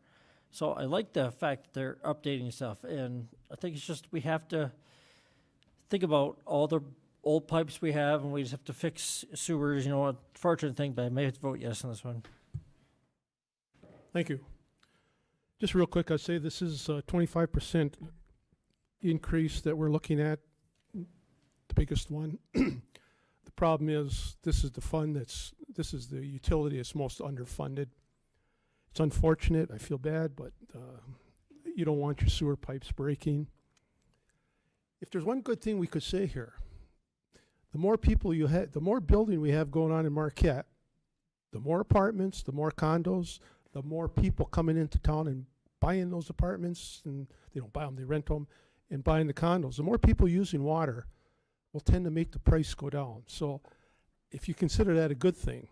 So I like the fact that they're updating stuff, and I think it's just we have to think about all the old pipes we have, and we just have to fix sewers, a fortunate thing, but I may have to vote yes on this one. Thank you. Just real quick, I'd say this is a 25% increase that we're looking at, the biggest one. The problem is this is the utility that's most underfunded. It's unfortunate. I feel bad, but you don't want your sewer pipes breaking. If there's one good thing we could say here, the more people you have, the more building we have going on in Marquette, the more apartments, the more condos, the more people coming into town and buying those apartments, and they don't buy them, they rent them, and buying the condos. The more people using water will tend to make the price go down. So if you consider that a good thing,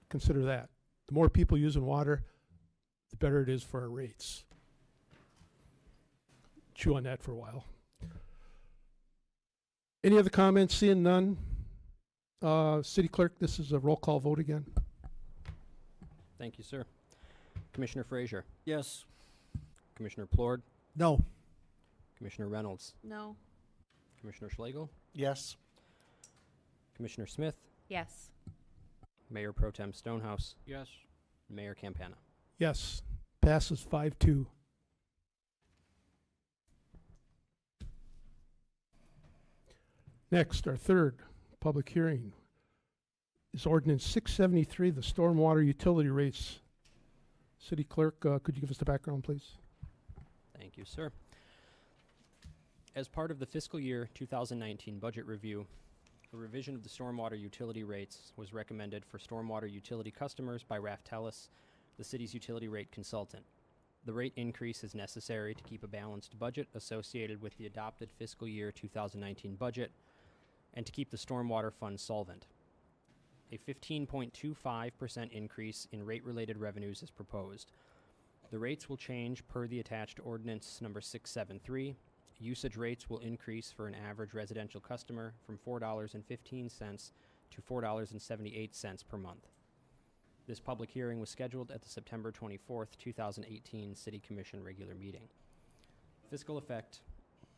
consider that. The more people using water, the better it is for our rates. Chew on that for a while. Any other comments? Seeing none. City Clerk, this is a roll call vote again. Thank you, sir. Commissioner Frazier. Yes. Commissioner Plord. No. Commissioner Reynolds. No. Commissioner Schlegel. Yes. Commissioner Smith. Yes. Mayor Pro Tem Stonehouse. Yes. Mayor Campana. Yes. Passes 5-2. Next, our third public hearing is ordinance 673, the stormwater utility rates. City Clerk, could you give us the background, please? Thank you, sir. As part of the fiscal year 2019 budget review, a revision of the stormwater utility rates was recommended for stormwater utility customers by Raftellus, the city's utility rate consultant. The rate increase is necessary to keep a balanced budget associated with the adopted fiscal year 2019 budget and to keep the stormwater fund solvent. A 15.25% increase in rate-related revenues is proposed. The rates will change per the attached ordinance number 673. Usage rates will increase for an average residential customer from $4.15 to $4.78 per month. This public hearing was scheduled at the September 24th, 2018 City Commission regular meeting. Fiscal effect: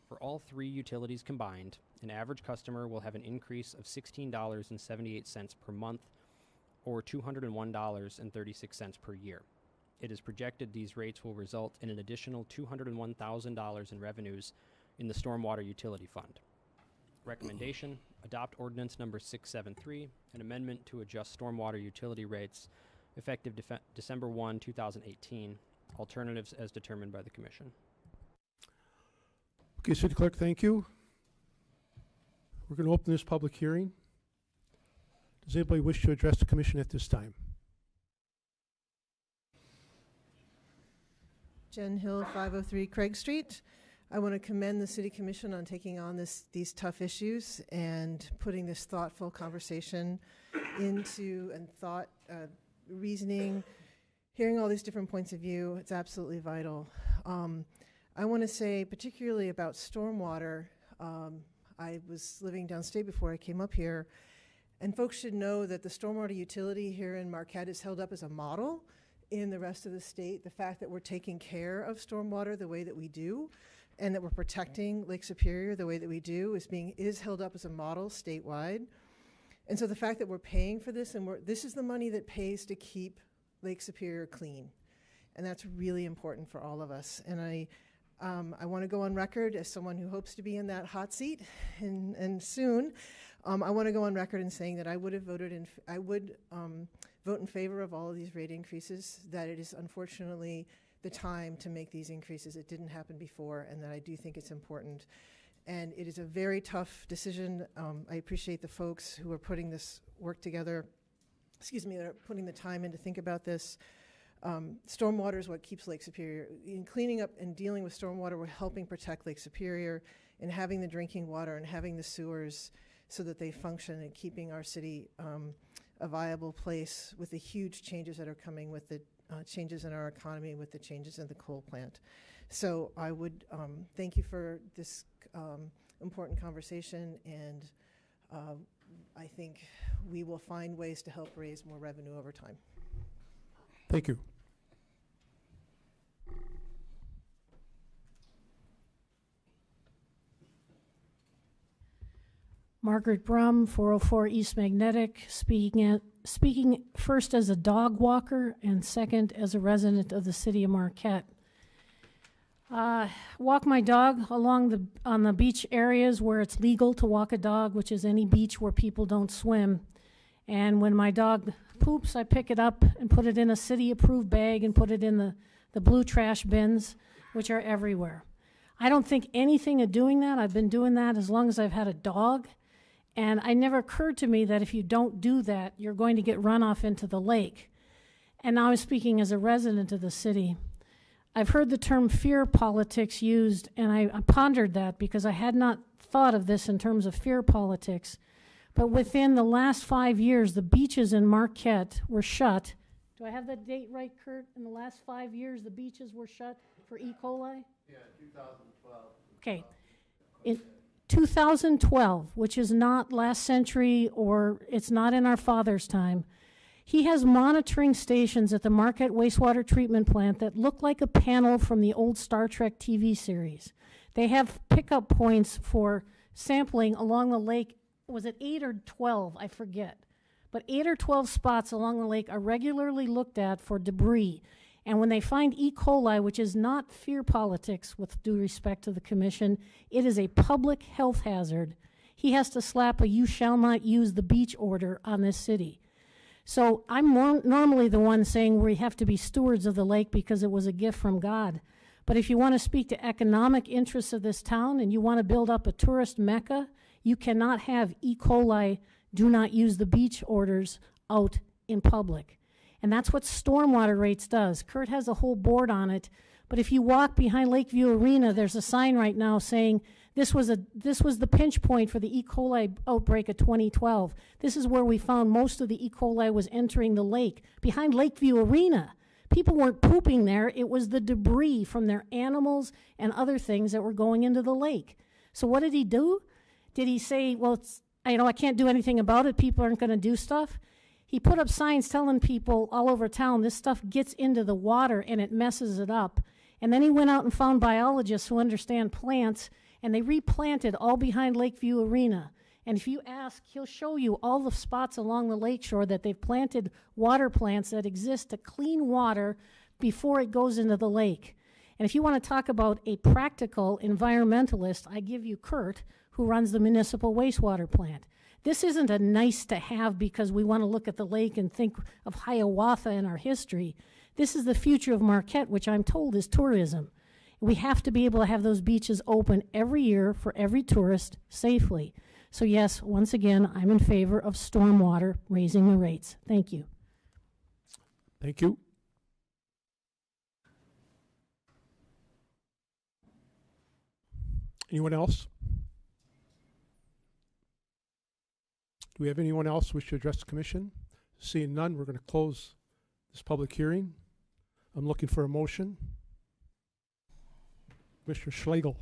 for all three utilities combined, an average customer will have an increase of $16.78 per month, or $201.36 per year. It is projected these rates will result in an additional $201,000 in revenues in the Stormwater Utility Fund. Recommendation: adopt ordinance number 673, an amendment to adjust stormwater utility rates effective December 1, 2018. Alternatives as determined by the Commission. Okay, City Clerk, thank you. We're going to open this public hearing. Does anybody wish to address the Commission at this time? Jen Hill, 503 Craig Street. I want to commend the City Commission on taking on these tough issues and putting this thoughtful conversation into and reasoning, hearing all these different points of view. It's absolutely vital. I want to say particularly about stormwater. I was living downstate before I came up here, and folks should know that the stormwater utility here in Marquette is held up as a model in the rest of the state. The fact that we're taking care of stormwater the way that we do, and that we're protecting Lake Superior the way that we do is held up as a model statewide. And so the fact that we're paying for this, and this is the money that pays to keep Lake Superior clean. And that's really important for all of us. And I want to go on record as someone who hopes to be in that hot seat and soon, I want to go on record in saying that I would have voted I would vote in favor of all of these rate increases, that it is unfortunately the time to make these increases. It didn't happen before, and that I do think it's important. And it is a very tough decision. I appreciate the folks who are putting this work together, that are putting the time in to think about this. Stormwater is what keeps Lake Superior. In cleaning up and dealing with stormwater, we're helping protect Lake Superior and having the drinking water and having the sewers so that they function and keeping our city a viable place with the huge changes that are coming with the changes in our economy, with the changes in the coal plant. So I would thank you for this important conversation, and I think we will find ways to help raise more revenue over time. Thank you. Margaret Brum, 404 East Magnetic, speaking first as a dog walker and second as a resident of the city of Marquette. Walk my dog on the beach areas where it's legal to walk a dog, which is any beach where people don't swim. And when my dog poops, I pick it up and put it in a city-approved bag and put it in the blue trash bins, which are everywhere. I don't think anything of doing that. I've been doing that as long as I've had a dog. And it never occurred to me that if you don't do that, you're going to get runoff into the lake. And now I'm speaking as a resident of the city. I've heard the term fear politics used, and I pondered that because I had not thought of this in terms of fear politics. But within the last 5 years, the beaches in Marquette were shut. Do I have that date right, Kurt? In the last 5 years, the beaches were shut for E. coli? Yeah, 2012. Okay. In 2012, which is not last century or it's not in our father's time, he has monitoring stations at the Marquette wastewater treatment plant that look like a panel from the old Star Trek TV series. They have pickup points for sampling along the lake. Was it 8 or 12? I forget. But 8 or 12 spots along the lake are regularly looked at for debris. And when they find E. coli, which is not fear politics, with due respect to the commission, it is a public health hazard. He has to slap a "you shall not use the beach" order on this city. So I'm normally the one saying we have to be stewards of the lake because it was a gift from God. But if you want to speak to economic interests of this town and you want to build up a tourist mecca, you cannot have E. coli, do not use the beach orders out in public. And that's what stormwater rates does. Kurt has a whole board on it, but if you walk behind Lakeview Arena, there's a sign right now saying this was the pinch point for the E. coli outbreak of 2012. This is where we found most of the E. coli was entering the lake, behind Lakeview Arena. People weren't pooping there. It was the debris from their animals and other things that were going into the lake. So what did he do? Did he say, well, I can't do anything about it, people aren't going to do stuff? He put up signs telling people all over town this stuff gets into the water and it messes it up. And then he went out and found biologists who understand plants, and they replanted all behind Lakeview Arena. And if you ask, he'll show you all the spots along the lakeshore that they've planted water plants that exist to clean water before it goes into the lake. And if you want to talk about a practical environmentalist, I give you Kurt, who runs the municipal wastewater plant. This isn't a nice to have because we want to look at the lake and think of Hiawatha and our history. This is the future of Marquette, which I'm told is tourism. We have to be able to have those beaches open every year for every tourist safely. So yes, once again, I'm in favor of stormwater raising the rates. Thank you. Thank you. Anyone else? Do we have anyone else wish to address the commission? Seeing none, we're going to close this public hearing. I'm looking for a motion. Mr. Schlegel.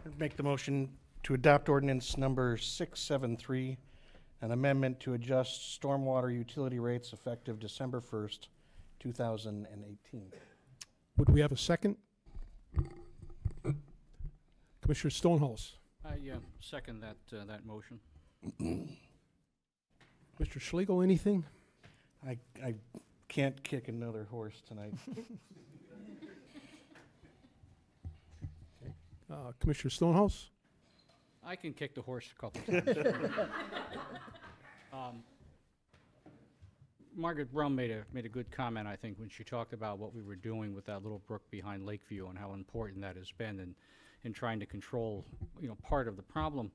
I'd make the motion to adopt ordinance number 673, an amendment to adjust stormwater utility rates effective December 1st, 2018. Would we have a second? Commissioner Stonehouse. Yeah, second that motion. Mr. Schlegel, anything? I can't kick another horse tonight. Commissioner Stonehouse? I can kick the horse a couple times. Margaret Brum made a good comment, I think, when she talked about what we were doing with that little brook behind Lakeview and how important that has been in trying to control, part of the problem.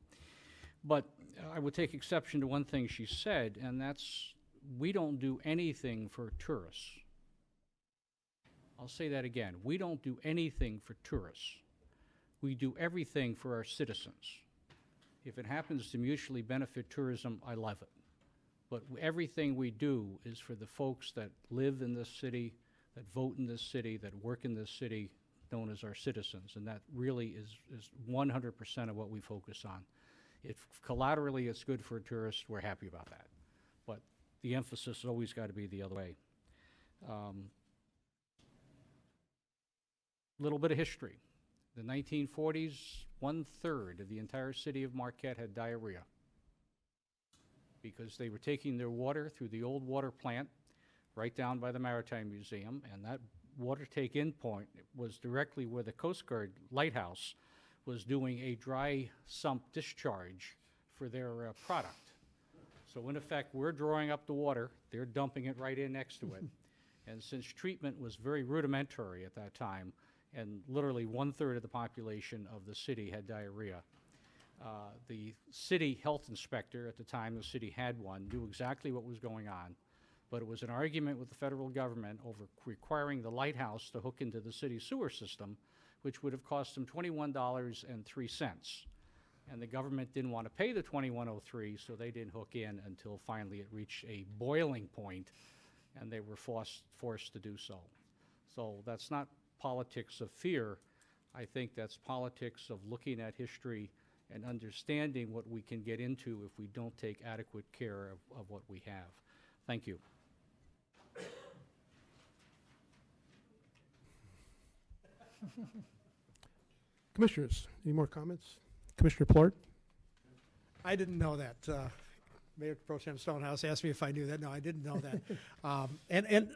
But I would take exception to one thing she said, and that's we don't do anything for tourists. I'll say that again. We don't do anything for tourists. We do everything for our citizens. If it happens to mutually benefit tourism, I love it. But everything we do is for the folks that live in this city, that vote in this city, that work in this city, known as our citizens. And that really is 100% of what we focus on. If collaterally it's good for tourists, we're happy about that. But the emphasis has always got to be the other way. Little bit of history. The 1940s, 1/3 of the entire city of Marquette had diarrhea because they were taking their water through the old water plant right down by the Maritime Museum, and that water take-in point was directly where the Coast Guard lighthouse was doing a dry sump discharge for their product. So in effect, we're drawing up the water, they're dumping it right in next to it. And since treatment was very rudimentary at that time, and literally 1/3 of the population of the city had diarrhea, the city health inspector, at the time the city had one, knew exactly what was going on, but it was an argument with the federal government over requiring the lighthouse to hook into the city sewer system, which would have cost them $21.03. And the government didn't want to pay the $21.03, so they didn't hook in until finally it reached a boiling point, and they were forced to do so. So that's not politics of fear. I think that's politics of looking at history and understanding what we can get into if we don't take adequate care of what we have. Thank you. Commissioners, any more comments? Commissioner Plort? I didn't know that. Mayor Pro Tem Stonehouse asked me if I knew that. No, I didn't know that. And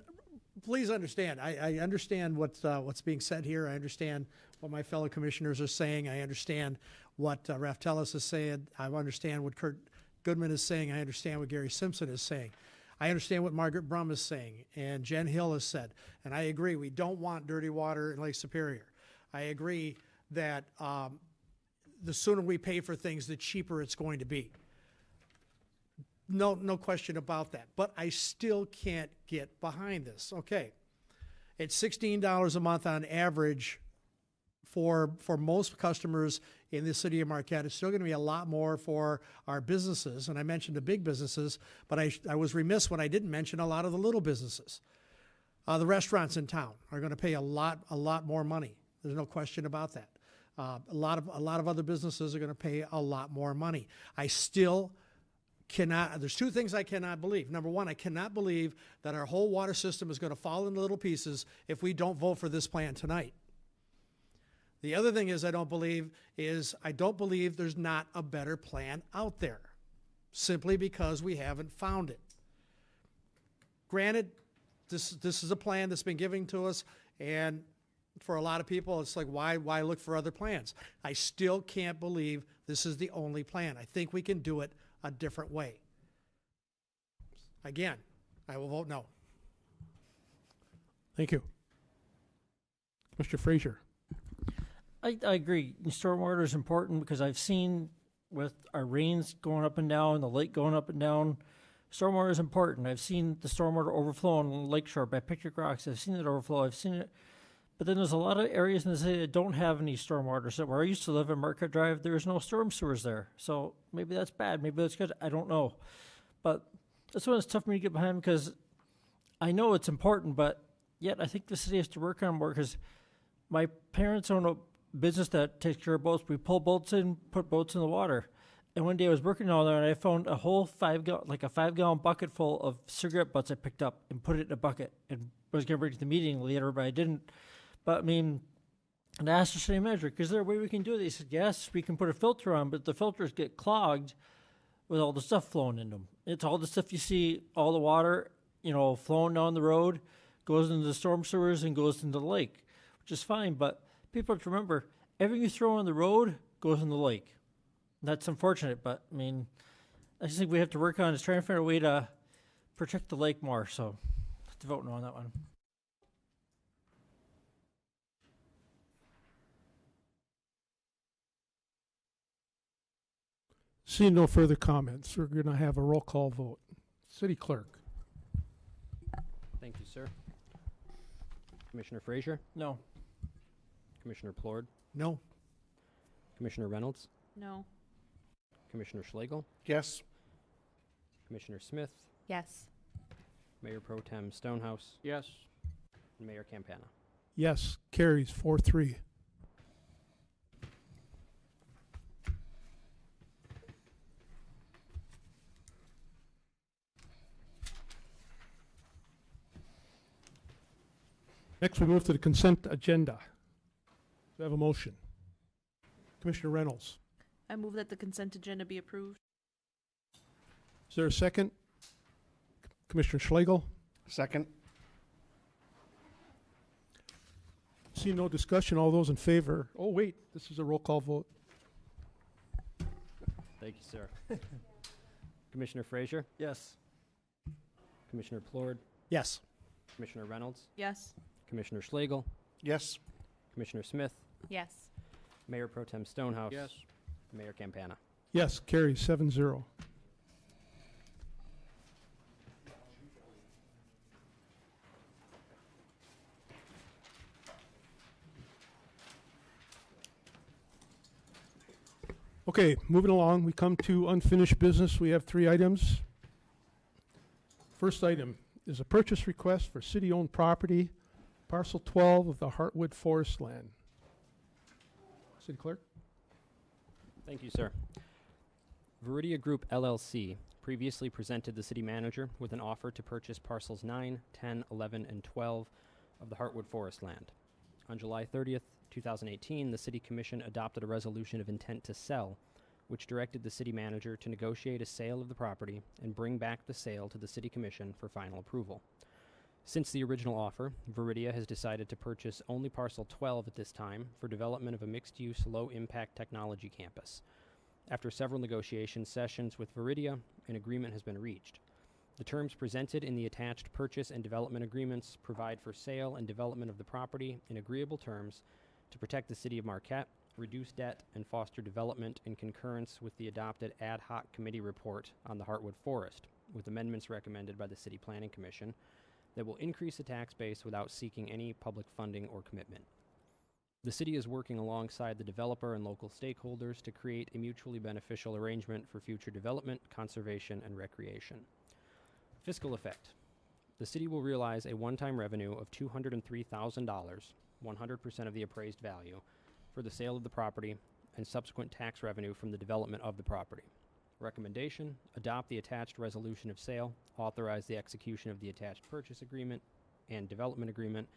please understand, I understand what's being said here. I understand what my fellow commissioners are saying. I understand what Ralph Tellis is saying. I understand what Kurt Goodman is saying. I understand what Gary Simpson is saying. I understand what Margaret Brum is saying and Jen Hill has said. And I agree, we don't want dirty water in Lake Superior. I agree that the sooner we pay for things, the cheaper it's going to be. No question about that. But I still can't get behind this. Okay, it's $16 a month on average for most customers in the city of Marquette. It's still going to be a lot more for our businesses. And I mentioned the big businesses, but I was remiss when I didn't mention a lot of the little businesses. The restaurants in town are going to pay a lot more money. There's no question about that. A lot of other businesses are going to pay a lot more money. I still cannot, there's two things I cannot believe. Number one, I cannot believe that our whole water system is going to fall into little pieces if we don't vote for this plan tonight. The other thing I don't believe there's not a better plan out there, simply because we haven't found it. Granted, this is a plan that's been given to us, and for a lot of people, it's like, why look for other plans? I still can't believe this is the only plan. I think we can do it a different way. Again, I will vote no. Thank you. Mr. Frazier. I agree. Stormwater is important because I've seen with our rains going up and down, the lake going up and down, stormwater is important. I've seen the stormwater overflow on Lakeshore by Picnic Rocks. I've seen it overflow. I've seen it. But then there's a lot of areas in the city that don't have any stormwater. So where I used to live in Marquette Drive, there's no storm sewers there. So maybe that's bad. Maybe that's good. I don't know. But that's when it's tough for me to get behind because I know it's important, but yet I think the city has to work on more because my parents own a business that takes care of boats. We pull boats in, put boats in the water. And one day I was working on there and I found a whole 5-gallon bucket full of cigarette butts I picked up and put it in a bucket and was going to bring it to the meeting later, but I didn't. But I mean, and I asked the city manager, is there a way we can do this? He said, yes, we can put a filter on, but the filters get clogged with all the stuff flowing in them. It's all the stuff you see, all the water, flowing down the road, goes into the storm sewers and goes into the lake, which is fine. But people have to remember, everything you throw on the road goes in the lake. That's unfortunate, but I mean, I just think we have to work on is trying to figure a way to protect the lake more. So, to vote no on that one. Seeing no further comments, we're going to have a roll call vote. City Clerk. Thank you, sir. Commissioner Frazier? No. Commissioner Plord? No. Commissioner Reynolds? No. Commissioner Schlegel? Yes. Commissioner Smith? Yes. Mayor Pro Tem Stonehouse? Yes. And Mayor Campana? Yes, carries 4-3. Next, we move to the consent agenda. Do I have a motion? Commissioner Reynolds. I move that the consent agenda be approved. Is there a second? Commissioner Schlegel. Second. See no discussion. All those in favor? Oh, wait, this is a roll call vote. Thank you, sir. Commissioner Frazier? Yes. Commissioner Plord? Yes. Commissioner Reynolds? Yes. Commissioner Schlegel? Yes. Commissioner Smith? Yes. Mayor Pro Tem Stonehouse? Yes. Mayor Campana? Yes, carries 7-0. Okay, moving along, we come to unfinished business. We have 3 items. First item is a purchase request for city-owned property, parcel 12 of the Heartwood Forest Land. City Clerk? Thank you, sir. Viridia Group LLC previously presented the city manager with an offer to purchase parcels 9, 10, 11, and 12 of the Heartwood Forest Land. On July 30th, 2018, the City Commission adopted a resolution of intent to sell, which directed the city manager to negotiate a sale of the property and bring back the sale to the City Commission for final approval. Since the original offer, Viridia has decided to purchase only parcel 12 at this time for development of a mixed-use, low-impact technology campus. After several negotiation sessions with Viridia, an agreement has been reached. The terms presented in the attached purchase and development agreements provide for sale and development of the property in agreeable terms to protect the city of Marquette, reduce debt, and foster development in concurrence with the adopted ad hoc committee report on the Heartwood Forest, with amendments recommended by the City Planning Commission that will increase the tax base without seeking any public funding or commitment. The city is working alongside the developer and local stakeholders to create a mutually beneficial arrangement for future development, conservation, and recreation. Fiscal effect. The city will realize a one-time revenue of $203,000, 100% of the appraised value, for the sale of the property and subsequent tax revenue from the development of the property. Recommendation: adopt the attached resolution of sale, authorize the execution of the attached purchase agreement and development agreement,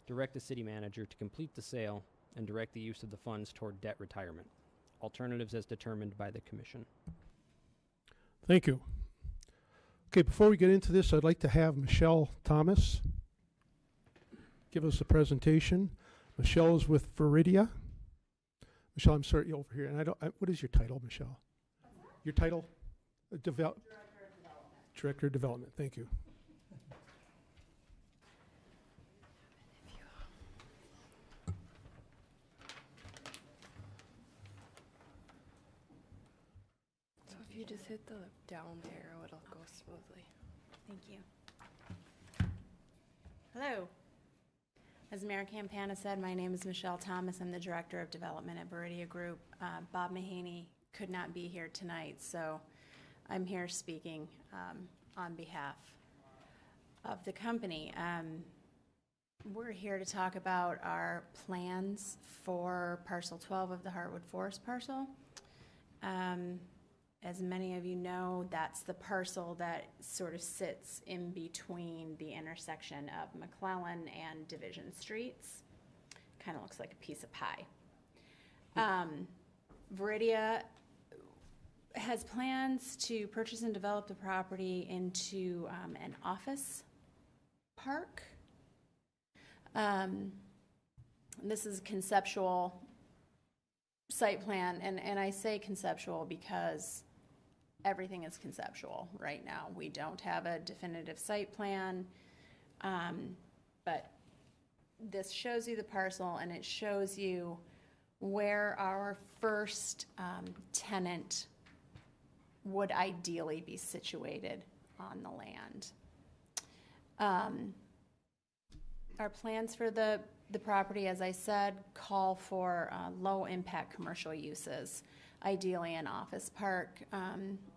direct the city manager to complete the sale, and direct the use of the funds toward debt retirement. Alternatives as determined by the commission. Thank you. Okay, before we get into this, I'd like to have Michelle Thomas give us a presentation. Michelle is with Viridia. Michelle, I'm sorry, you're over here. And what is your title, Michelle? Your title? Director of Development. Director of Development. Thank you. So if you just hit the down arrow, it'll go smoothly. Thank you. Hello. As Mayor Campana said, my name is Michelle Thomas. I'm the Director of Development at Viridia Group. Bob Mahaney could not be here tonight, so I'm here speaking on behalf of the company. We're here to talk about our plans for parcel 12 of the Heartwood Forest parcel. As many of you know, that's the parcel that sort of sits in between the intersection of McClellan and Division Streets. Kind of looks like a piece of pie. Viridia has plans to purchase and develop the property into an office park. This is conceptual site plan, and I say conceptual because everything is conceptual right now. We don't have a definitive site plan, but this shows you the parcel, and it shows you where our first tenant would ideally be situated on the land. Our plans for the property, as I said, call for low-impact commercial uses, ideally an office park.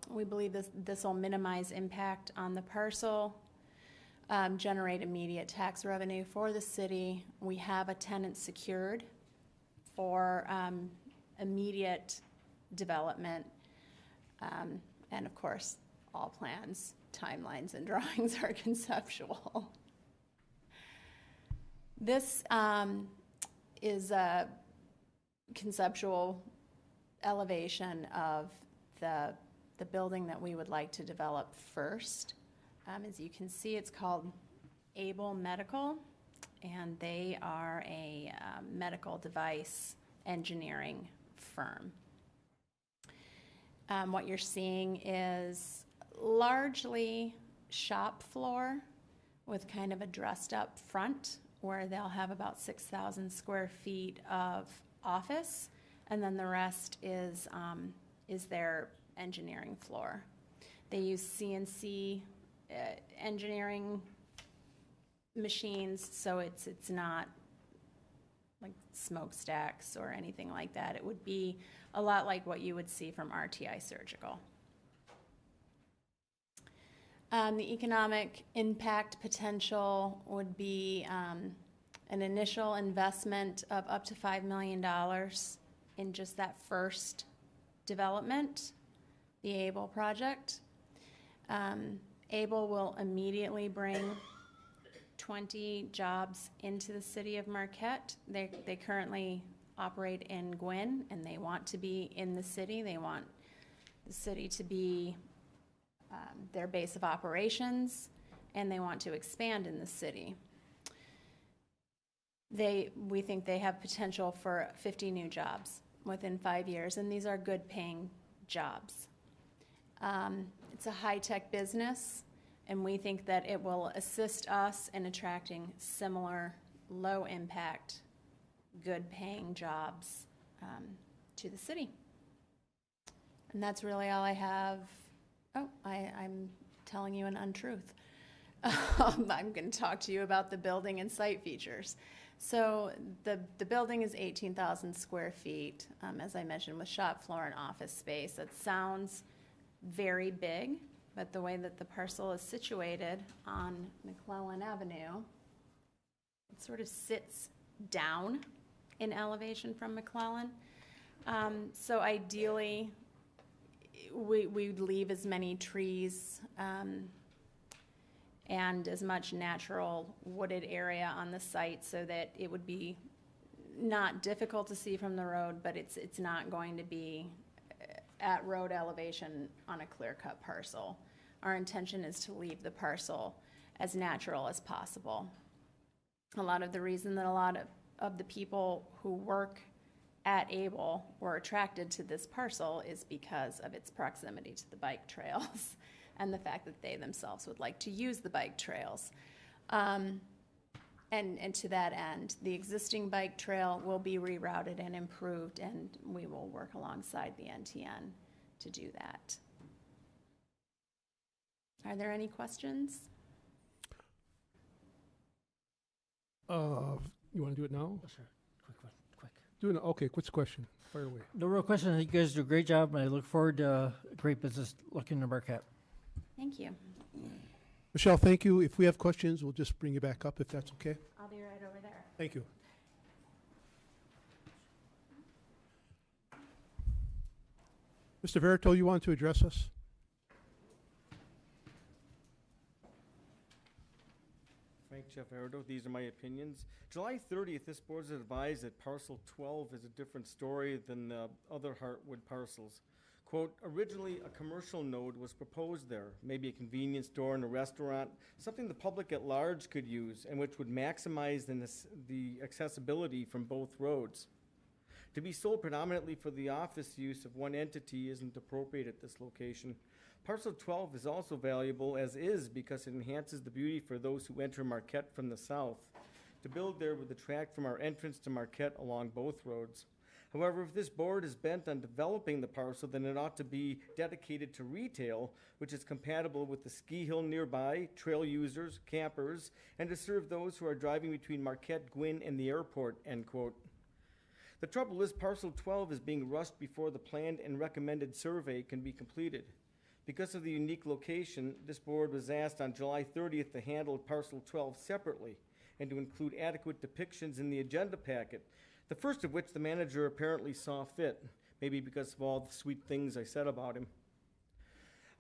We believe this will minimize impact on the parcel, generate immediate tax revenue for the city. We have a tenant secured for immediate development. And of course, all plans, timelines, and drawings are conceptual. This is a conceptual elevation of the building that we would like to develop first. As you can see, it's called Able Medical, and they are a medical device engineering firm. What you're seeing is largely shop floor with kind of a dressed up front, where they'll have about 6,000 square feet of office, and then the rest is their engineering floor. They use CNC engineering machines, so it's not like smokestacks or anything like that. It would be a lot like what you would see from RTI Surgical. The economic impact potential would be an initial investment of up to $5 million in just that first development, the Able project. Able will immediately bring 20 jobs into the city of Marquette. They currently operate in Gwynn, and they want to be in the city. They want the city to be their base of operations, and they want to expand in the city. We think they have potential for 50 new jobs within 5 years, and these are good paying jobs. It's a high-tech business, and we think that it will assist us in attracting similar low-impact, good-paying jobs to the city. And that's really all I have. Oh, I'm telling you an untruth. I'm going to talk to you about the building and site features. So the building is 18,000 square feet, as I mentioned, with shop floor and office space. That sounds very big, but the way that the parcel is situated on McClellan Avenue, it sort of sits down in elevation from McClellan. So ideally, we'd leave as many trees and as much natural wooded area on the site so that it would be not difficult to see from the road, but it's not going to be at road elevation on a clear-cut parcel. Our intention is to leave the parcel as natural as possible. A lot of the reason that a lot of the people who work at Able were attracted to this parcel is because of its proximity to the bike trails and the fact that they themselves would like to use the bike trails. And to that end, the existing bike trail will be rerouted and improved, and we will work alongside the NTN to do that. Are there any questions? You want to do it now? Sure. Quick one, quick. Do it. Okay, what's the question? Fire away. No real question. I think you guys do a great job, and I look forward to great business looking to Marquette. Thank you. Michelle, thank you. If we have questions, we'll just bring you back up if that's okay. I'll be right over there. Thank you. Mr. Verito, you want to address us? Frank Jeff Erdo, these are my opinions. July 30th, this board has advised that parcel 12 is a different story than the other Heartwood parcels. Quote, originally a commercial node was proposed there, maybe a convenience store and a restaurant, something the public at large could use and which would maximize the accessibility from both roads. To be sold predominantly for the office use of one entity isn't appropriate at this location. Parcel 12 is also valuable as is because it enhances the beauty for those who enter Marquette from the south. To build there would detract from our entrance to Marquette along both roads. However, if this board is bent on developing the parcel, then it ought to be dedicated to retail, which is compatible with the ski hill nearby, trail users, campers, and to serve those who are driving between Marquette, Gwin, and the airport, end quote. The trouble is parcel 12 is being rushed before the planned and recommended survey can be completed. Because of the unique location, this board was asked on July 30th to handle parcel 12 separately and to include adequate depictions in the agenda packet, the first of which the manager apparently saw fit, maybe because of all the sweet things I said about him.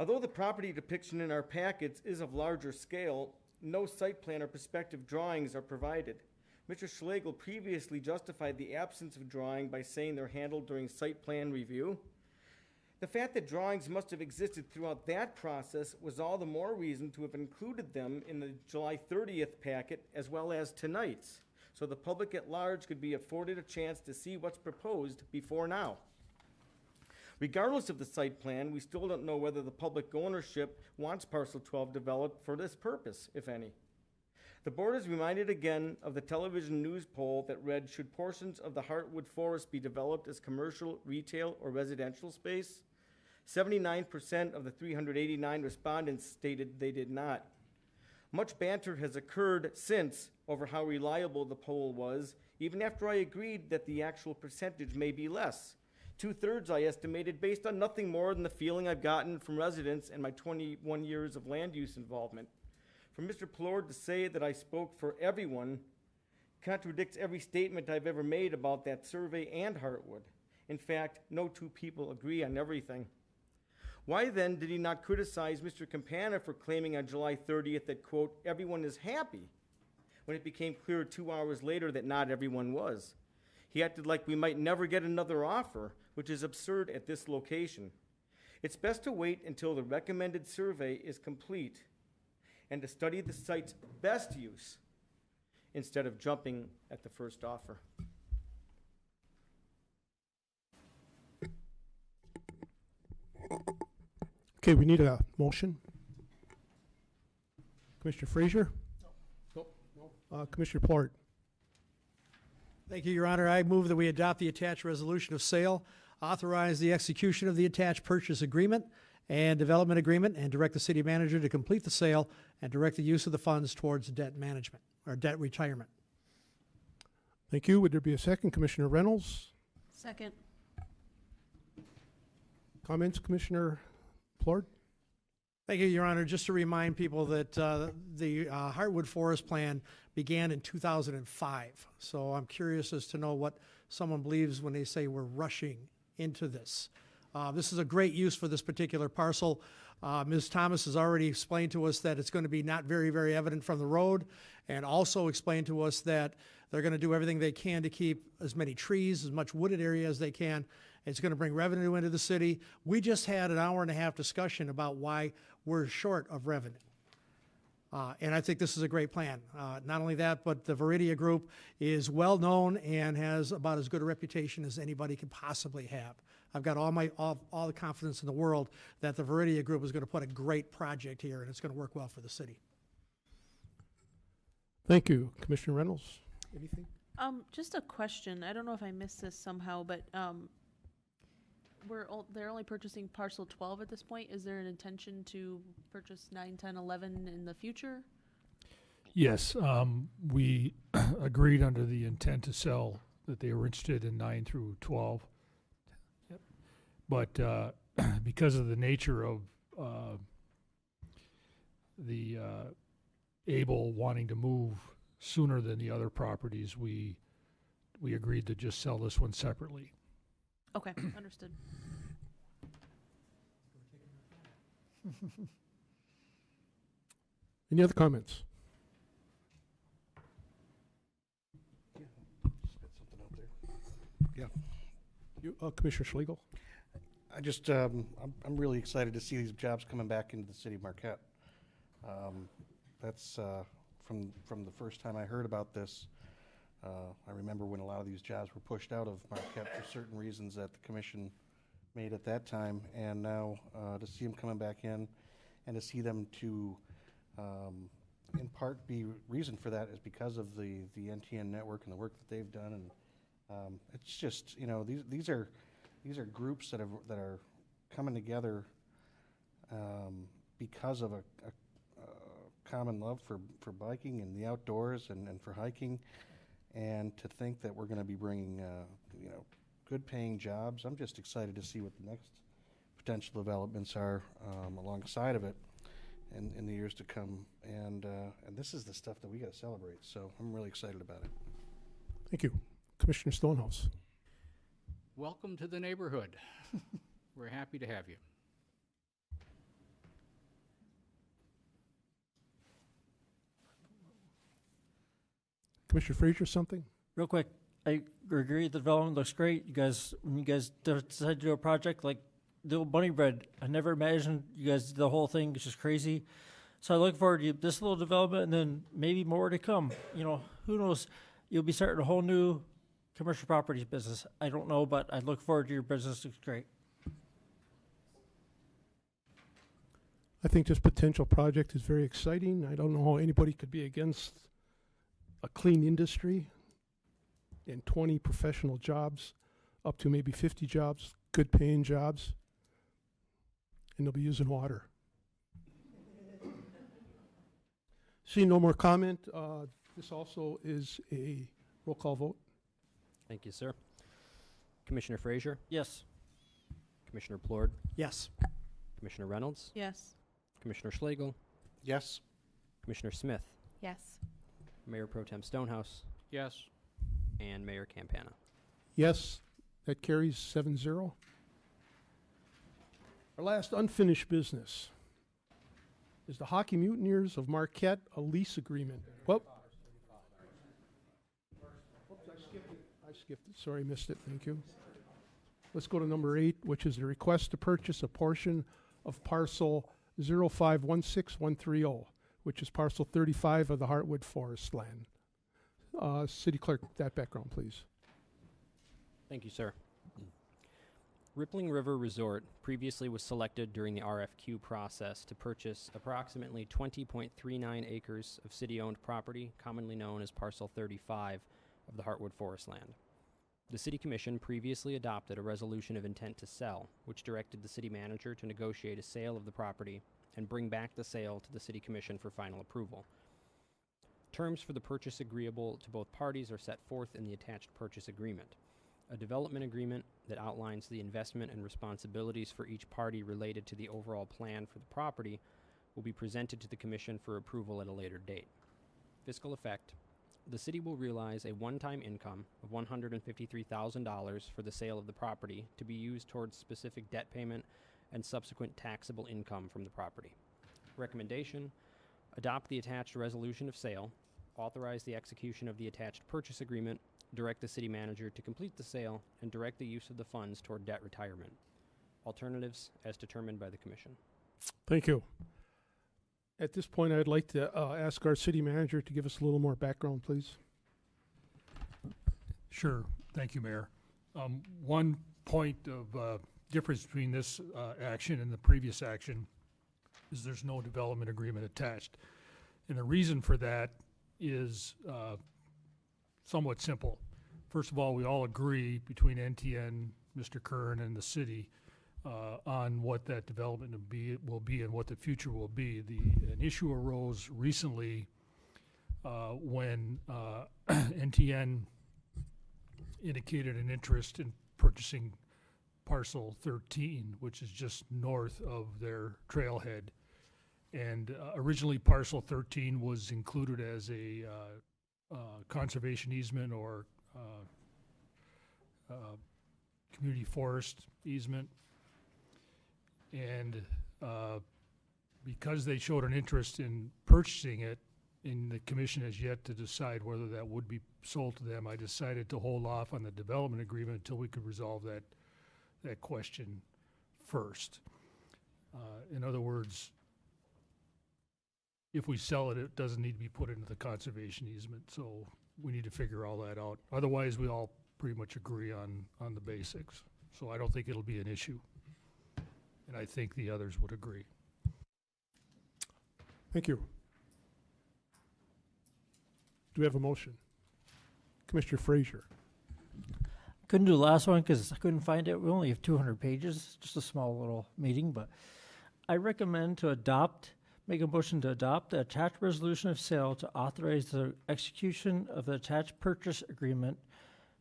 Although the property depiction in our packets is of larger scale, no site plan or prospective drawings are provided. Mr. Schlegel previously justified the absence of drawing by saying they're handled during site plan review. The fact that drawings must have existed throughout that process was all the more reason to have included them in the July 30th packet as well as tonight's, so the public at large could be afforded a chance to see what's proposed before now. Regardless of the site plan, we still don't know whether the public ownership wants parcel 12 developed for this purpose, if any. The board is reminded again of the television news poll that read, should portions of the Heartwood Forest be developed as commercial, retail, or residential space? 79% of the 389 respondents stated they did not. Much banter has occurred since over how reliable the poll was, even after I agreed that the actual percentage may be less. 2/3 I estimated based on nothing more than the feeling I've gotten from residents and my 21 years of land use involvement. For Mr. Plord to say that I spoke for everyone contradicts every statement I've ever made about that survey and Heartwood. In fact, no two people agree on everything. Why then did he not criticize Mr. Campana for claiming on July 30th that, quote, everyone is happy, when it became clear 2 hours later that not everyone was? He acted like we might never get another offer, which is absurd at this location. It's best to wait until the recommended survey is complete and to study the site's best use instead of jumping at the first offer. Okay, we need a motion. Commissioner Frazier? No. Commissioner Plort? Thank you, Your Honor. I move that we adopt the attached resolution of sale, authorize the execution of the attached purchase agreement and development agreement, and direct the city manager to complete the sale and direct the use of the funds towards debt management or debt retirement. Thank you. Would there be a second? Commissioner Reynolds? Second. Comments, Commissioner Plord? Thank you, Your Honor. Just to remind people that the Heartwood Forest Plan began in 2005. So I'm curious as to know what someone believes when they say we're rushing into this. This is a great use for this particular parcel. Ms. Thomas has already explained to us that it's going to be not very, very evident from the road, and also explained to us that they're going to do everything they can to keep as many trees, as much wooded area as they can. It's going to bring revenue into the city. We just had an hour-and-a-half discussion about why we're short of revenue. And I think this is a great plan. Not only that, but the Viridia Group is well-known and has about as good a reputation as anybody could possibly have. I've got all the confidence in the world that the Viridia Group is going to put a great project here, and it's going to work well for the city. Thank you. Commissioner Reynolds, anything? Just a question. I don't know if I missed this somehow, but they're only purchasing parcel 12 at this point. Is there an intention to purchase 9, 10, 11 in the future? Yes, we agreed under the intent to sell that they were interested in 9 through 12. Yep. But because of the nature of the Able wanting to move sooner than the other properties, we agreed to just sell this one separately. Okay, understood. Any other comments? Spit something out there. Yeah. You, Commissioner Schlegel? I just, I'm really excited to see these jobs coming back into the city of Marquette. That's from the first time I heard about this. I remember when a lot of these jobs were pushed out of Marquette for certain reasons that the commission made at that time, and now to see them coming back in and to see them to, in part, be reason for that is because of the NTN network and the work that they've done, and it's just, you know, these are groups that are coming together because of a common love for biking and the outdoors and for hiking, and to think that we're going to be bringing you know, good paying jobs. I'm just excited to see what the next potential developments are alongside of it in the years to come, and this is the stuff that we got to celebrate, so I'm really excited about it. Thank you. Commissioner Stonehouse. Welcome to the neighborhood. We're happy to have you. Commissioner Frazier, something? Real quick, I agree the development looks great. You guys, when you guys decided to do a project like the old bunny bread, I never imagined you guys did the whole thing. It's just crazy. So I look forward to this little development and then maybe more to come. You know, who knows? You'll be starting a whole new commercial properties business. I don't know, but I look forward to your business. It's great. I think this potential project is very exciting. I don't know how anybody could be against a clean industry and 20 professional jobs, up to maybe 50 jobs, good paying jobs, and they'll be using water. Seeing no more comment, this also is a roll call vote. Thank you, sir. Commissioner Frazier? Yes. Commissioner Plord? Yes. Commissioner Reynolds? Yes. Commissioner Schlegel? Yes. Commissioner Smith? Yes. Mayor Pro Tem Stonehouse? Yes. And Mayor Campana. Yes, that carries 7-0. Our last unfinished business is the Hockey Mutineers of Marquette, a lease agreement. Well, oops, I skipped it. Sorry, missed it. Thank you. Let's go to number 8, which is the request to purchase a portion of parcel 0516130, which is parcel 35 of the Heartwood Forest land. City Clerk, that background, please. Thank you, sir. Rippling River Resort previously was selected during the RFQ process to purchase approximately 20.39 acres of city-owned property, commonly known as Parcel 35 of the Heartwood Forest land. The City Commission previously adopted a resolution of intent to sell, which directed the city manager to negotiate a sale of the property and bring back the sale to the City Commission for final approval. Terms for the purchase agreeable to both parties are set forth in the attached purchase agreement. A development agreement that outlines the investment and responsibilities for each party related to the overall plan for the property will be presented to the Commission for approval at a later date. Fiscal effect: the city will realize a one-time income of $153,000 for the sale of the property to be used towards specific debt payment and subsequent taxable income from the property. Recommendation: adopt the attached resolution of sale, authorize the execution of the attached purchase agreement, direct the city manager to complete the sale, and direct the use of the funds toward debt retirement. Alternatives as determined by the Commission. Thank you. At this point, I'd like to ask our city manager to give us a little more background, please. Sure. Thank you, Mayor. One point of difference between this action and the previous action is there's no development agreement attached. And the reason for that is somewhat simple. First of all, we all agree between NTN, Mr. Kern, and the city on what that development will be and what the future will be. An issue arose recently when NTN indicated an interest in purchasing parcel 13, which is just north of their trailhead. And originally parcel 13 was included as a conservation easement or community forest easement. And because they showed an interest in purchasing it, and the commission has yet to decide whether that would be sold to them, I decided to hold off on the development agreement until we could resolve that question first. In other words, if we sell it, it doesn't need to be put into the conservation easement. So we need to figure all that out. Otherwise, we all pretty much agree on the basics. So I don't think it'll be an issue. And I think the others would agree. Thank you. Do we have a motion? Commissioner Frazier. Couldn't do the last one because I couldn't find it. We only have 200 pages, just a small little meeting, but I recommend to make a motion to adopt the attached resolution of sale to authorize the execution of the attached purchase agreement,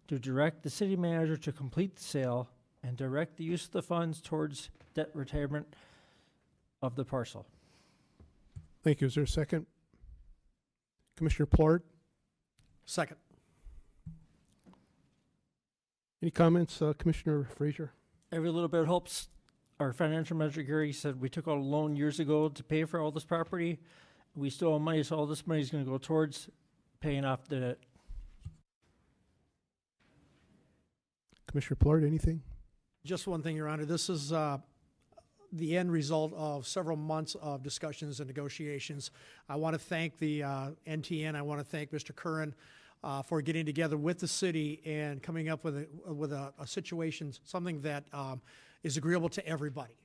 to direct the city manager to complete the sale and direct the use of the funds towards debt retirement of the parcel. Thank you. Is there a second? Commissioner Plord? Second. Any comments, Commissioner Frazier? Every little bit helps. Our financial manager, Gary, said we took out a loan years ago to pay for all this property. We still owe money, so all this money is going to go towards paying off the debt. Commissioner Plord, anything? Just one thing, Your Honor. This is the end result of several months of discussions and negotiations. I want to thank the NTN. I want to thank Mr. Curran for getting together with the city and coming up with a situation, something that is agreeable to everybody.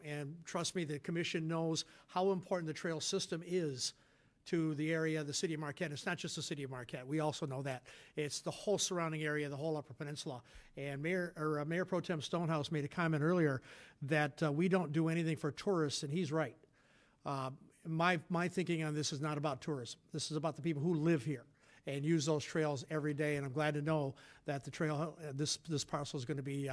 And trust me, the commission knows how important the trail system is to the area, the city of Marquette. It's not just the city of Marquette. We also know that. It's the whole surrounding area, the whole Upper Peninsula. And Mayor Pro Tem Stonehouse made a comment earlier that we don't do anything for tourists, and he's right. My thinking on this is not about tourism. This is about the people who live here and use those trails every day. And I'm glad to know that the trail, this parcel is going to be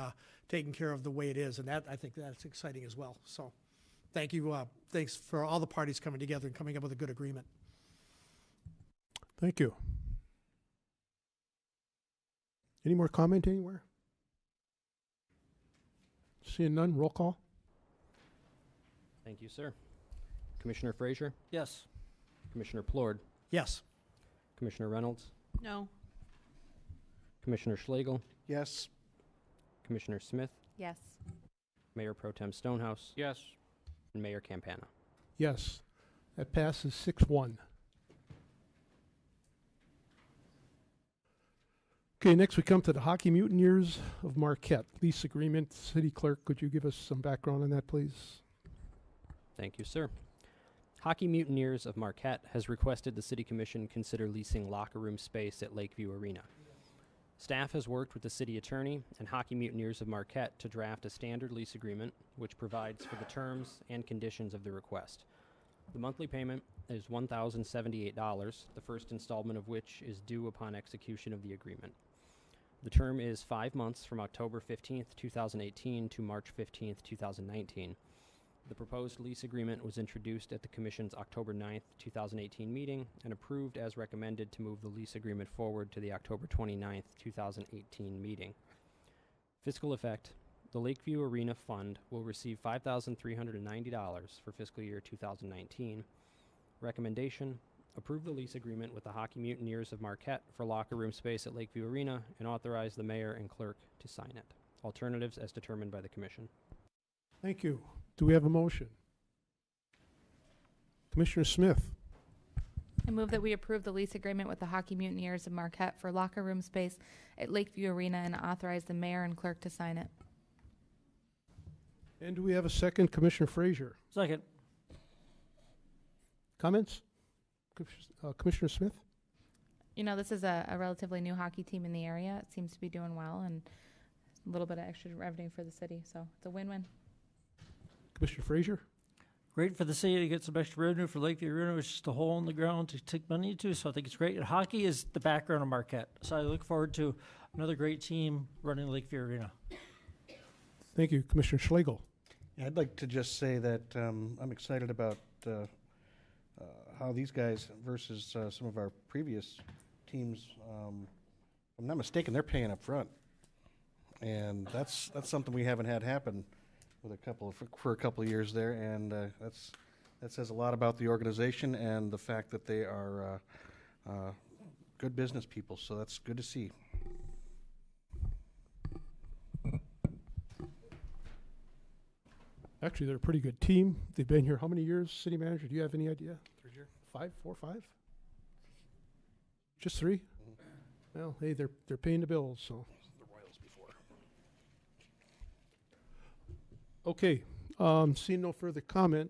taken care of the way it is. And that, I think that's exciting as well. So thank you. Thanks for all the parties coming together and coming up with a good agreement. Thank you. Any more comment anywhere? Seeing none, roll call. Thank you, sir. Commissioner Frazier? Yes. Commissioner Plord? Yes. Commissioner Reynolds? No. Commissioner Schlegel? Yes. Commissioner Smith? Yes. Mayor Pro Tem Stonehouse? Yes. And Mayor Campana? Yes. That passes 6-1. Okay, next we come to the Hockey Mutineers of Marquette lease agreement. City Clerk, could you give us some background on that, please? Thank you, sir. Hockey Mutineers of Marquette has requested the City Commission consider leasing locker room space at Lakeview Arena. Staff has worked with the City Attorney and Hockey Mutineers of Marquette to draft a standard lease agreement which provides for the terms and conditions of the request. The monthly payment is $1,078, the first installment of which is due upon execution of the agreement. The term is 5 months from October 15th, 2018 to March 15th, 2019. The proposed lease agreement was introduced at the Commission's October 9th, 2018 meeting and approved as recommended to move the lease agreement forward to the October 29th, 2018 meeting. Fiscal effect: the Lakeview Arena Fund will receive $5,390 for fiscal year 2019. Recommendation: approve the lease agreement with the Hockey Mutineers of Marquette for locker room space at Lakeview Arena and authorize the mayor and clerk to sign it. Alternatives as determined by the Commission. Thank you. Do we have a motion? Commissioner Smith. I move that we approve the lease agreement with the Hockey Mutineers of Marquette for locker room space at Lakeview Arena and authorize the mayor and clerk to sign it. And do we have a second? Commissioner Frazier. Second. Comments? Commissioner Smith? You know, this is a relatively new hockey team in the area. It seems to be doing well and a little bit of extra revenue for the city. So it's a win-win. Commissioner Frazier? Great for the city to get some extra revenue for Lakeview Arena, which is just a hole in the ground to take money into, so I think it's great. And hockey is the background of Marquette, so I look forward to another great team running Lakeview Arena. Thank you. Commissioner Schlegel. Yeah, I'd like to just say that I'm excited about how these guys versus some of our previous teams, if I'm not mistaken, they're paying up front. And that's something we haven't had happen with for a couple of years there, and that says a lot about the organization and the fact that they are good business people. So that's good to see. Actually, they're a pretty good team. They've been here how many years, city manager? Do you have any idea? 3 years. 5, 4, 5? Just 3? Mm-hmm. Well, hey, they're paying the bills, so. The Royals before. Okay, seeing no further comment,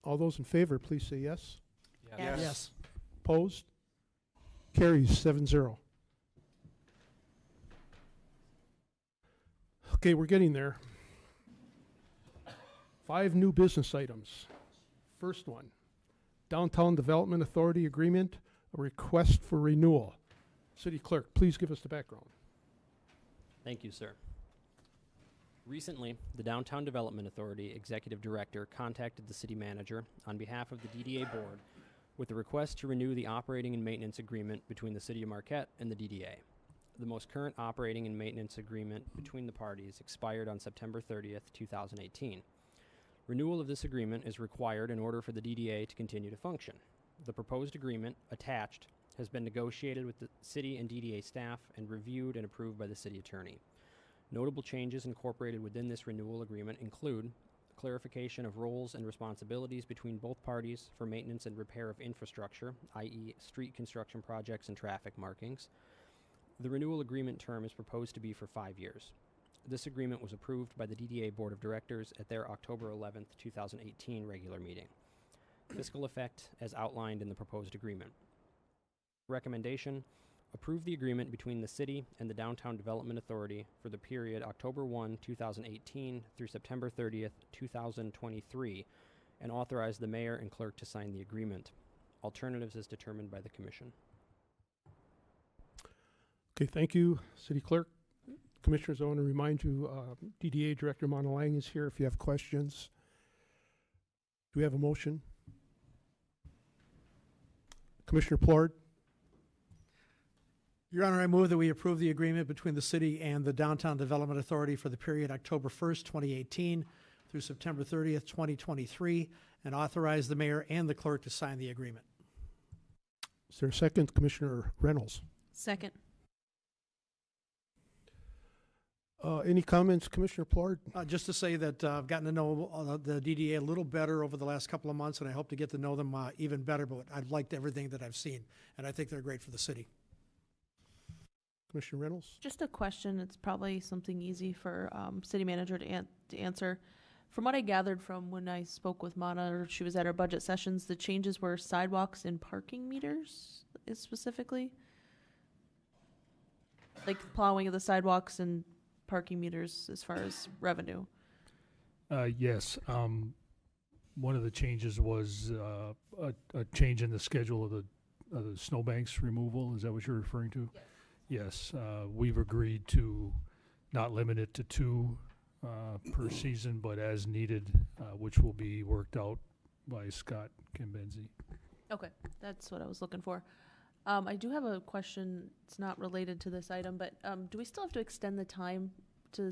all those in favor, please say yes. Yes. Yes. Opposed? Carries 7-0. Okay, we're getting there. 5 new business items. First one, Downtown Development Authority Agreement, a request for renewal. City Clerk, please give us the background. Thank you, sir. Recently, the Downtown Development Authority Executive Director contacted the City Manager on behalf of the DDA Board with a request to renew the operating and maintenance agreement between the City of Marquette and the DDA. The most current operating and maintenance agreement between the parties expired on September 30th, 2018. Renewal of this agreement is required in order for the DDA to continue to function. The proposed agreement, attached, has been negotiated with the City and DDA staff and reviewed and approved by the City Attorney. Notable changes incorporated within this renewal agreement include clarification of roles and responsibilities between both parties for maintenance and repair of infrastructure, i.e. street construction projects and traffic markings. The renewal agreement term is proposed to be for 5 years. This agreement was approved by the DDA Board of Directors at their October 11th, 2018 regular meeting. Fiscal effect as outlined in the proposed agreement. Recommendation: approve the agreement between the City and the Downtown Development Authority for the period October 1, 2018 through September 30th, 2023, and authorize the Mayor and Clerk to sign the agreement. Alternatives as determined by the Commission. Okay, thank you, City Clerk. Commissioners, I want to remind you, DDA Director Monalang is here if you have questions. Do we have a motion? Commissioner Plord? Your Honor, I move that we approve the agreement between the city and the Downtown Development Authority for the period October 1st, 2018 through September 30th, 2023, and authorize the mayor and the clerk to sign the agreement. Is there a second? Commissioner Reynolds? Second. Any comments, Commissioner Plord? Just to say that I've gotten to know the DDA a little better over the last couple of months, and I hope to get to know them even better, but I've liked everything that I've seen, and I think they're great for the city. Commissioner Reynolds? Just a question. It's probably something easy for city manager to answer. From what I gathered from when I spoke with Mana, or she was at our budget sessions, the changes were sidewalks and parking meters, specifically? Like plowing of the sidewalks and parking meters as far as revenue. Yes. One of the changes was a change in the schedule of the snowbanks removal. Is that what you're referring to? Yes. We've agreed to not limit it to 2 per season, but as needed, which will be worked out by Scott Kimbenzi. Okay, that's what I was looking for. I do have a question. It's not related to this item, but do we still have to extend the time to the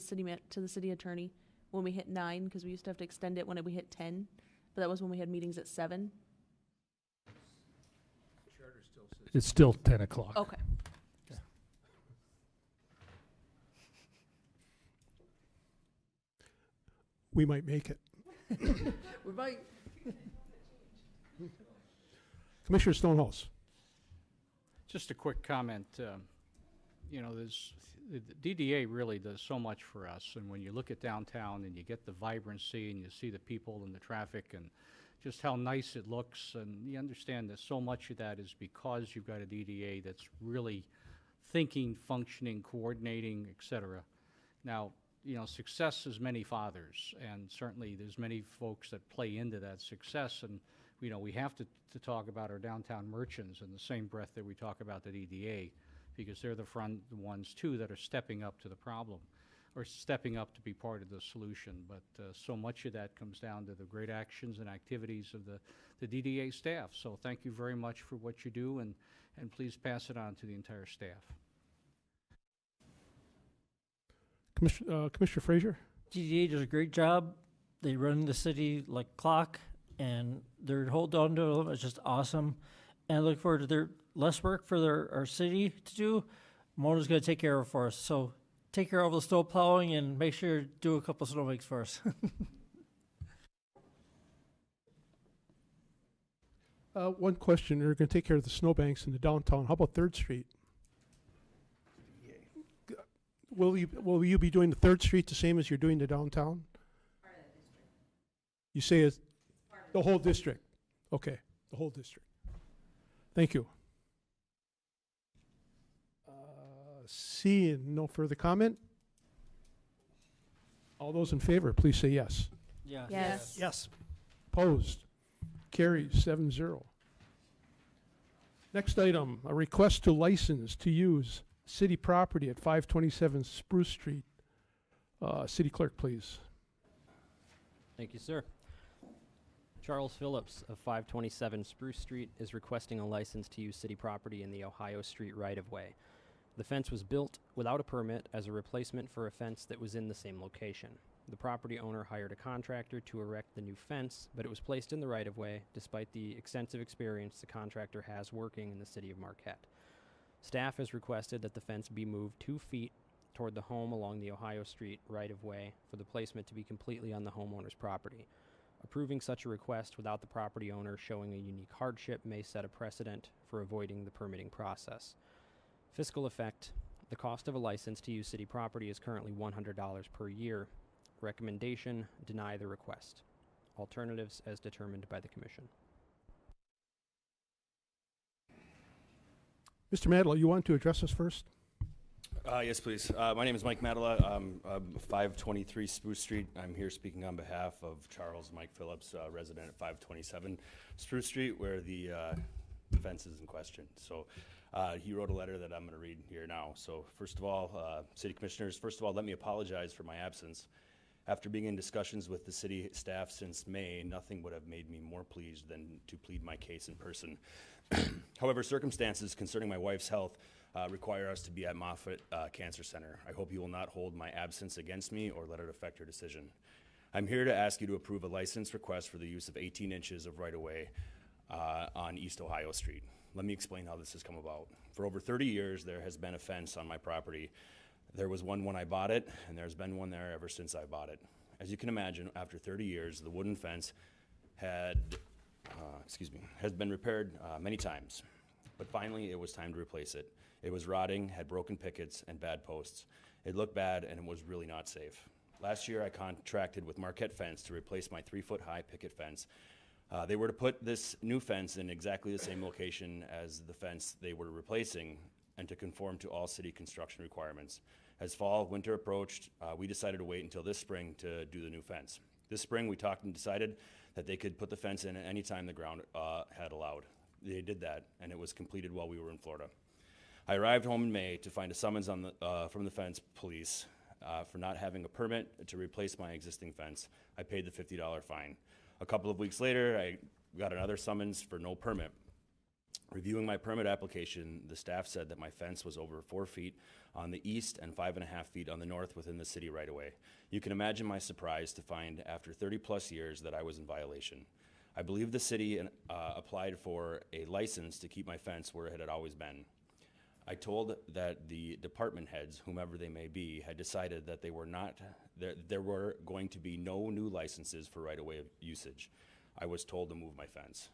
city attorney when we hit 9? Because we used to have to extend it when we hit 10, but that was when we had meetings at 7. It's still 10 o'clock. Okay. We might make it. We might. Commissioner Stonehouse? Just a quick comment. You know, the DDA really does so much for us, and when you look at downtown and you get the vibrancy and you see the people and the traffic and just how nice it looks, and you understand that so much of that is because you've got a DDA that's really thinking, functioning, coordinating, et cetera. Now, you know, success is many fathers, and certainly there's many folks that play into that success, and you know, we have to talk about our downtown merchants in the same breath that we talk about the DDA, because they're the ones too that are stepping up to the problem, or stepping up to be part of the solution. But so much of that comes down to the great actions and activities of the DDA staff. So thank you very much for what you do, and please pass it on to the entire staff. Commissioner Frazier? DDA does a great job. They run the city like clock, and their hold on to them is just awesome. And I look forward to their less work for our city to do. Mona's going to take care of it for us. So take care of the snow plowing and make sure to do a couple snowbanks for us. One question. You're going to take care of the snowbanks in the downtown. How about 3rd Street? will you be doing the 3rd Street the same as you're doing the downtown? You say it's the whole district? Okay, the whole district. Thank you. Seeing no further comment, all those in favor, please say yes. Yes. Yes. Yes. Opposed? Carries 7-0. Next item, a request to license to use city property at 527 Spruce Street. City Clerk, please. Thank you, sir. Charles Phillips of 527 Spruce Street is requesting a license to use city property in the Ohio Street right-of-way. The fence was built without a permit as a replacement for a fence that was in the same location. The property owner hired a contractor to erect the new fence, but it was placed in the right-of-way despite the extensive experience the contractor has working in the city of Marquette. Staff has requested that the fence be moved 2 feet toward the home along the Ohio Street right-of-way for the placement to be completely on the homeowner's property. Approving such a request without the property owner showing a unique hardship may set a precedent for avoiding the permitting process. Fiscal effect: the cost of a license to use city property is currently $100 per year. Recommendation: deny the request. Alternatives as determined by the Commission. Mr. Madla, you want to address us first? Yes, please. My name is Mike Madela. I'm 523 Spruce Street. I'm here speaking on behalf of Charles Mike Phillips, resident at 527 Spruce Street, where the fence is in question. So he wrote a letter that I'm going to read here now. So first of all, City Commissioners, first of all, let me apologize for my absence. After being in discussions with the city staff since May, nothing would have made me more pleased than to plead my case in person. However, circumstances concerning my wife's health require us to be at Moffitt Cancer Center. I hope you will not hold my absence against me or let it affect your decision. I'm here to ask you to approve a license request for the use of 18 inches of right-of-way on East Ohio Street. Let me explain how this has come about. For over 30 years, there has been a fence on my property. There was one when I bought it, and there's been one there ever since I bought it. As you can imagine, after 30 years, the wooden fence has been repaired many times. But finally, it was time to replace it. It was rotting, had broken pickets, and bad posts. It looked bad, and it was really not safe. Last year, I contracted with Marquette Fence to replace my 3-foot-high picket fence. They were to put this new fence in exactly the same location as the fence they were replacing and to conform to all city construction requirements. As winter approached, we decided to wait until this spring to do the new fence. This spring, we talked and decided that they could put the fence in at any time the ground had allowed. They did that, and it was completed while we were in Florida. I arrived home in May to find a summons on from the fence police for not having a permit to replace my existing fence. I paid the $50 fine. A couple of weeks later, I got another summons for no permit. Reviewing my permit application, the staff said that my fence was over 4 feet on the east and 5.5 feet on the north within the city right-of-way. You can imagine my surprise to find after 30-plus years that I was in violation. I believe the city applied for a license to keep my fence where it had always been. I told that the department heads, whomever they may be, had decided that there were going to be no new licenses for right-of-way usage. I was told to move my fence.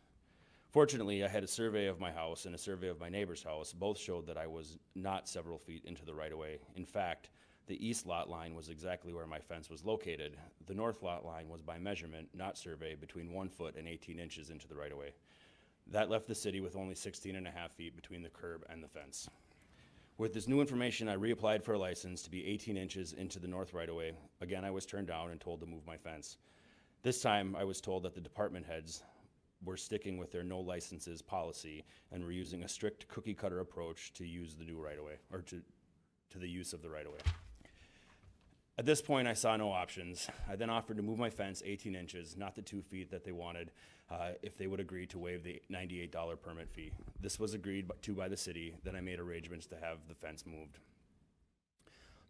Fortunately, I had a survey of my house and a survey of my neighbor's house. Both showed that I was not several feet into the right-of-way. In fact, the east lot line was exactly where my fence was located. The north lot line was by measurement, not survey, between 1 foot and 18 inches into the right-of-way. That left the city with only 16.5 feet between the curb and the fence. With this new information, I reapplied for a license to be 18 inches into the north right-of-way. Again, I was turned down and told to move my fence. This time, I was told that the department heads were sticking with their no licenses policy and were using a strict cookie-cutter approach to use the new right-of-way, or to the use of the right-of-way. At this point, I saw no options. I then offered to move my fence 18 inches, not the 2 feet that they wanted, if they would agree to waive the $98 permit fee. This was agreed to by the city. Then I made arrangements to have the fence moved.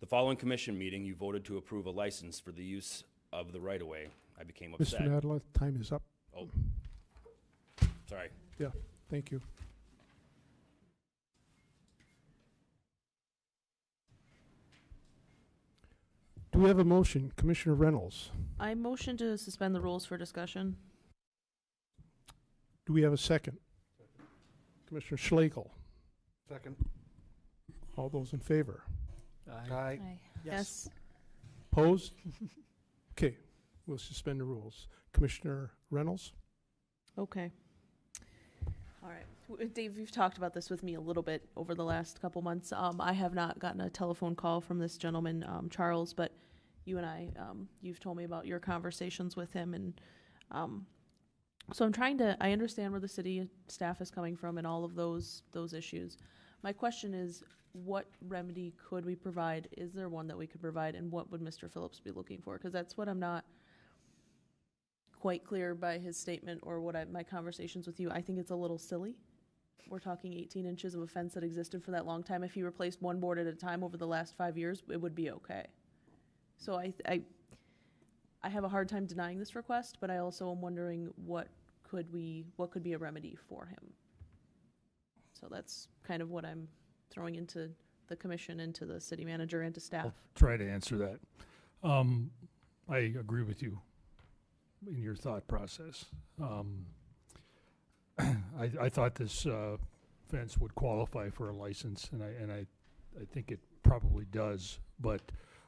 The following commission meeting, you voted to approve a license for the use of the right-of-way. I became upset. Mr. Nadler, time is up. Oh, sorry. Yeah, thank you. Do we have a motion? Commissioner Reynolds. I motion to suspend the rules for discussion. Do we have a second? Commissioner Schlegel. Second. All those in favor? Aye. Yes. Opposed? Okay, we'll suspend the rules. Commissioner Reynolds? Okay. All right. Dave, you've talked about this with me a little bit over the last couple months. I have not gotten a telephone call from this gentleman, Charles, but you and I, you've told me about your conversations with him. And so I understand where the city staff is coming from and all of those issues. My question is, what remedy could we provide? Is there one that we could provide? And what would Mr. Phillips be looking for? Because that's what I'm not quite clear by his statement or my conversations with you. I think it's a little silly. We're talking 18 inches of a fence that existed for that long time. If he replaced one board at a time over the last 5 years, it would be okay. So I have a hard time denying this request, but I also am wondering what could be a remedy for him. So that's kind of what I'm throwing into the commission and to the city manager and to staff. I'll try to answer that. I agree with you in your thought process. I thought this fence would qualify for a license, and I think it probably does. But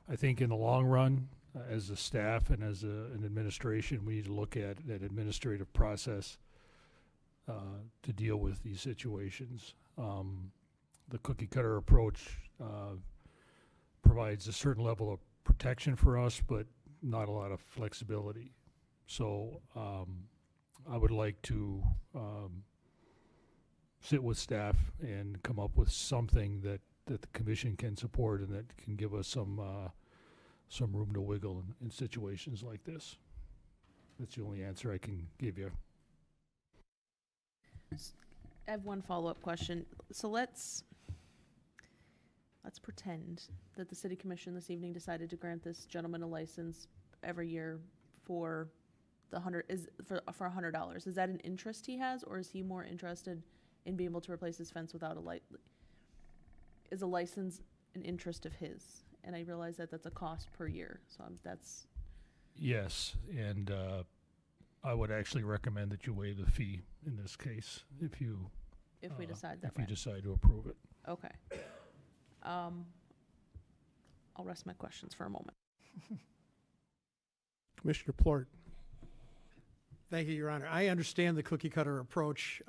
I think in the long run, as a staff and as an administration, we need to look at that administrative process to deal with these situations. The cookie cutter approach provides a certain level of protection for us, but not a lot of flexibility. So I would like to sit with staff and come up with something that the commission can support and that can give us some room to wiggle in situations like this. That's the only answer I can give you. I have one follow-up question. So let's pretend that the city commission this evening decided to grant this gentleman a license every year for for $100. Is that an interest he has, or is he more interested in being able to replace his fence without a light? Is a license an interest of his? And I realize that that's a cost per year. So that's. Yes, and I would actually recommend that you waive the fee in this case if we decide that. If you decide to approve it. Okay. I'll rest my questions for a moment. Commissioner Plort? Thank you, Your Honor. I understand the cookie cutter approach.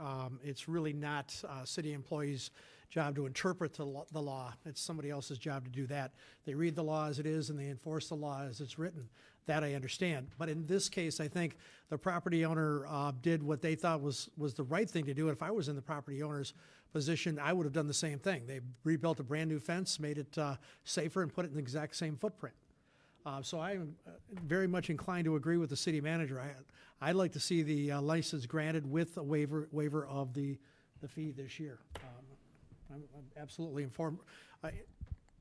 It's really not city employees' job to interpret the law. It's somebody else's job to do that. They read the law as it is and they enforce the law as it's written. That I understand. But in this case, I think the property owner did what they thought was the right thing to do. If I was in the property owner's position, I would have done the same thing. They rebuilt a brand new fence, made it safer, and put it in the exact same footprint. So I'm very much inclined to agree with the city manager. I'd like to see the license granted with a waiver of the fee this year. I'm absolutely informed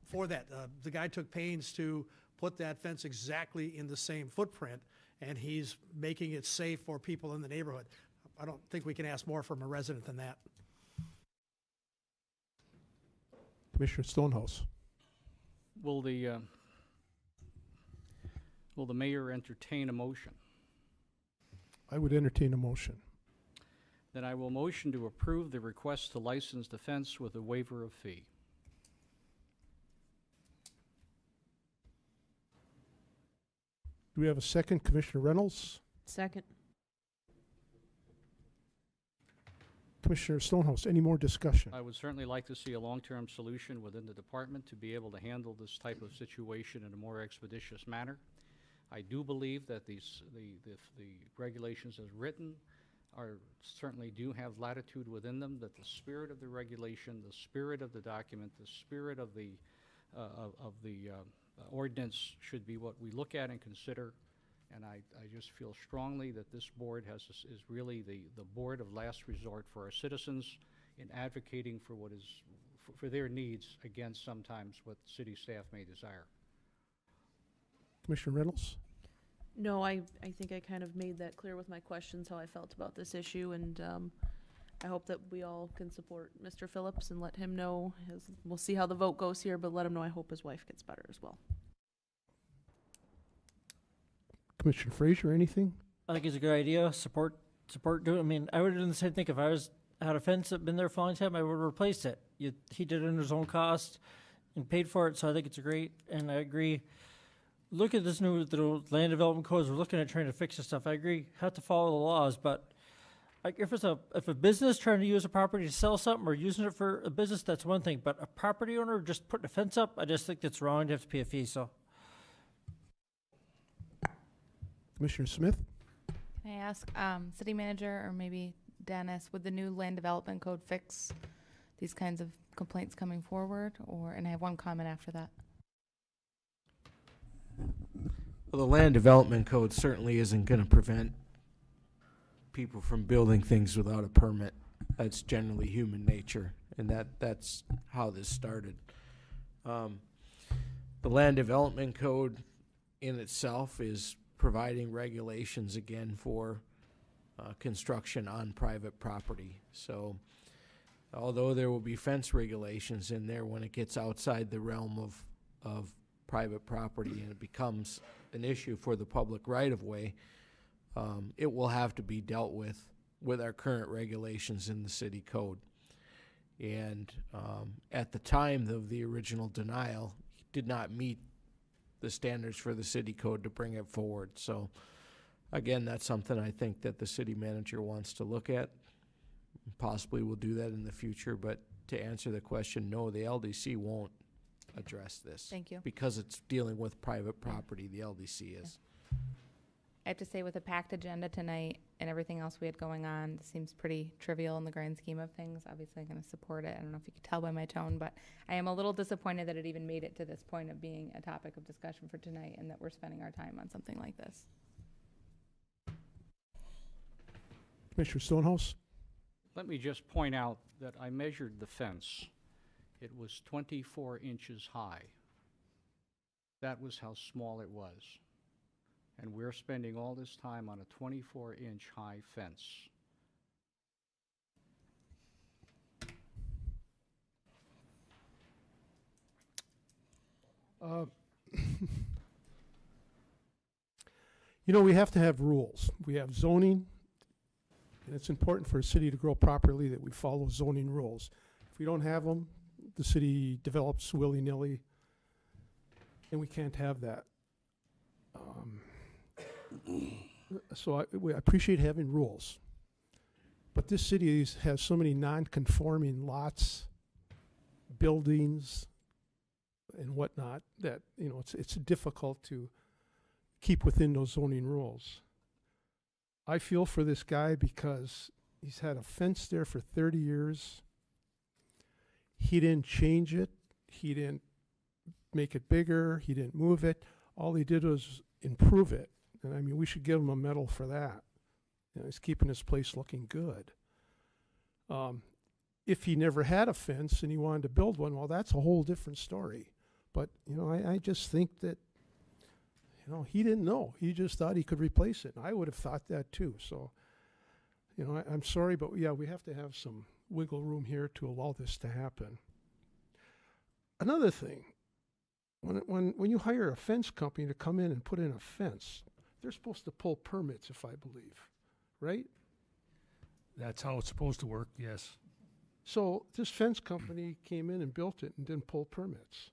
for that. The guy took pains to put that fence exactly in the same footprint, and he's making it safe for people in the neighborhood. I don't think we can ask more from a resident than that. Commissioner Stonehouse? Will the mayor entertain a motion? I would entertain a motion. Then I will motion to approve the request to license the fence with a waiver of fee. Do we have a second? Commissioner Reynolds? Second. Commissioner Stonehouse, any more discussion? I would certainly like to see a long-term solution within the department to be able to handle this type of situation in a more expeditious manner. I do believe that the regulations as written certainly do have latitude within them, that the spirit of the regulation, the spirit of the document, the spirit of the ordinance should be what we look at and consider. And I just feel strongly that this board is really the board of last resort for our citizens in advocating for what is for their needs against sometimes what city staff may desire. Commissioner Reynolds? No, I think I kind of made that clear with my questions, how I felt about this issue, and I hope that we all can support Mr. Phillips and let him know. We'll see how the vote goes here, but let him know I hope his wife gets better as well. Commissioner Frazier, anything? I think it's a good idea. Support doing. I mean, I would have done the same thing if I had a fence that been there for a long time. I would have replaced it. He did it under his own cost. and paid for it, so I think it's great, and I agree. Look at this new the land development codes. We're looking at trying to fix this stuff. I agree, have to follow the laws, but like if a business trying to use a property to sell something or using it for a business, that's one thing. But a property owner just putting a fence up, I just think that's wrong. You have to pay a fee. So, Commissioner Smith? Can I ask, city manager or maybe Dennis, would the new land development code fix these kinds of complaints coming forward? And I have one comment after that. Well, the land development code certainly isn't going to prevent people from building things without a permit. That's generally human nature, and that's how this started. The land development code in itself is providing regulations again for construction on private property. So although there will be fence regulations in there, when it gets outside the realm of private property and it becomes an issue for the public right-of-way, it will have to be dealt with our current regulations in the city code. And at the time of the original denial, it did not meet the standards for the city code to bring it forward. So again, that's something I think that the city manager wants to look at. Possibly will do that in the future, but to answer the question, no, the LDC won't address this. Thank you. Because it's dealing with private property, the LDC is. I have to say, with a packed agenda tonight and everything else we had going on, this seems pretty trivial in the grand scheme of things. Obviously, I'm going to support it. I don't know if you could tell by my tone, but I am a little disappointed that it even made it to this point of being a topic of discussion for tonight and that we're spending our time on something like this. Commissioner Stonehouse? Let me just point out that I measured the fence. It was 24 inches high. That was how small it was. And we're spending all this time on a 24-inch high fence. You know, we have to have rules. We have zoning, and it's important for a city to grow properly that we follow zoning rules. If we don't have them, the city develops willy-nilly, and we can't have that. So I appreciate having rules. But this city has so many non-conforming lots, buildings, and whatnot that, you know, it's difficult to keep within those zoning rules. I feel for this guy because he's had a fence there for 30 years. He didn't change it. He didn't make it bigger. He didn't move it. All he did was improve it. And I mean, we should give him a medal for that. You know, he's keeping his place looking good. If he never had a fence and he wanted to build one, well, that's a whole different story. But, you know, I just think that, you know, he didn't know. He just thought he could replace it. I would have thought that too. So, you know, I'm sorry, but yeah, we have to have some wiggle room here to allow this to happen. Another thing, when you hire a fence company to come in and put in a fence, they're supposed to pull permits, if I believe, right? That's how it's supposed to work, yes. So this fence company came in and built it and didn't pull permits.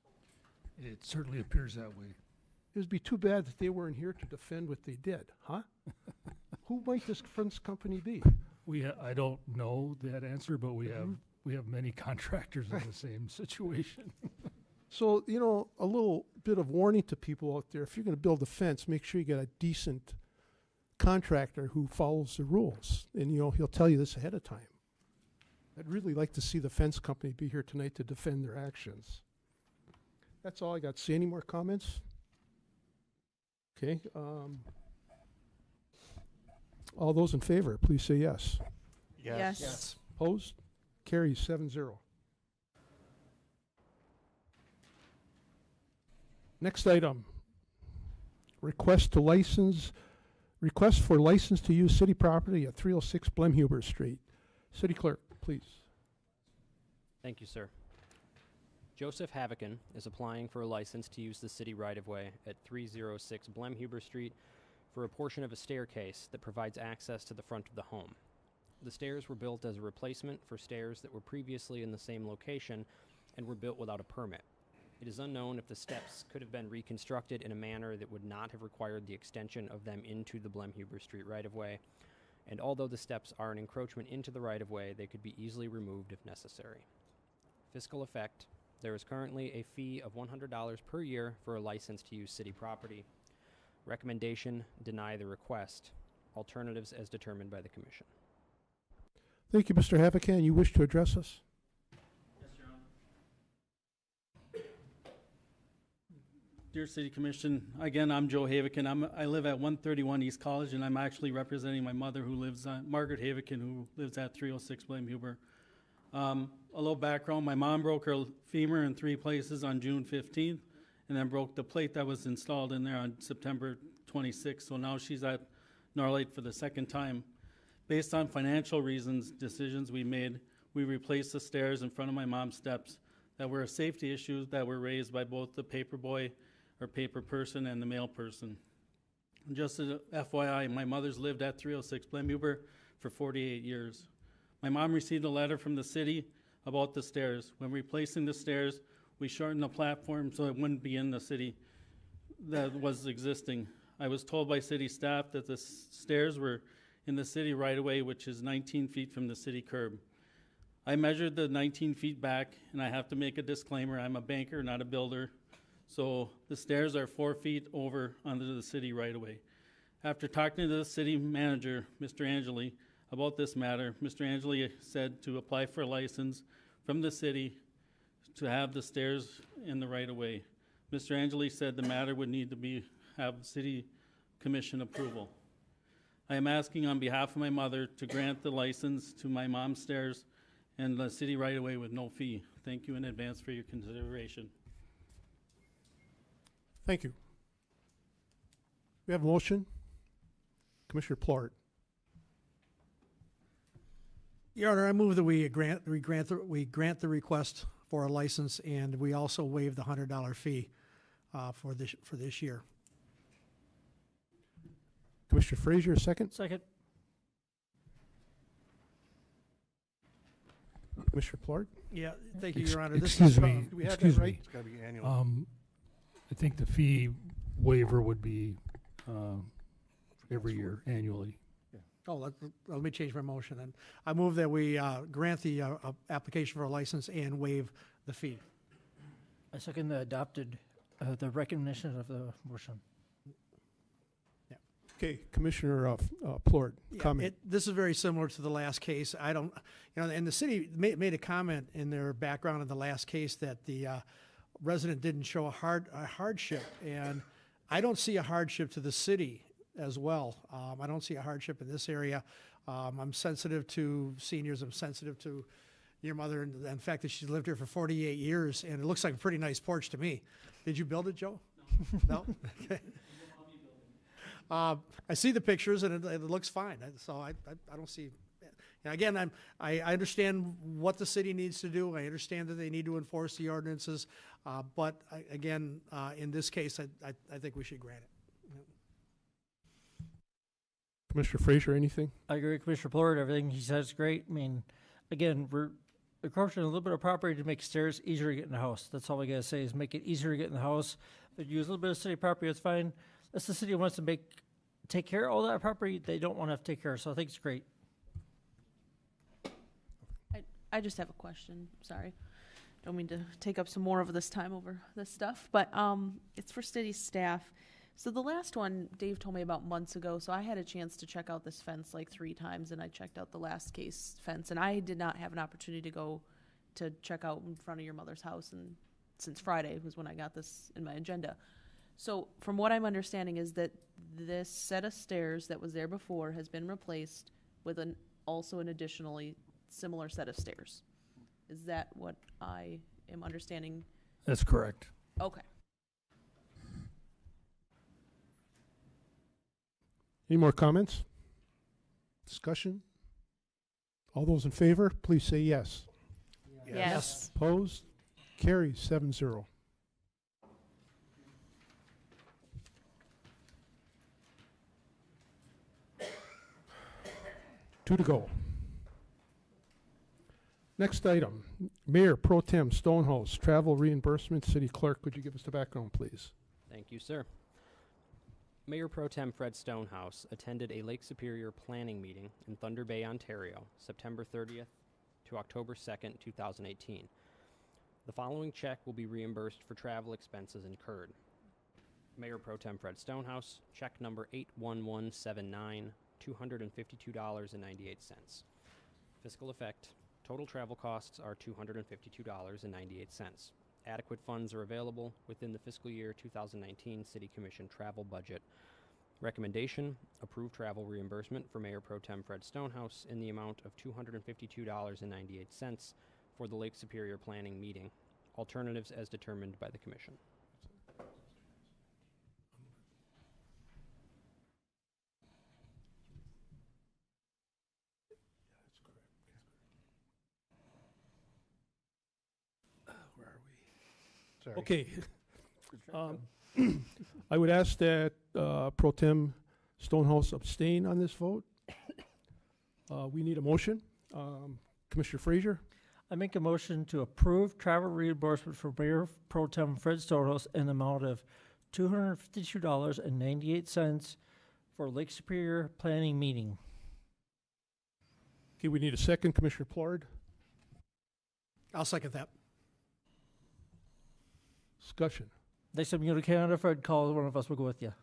It certainly appears that way. It would be too bad that they weren't here to defend what they did, huh? Who might this fence company be? I don't know that answer, but we have many contractors in the same situation. So, you know, a little bit of warning to people out there, if you're going to build a fence, make sure you get a decent contractor who follows the rules. And, you know, he'll tell you this ahead of time. I'd really like to see the fence company be here tonight to defend their actions. That's all I got to say. Any more comments? Okay. All those in favor, please say yes. yes. Yes. Opposed? Carries 7-0. Next item, request for license to use city property at 306 Blemhuber Street. City Clerk, please. Thank you, sir. Joseph Havokin is applying for a license to use the city right-of-way at 306 Blemhuber Street for a portion of a staircase that provides access to the front of the home. The stairs were built as a replacement for stairs that were previously in the same location and were built without a permit. It is unknown if the steps could have been reconstructed in a manner that would not have required the extension of them into the Blemhuber Street right-of-way, and although the steps are an encroachment into the right-of-way, they could be easily removed if necessary. Fiscal effect: there is currently a fee of $100 per year for a license to use city property. Recommendation: deny the request. Alternatives as determined by the Commission. Thank you, Mr. Havakan. You wish to address us? Dear City Commission, again, I'm Joe Havican. I live at 131 East College, and I'm actually representing my mother who lives, Margaret Havican, who lives at 306 Blemhuber. A little background: my mom broke her femur in 3 places on June 15th, and then broke the plate that was installed in there on September 26th. So now she's at Norlite for the 2nd time. Based on financial reasons, decisions we made, we replaced the stairs in front of my mom's steps that were a safety issue that were raised by both the paper boy or paper person and the mail person. And just as a FYI, my mother's lived at 306 Blemhuber for 48 years. My mom received a letter from the city about the stairs. When replacing the stairs, we shortened the platform so it wouldn't be in the city that was existing. I was told by city staff that the stairs were in the city right away, which is 19 feet from the city curb. I measured the 19 feet back, and I have to make a disclaimer: I'm a banker, not a builder. So the stairs are 4 feet over onto the city right away. After talking to the city manager, Mr. Angeli, about this matter, Mr. Angeli said to apply for a license from the city to have the stairs in the right of way. Mr. Angeli said the matter would need to have city commission approval. I am asking on behalf of my mother to grant the license to my mom's stairs and the city right of way with no fee. Thank you in advance for your consideration. Thank you. We have a motion. Commissioner Plort. Your Honor, I move that we grant the request for a license, and we also waive the $100 fee for this year. Commissioner Frazier, second. Second. Commissioner Plort. Yeah, thank you, Your Honor. Excuse me. Do we have that Excuse right? me. It's gotta be annual. I think the fee waiver would be every year, annually. Oh, let me change my motion then. I move that we grant the application for a license and waive the fee. I second the recognition of the motion. Okay, Commissioner Plort, Yeah, comment. this is very similar to the last case. I don't, and the city made a comment in their background in the last case that the resident didn't show a hardship, and I don't see a hardship to the city as well. I don't see a hardship in this area. I'm sensitive to seniors. I'm sensitive to your mother and the fact that she's lived here for 48 years, and it looks like a pretty nice porch to me. Did you build it, Joe? No? Okay. I see the pictures, and it looks fine. So I don't see. And again, I understand what the city needs to do. I understand that they need to enforce the ordinances. But again, in this case, I think we should grant it. Commissioner Frazier, anything? I agree with Commissioner Plort. Everything he says is great. I mean, again, we're encroaching a little bit of property to make stairs easier to get in the house. That's all we gotta say is make it easier to get in the house. If you use a little bit of city property, it's fine. Unless the city wants to take care of all that property, they don't want to have to take care of. So I think it's great. I just have a question. Sorry. Don't mean to take up some more of this time over this stuff, but it's for city staff. So the last one Dave told me about months ago, so I had a chance to check out this fence like 3 times, and I checked out the last case fence, and I did not have an opportunity to go to check out in front of your mother's house, and since Friday was when I got this in my agenda. So from what I'm understanding is that this set of stairs that was there before has been replaced with also an additionally similar set of stairs. Is that what I am understanding? That's correct. Okay. Any more comments? Discussion? All those in favor, please say yes. Yes. Opposed? Carries 7-0. Two to go. Next item, Mayor Pro Tem Stonehouse, travel reimbursement. City Clerk, could you give us the background, please? Thank you, sir. Mayor Pro Tem Fred Stonehouse attended a Lake Superior planning meeting in Thunder Bay, Ontario, September 30th to October 2nd, 2018. The following check will be reimbursed for travel expenses incurred. Mayor Pro Tem Fred Stonehouse, check number 81179, $252.98. Fiscal effect, total travel costs are $252.98. Adequate funds are available within the fiscal year 2019 City Commission travel budget. Recommendation, approve travel reimbursement for Mayor Pro Tem Fred Stonehouse in the amount of $252.98 for the Lake Superior Planning meeting. Alternatives as determined by the Commission. Sorry. Okay. I would ask that Pro Tem Stonehouse abstain on this vote. We need a motion. Commissioner Frazier? I make a motion to approve travel reimbursement for Mayor Pro Tem Fred Stonehouse in the amount of $252.98 for Lake Superior Planning meeting. Okay, we need a second. Commissioner Plord? I'll second that. Discussion. Next time you go to Canada, Fred, call one of us, we'll go with you.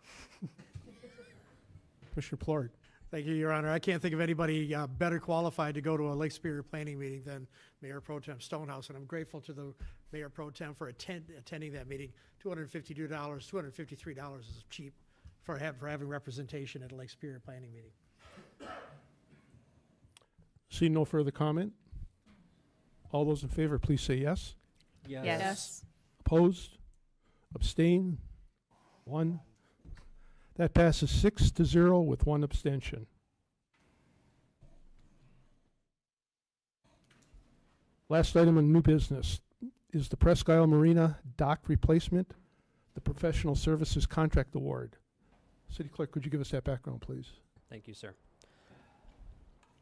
Commissioner Plord? Thank you, Your Honor. I can't think of anybody better qualified to go to a Lake Superior planning meeting than Mayor Pro Tem Stonehouse, and I'm grateful to the Mayor Pro Tem for attending that meeting. $252, $253 is cheap for having representation at a Lake Superior planning meeting. Seeing no further comment? All those in favor, please say yes. Yes. Yes. Opposed? Abstain? 1. That passes 6-0 with 1 abstention. Last item on new business is the Presque Isle Marina dock replacement, the professional services contract award. City Clerk, could you give us that background, please? Thank you, sir.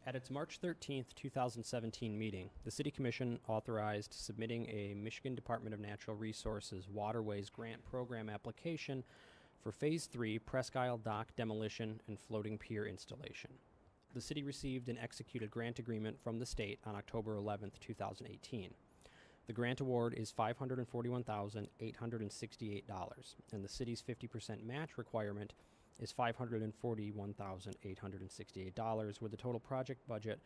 At its March 13th, 2017 meeting, the City Commission authorized submitting a Michigan Department of Natural Resources Waterways Grant Program application for Phase 3 Presque Isle Dock demolition and floating pier installation. The city received an executed grant agreement from the state on October 11th, 2018. The grant award is $541,868, and the city's 50% match requirement is $541,868, with a total project budget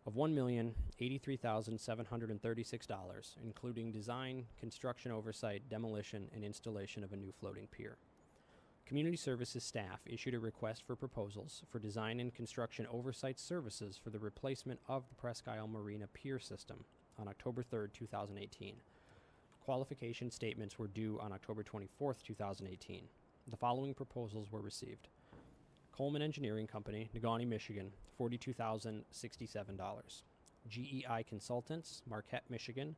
of $1,083,736, including design, construction oversight, demolition, and installation of a new floating pier. Community Services staff issued a request for proposals for design and construction oversight services for the replacement of the Presque Isle Marina pier system on October 3rd, 2018. Qualification statements were due on October 24th, 2018. The following proposals were received. Coleman Engineering Company, Negaunee, Michigan, $42,067. GEI Consultants, Marquette, Michigan,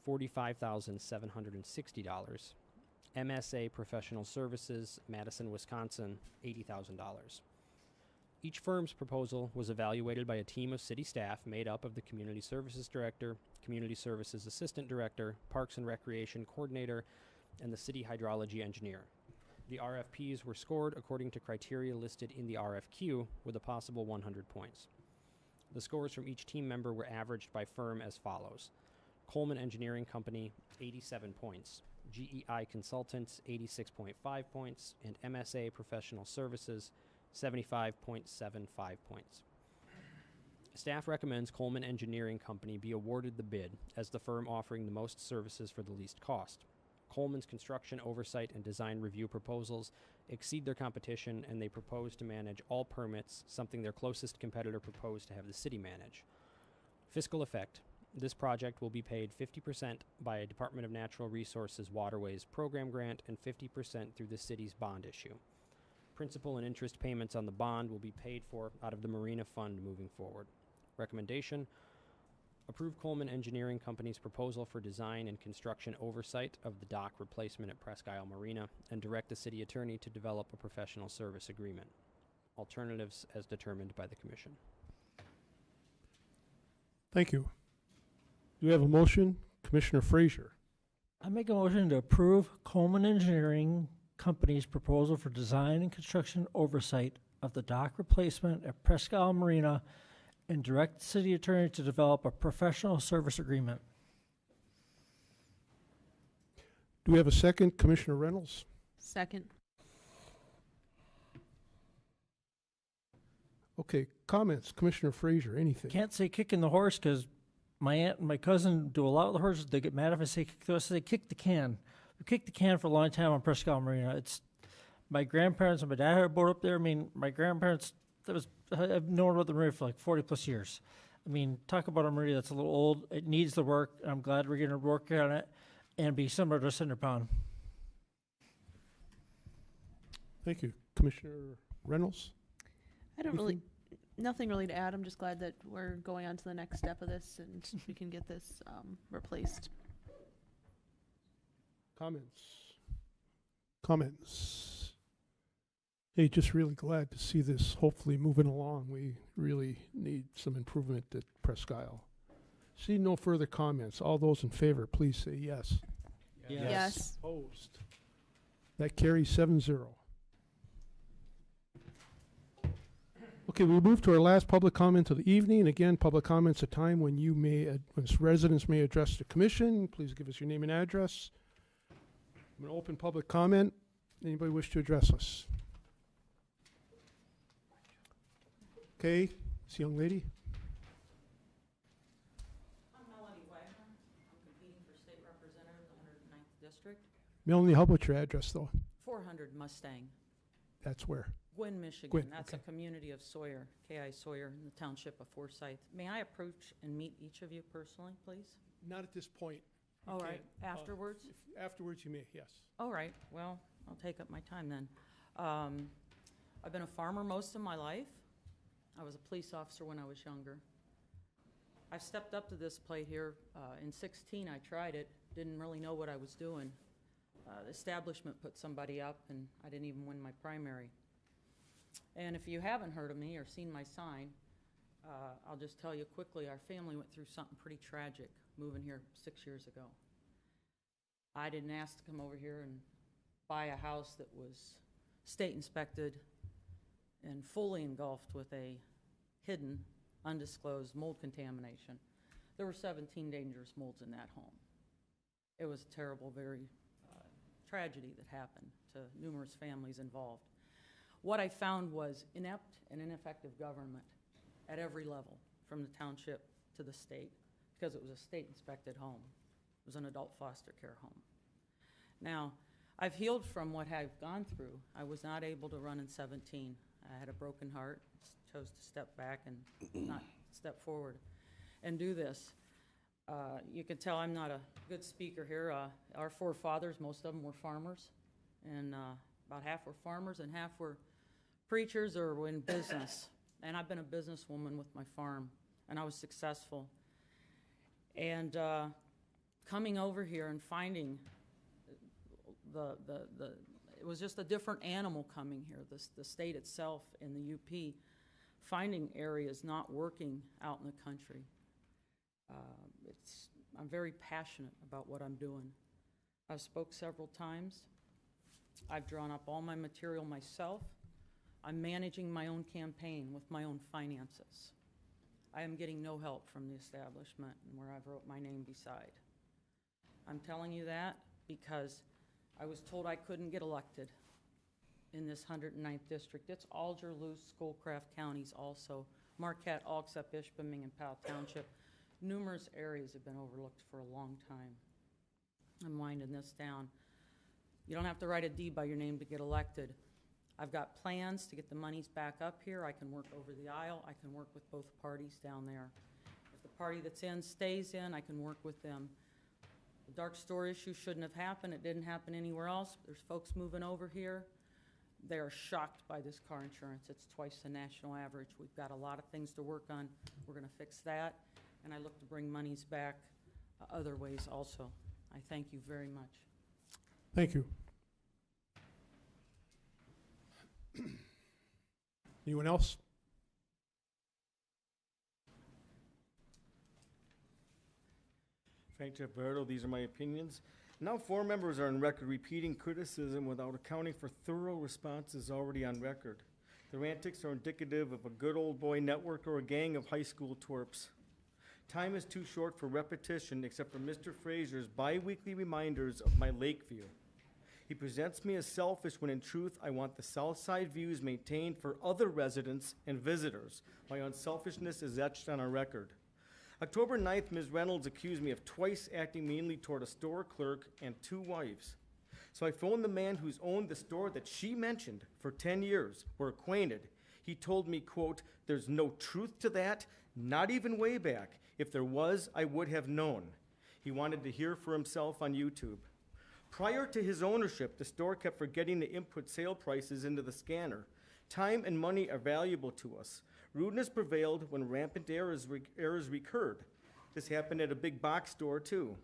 $45,760. MSA Professional Services, Madison, Wisconsin, $80,000. Each firm's proposal was evaluated by a team of city staff made up of the Community Services Director, Community Services Assistant Director, Parks and Recreation Coordinator, and the City Hydrology Engineer. The RFPs were scored according to criteria listed in the RFQ with a possible 100 points. The scores from each team member were averaged by firm as follows. Coleman Engineering Company, 87 points. GEI Consultants, 86.5 points. And MSA Professional Services, 75.75 points. Staff recommends Coleman Engineering Company be awarded the bid as the firm offering the most services for the least cost. Coleman's construction oversight and design review proposals exceed their competition, and they propose to manage all permits, something their closest competitor proposed to have the city manage. Fiscal effect. This project will be paid 50% by a Department of Natural Resources Waterways program grant and 50% through the city's bond issue. Principal and interest payments on the bond will be paid for out of the Marina Fund moving forward. Recommendation. Approve Coleman Engineering Company's proposal for design and construction oversight of the dock replacement at Presque Isle Marina and direct the city attorney to develop a professional service agreement. Alternatives as determined by the Commission. Thank you. Do we have a motion? Commissioner Frazier. I make a motion to approve Coleman Engineering Company's proposal for design and construction oversight of the dock replacement at Presque Isle Marina and direct the city attorney to develop a professional service agreement. Do we have a second? Commissioner Reynolds. Second. Okay, comments? Commissioner Frazier, anything? Can't say kicking the horse because my aunt and my cousin do a lot with the horses. They get mad if I say kick the horse. They kick the can. We kicked the can for a long time on Presque Isle Marina. It's my grandparents and my dad had a boat up there. I mean, my grandparents, I've known about the marina for like 40 plus years. I mean, talk about a marina that's a little old. It needs the work. I'm glad we're going to work on it and be similar to Cinder Pond. Thank you. Commissioner Reynolds? I don't really, nothing really to add. I'm just glad that we're going on to the next step of this and we can get this replaced. Comments? Hey, just really glad to see this hopefully moving along. We really need some improvement at Presque Isle. See no further comments. All those in favor, please say yes. Yes. Opposed? That carries 7-0. Okay, we move to our last public comment of the evening. Again, public comments, a time when you may, when residents may address the commission. Please give us your name and address. I'm going to open public comment. Anybody wish to address us? Okay, this young lady. I'm Melanie Wagner. I'm competing for state representative in the 109th District. Melanie, how about your address, though? 400 Mustang. That's where? Gwin, Michigan. Gwin, That's okay. a community of Sawyer, K.I. Sawyer, in the township of Forsyth. May I approach and meet each of you personally, please? Not at this point. You All right, can't. afterwards? Afterwards, you may, yes. All right, well, I'll take up my time then. I've been a farmer most of my life. I was a police officer when I was younger. I've stepped up to this plate here. In 16, I tried it, didn't really know what I was doing. The establishment put somebody up, and I didn't even win my primary. And if you haven't heard of me or seen my sign, I'll just tell you quickly, our family went through something pretty tragic moving here 6 years ago. I didn't ask to come over here and buy a house that was state inspected and fully engulfed with a hidden, undisclosed mold contamination. There were 17 dangerous molds in that home. It was a terrible, very tragedy that happened to numerous families involved. What I found was inept and ineffective government at every level, from the township to the state, because it was a state-inspected home. It was an adult foster care home. Now, I've healed from what I've gone through. I was not able to run in 17. I had a broken heart, chose to step back and not step forward and do this. You can tell I'm not a good speaker here. Our forefathers, most of them were farmers, and about half were farmers and half were preachers or were in business. And I've been a businesswoman with my farm, and I was successful. And coming over here and finding it was just a different animal coming here. The state itself and the UP finding areas not working out in the country. I'm very passionate about what I'm doing. I've spoke several times. I've drawn up all my material myself. I'm managing my own campaign with my own finances. I am getting no help from the establishment and where I've wrote my name beside. I'm telling you that because I was told I couldn't get elected in this 109th district. It's Alger, Luce, Schoolcraft counties also, Marquette, all except Ishpeming and Powell Township. Numerous areas have been overlooked for a long time. I'm winding this down. You don't have to write a deed by your name to get elected. I've got plans to get the monies back up here. I can work over the aisle. I can work with both parties down there. If the party that's in stays in, I can work with them. The dark store issue shouldn't have happened. It didn't happen anywhere else. There's folks moving over here. They are shocked by this car insurance. It's twice the national average. We've got a lot of things to work on. We're going to fix that. And I look to bring monies back other ways also. I thank you very much. Thank you. Anyone else? Frank Giavardo, these are my opinions. Now 4 members are on record repeating criticism without accounting for thorough responses already on record. Their antics are indicative of a good old boy network or a gang of high school twerps. Time is too short for repetition except for Mr. Frazier's bi-weekly reminders of my lake view. He presents me as selfish when in truth I want the south side views maintained for other residents and visitors. My unselfishness is etched on our record. October 9th, Ms. Reynolds accused me of twice acting meanly toward a store clerk and 2 wives. So I phoned the man who's owned the store that she mentioned for 10 years. We're acquainted. He told me, quote, "There's no truth to that, not even way back. If there was, I would have known." He wanted to hear for himself on YouTube. Prior to his ownership, the store kept forgetting to input sale prices into the scanner. Time and money are valuable to us. Rudeness prevailed when rampant errors recurred. This happened at a big box store, too.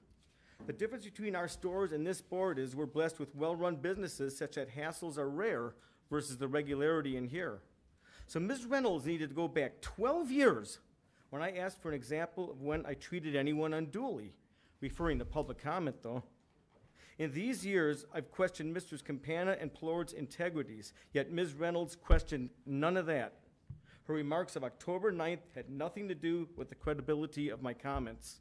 The difference between our stores and this board is we're blessed with well-run businesses such that hassles are rare versus the regularity in here. So Ms. Reynolds needed to go back 12 years when I asked for an example of when I treated anyone unduly, referring to public comment, though. In these years, I've questioned Mr. Campana and Plord's integrities, yet Ms. Reynolds questioned none of that. Her remarks of October 9th had nothing to do with the credibility of my comments.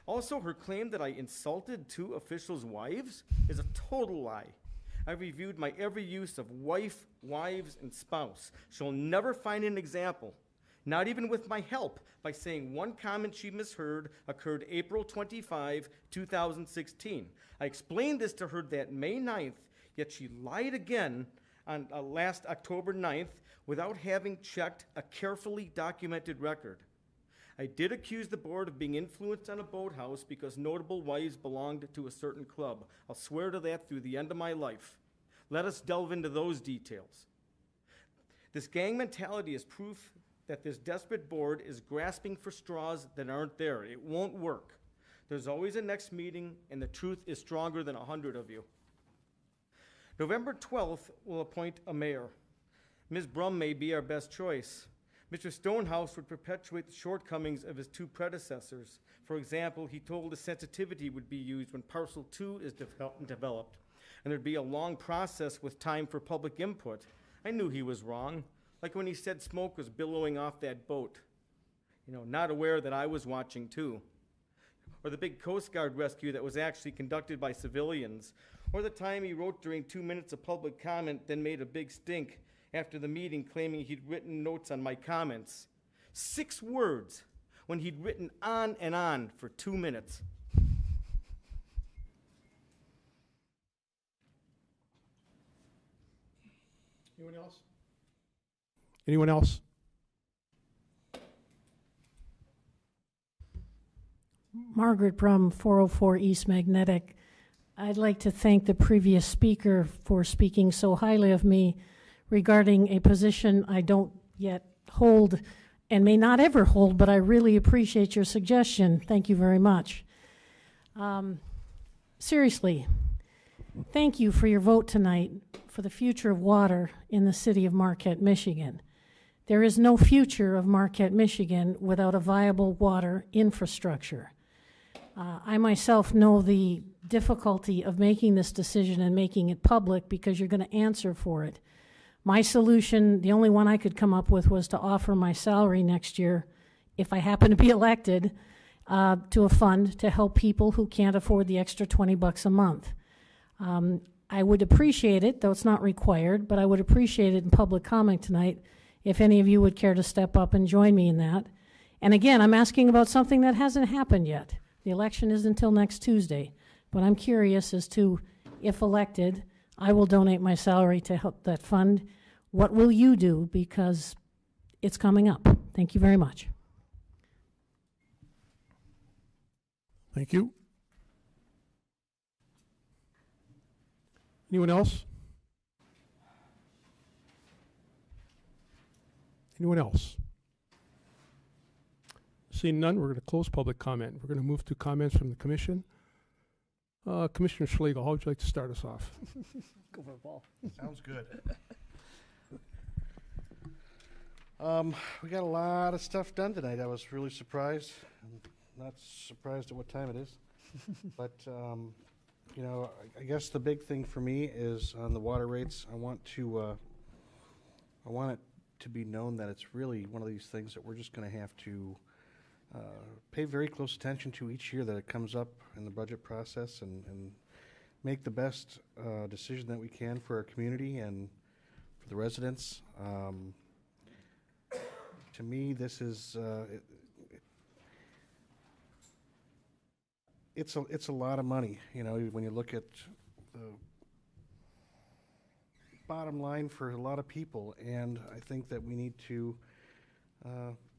Also, her claim that I insulted 2 officials' wives is a total lie. I've reviewed my every use of wife, wives, and spouse. She'll never find an example, not even with my help, by saying one comment she misheard occurred April 25, 2016. I explained this to her that May 9th, yet she lied again on last October 9th without having checked a carefully documented record. I did accuse the board of being influenced on a boathouse because notable wives belonged to a certain club. I'll swear to that through the end of my life. Let us delve into those details. This gang mentality is proof that this desperate board is grasping for straws that aren't there. It won't work. There's always a next meeting, and the truth is stronger than 100 of you. November 12th will appoint a mayor. Ms. Brum may be our best choice. Mr. Stonehouse would perpetuate the shortcomings of his 2 predecessors. For example, he told us sensitivity would be used when parcel 2 is developed, and there'd be a long process with time for public input. I knew he was wrong, like when he said smoke was billowing off that boat. Not aware that I was watching too. Or the big Coast Guard rescue that was actually conducted by civilians. Or the time he wrote during 2 minutes of public comment, then made a big stink after the meeting claiming he'd written notes on my comments. 6 words when he'd written on and on for 2 minutes. Anyone else? Anyone else? Margaret Brum, 404 East Magnetic. I'd like to thank the previous speaker for speaking so highly of me regarding a position I don't yet hold and may not ever hold, but I really appreciate your suggestion. Thank you very much. Seriously, thank you for your vote tonight for the future of water in the city of Marquette, Michigan. There is no future of Marquette, Michigan without a viable water infrastructure. I myself know the difficulty of making this decision and making it public because you're going to answer for it. My solution, the only one I could come up with, was to offer my salary next year, if I happen to be elected, to a fund to help people who can't afford the extra $20 a month. I would appreciate it, though it's not required, but I would appreciate it in public comment tonight if any of you would care to step up and join me in that. And again, I'm asking about something that hasn't happened yet. The election is until next Tuesday, but I'm curious as to, if elected, I will donate my salary to help that fund. What will you do? Because it's coming up. Thank you very much. Thank you. Anyone else? Anyone else? Seeing none, we're going to close public comment. We're going to move to comments from the commission. Commissioner Schlegel, how would you like to start us off? Go for the ball. Sounds good. We got a lot of stuff done tonight. I was really surprised. not surprised at what time it is. But, you know, I guess the big thing for me is on the water rates, I want it to be known that it's really one of these things that we're just gonna have to pay very close attention to each year that it comes up in the budget process and make the best decision that we can for our community and for the residents. To me, this is, it's a lot of money, you know, when you look at the bottom line for a lot of people, and I think that we need to